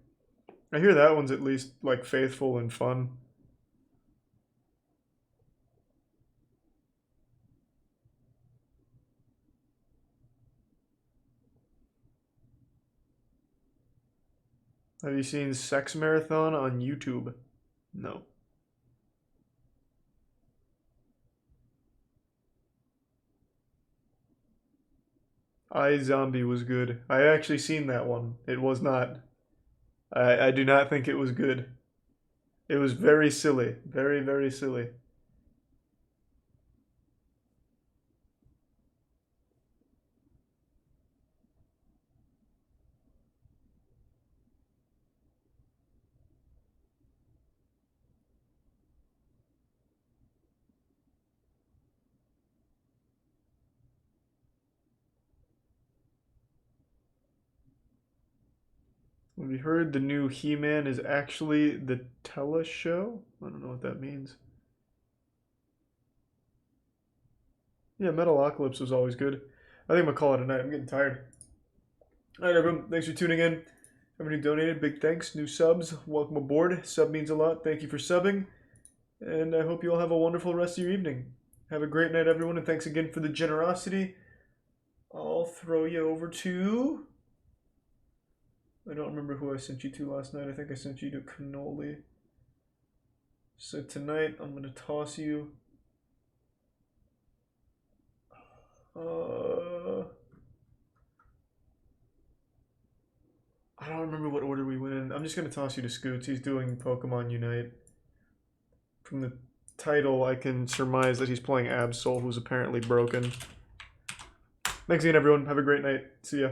I hear that one's at least like faithful and fun. Have you seen Sex Marathon on YouTube? No. iZombie was good. I actually seen that one. It was not. I do not think it was good. It was very silly. Very, very silly. Have you heard the new He-Man is actually the Tele show? I don't know what that means. Yeah, Metalocalypse was always good. I think I'm gonna call it a night. I'm getting tired. Alright, everyone. Thanks for tuning in. Everyone who donated, big thanks. New subs, welcome aboard. Sub means a lot. Thank you for subbing. And I hope you all have a wonderful rest of your evening. Have a great night, everyone, and thanks again for the generosity. I'll throw you over to... I don't remember who I sent you to last night. I think I sent you to Cannoli. So tonight, I'm going to toss you... I don't remember what order we went in. I'm just going to toss you to Scoots. He's doing Pokemon Unite. From the title, I can surmise that he's playing Absol, who's apparently broken. Thanks again, everyone. Have a great night. See ya.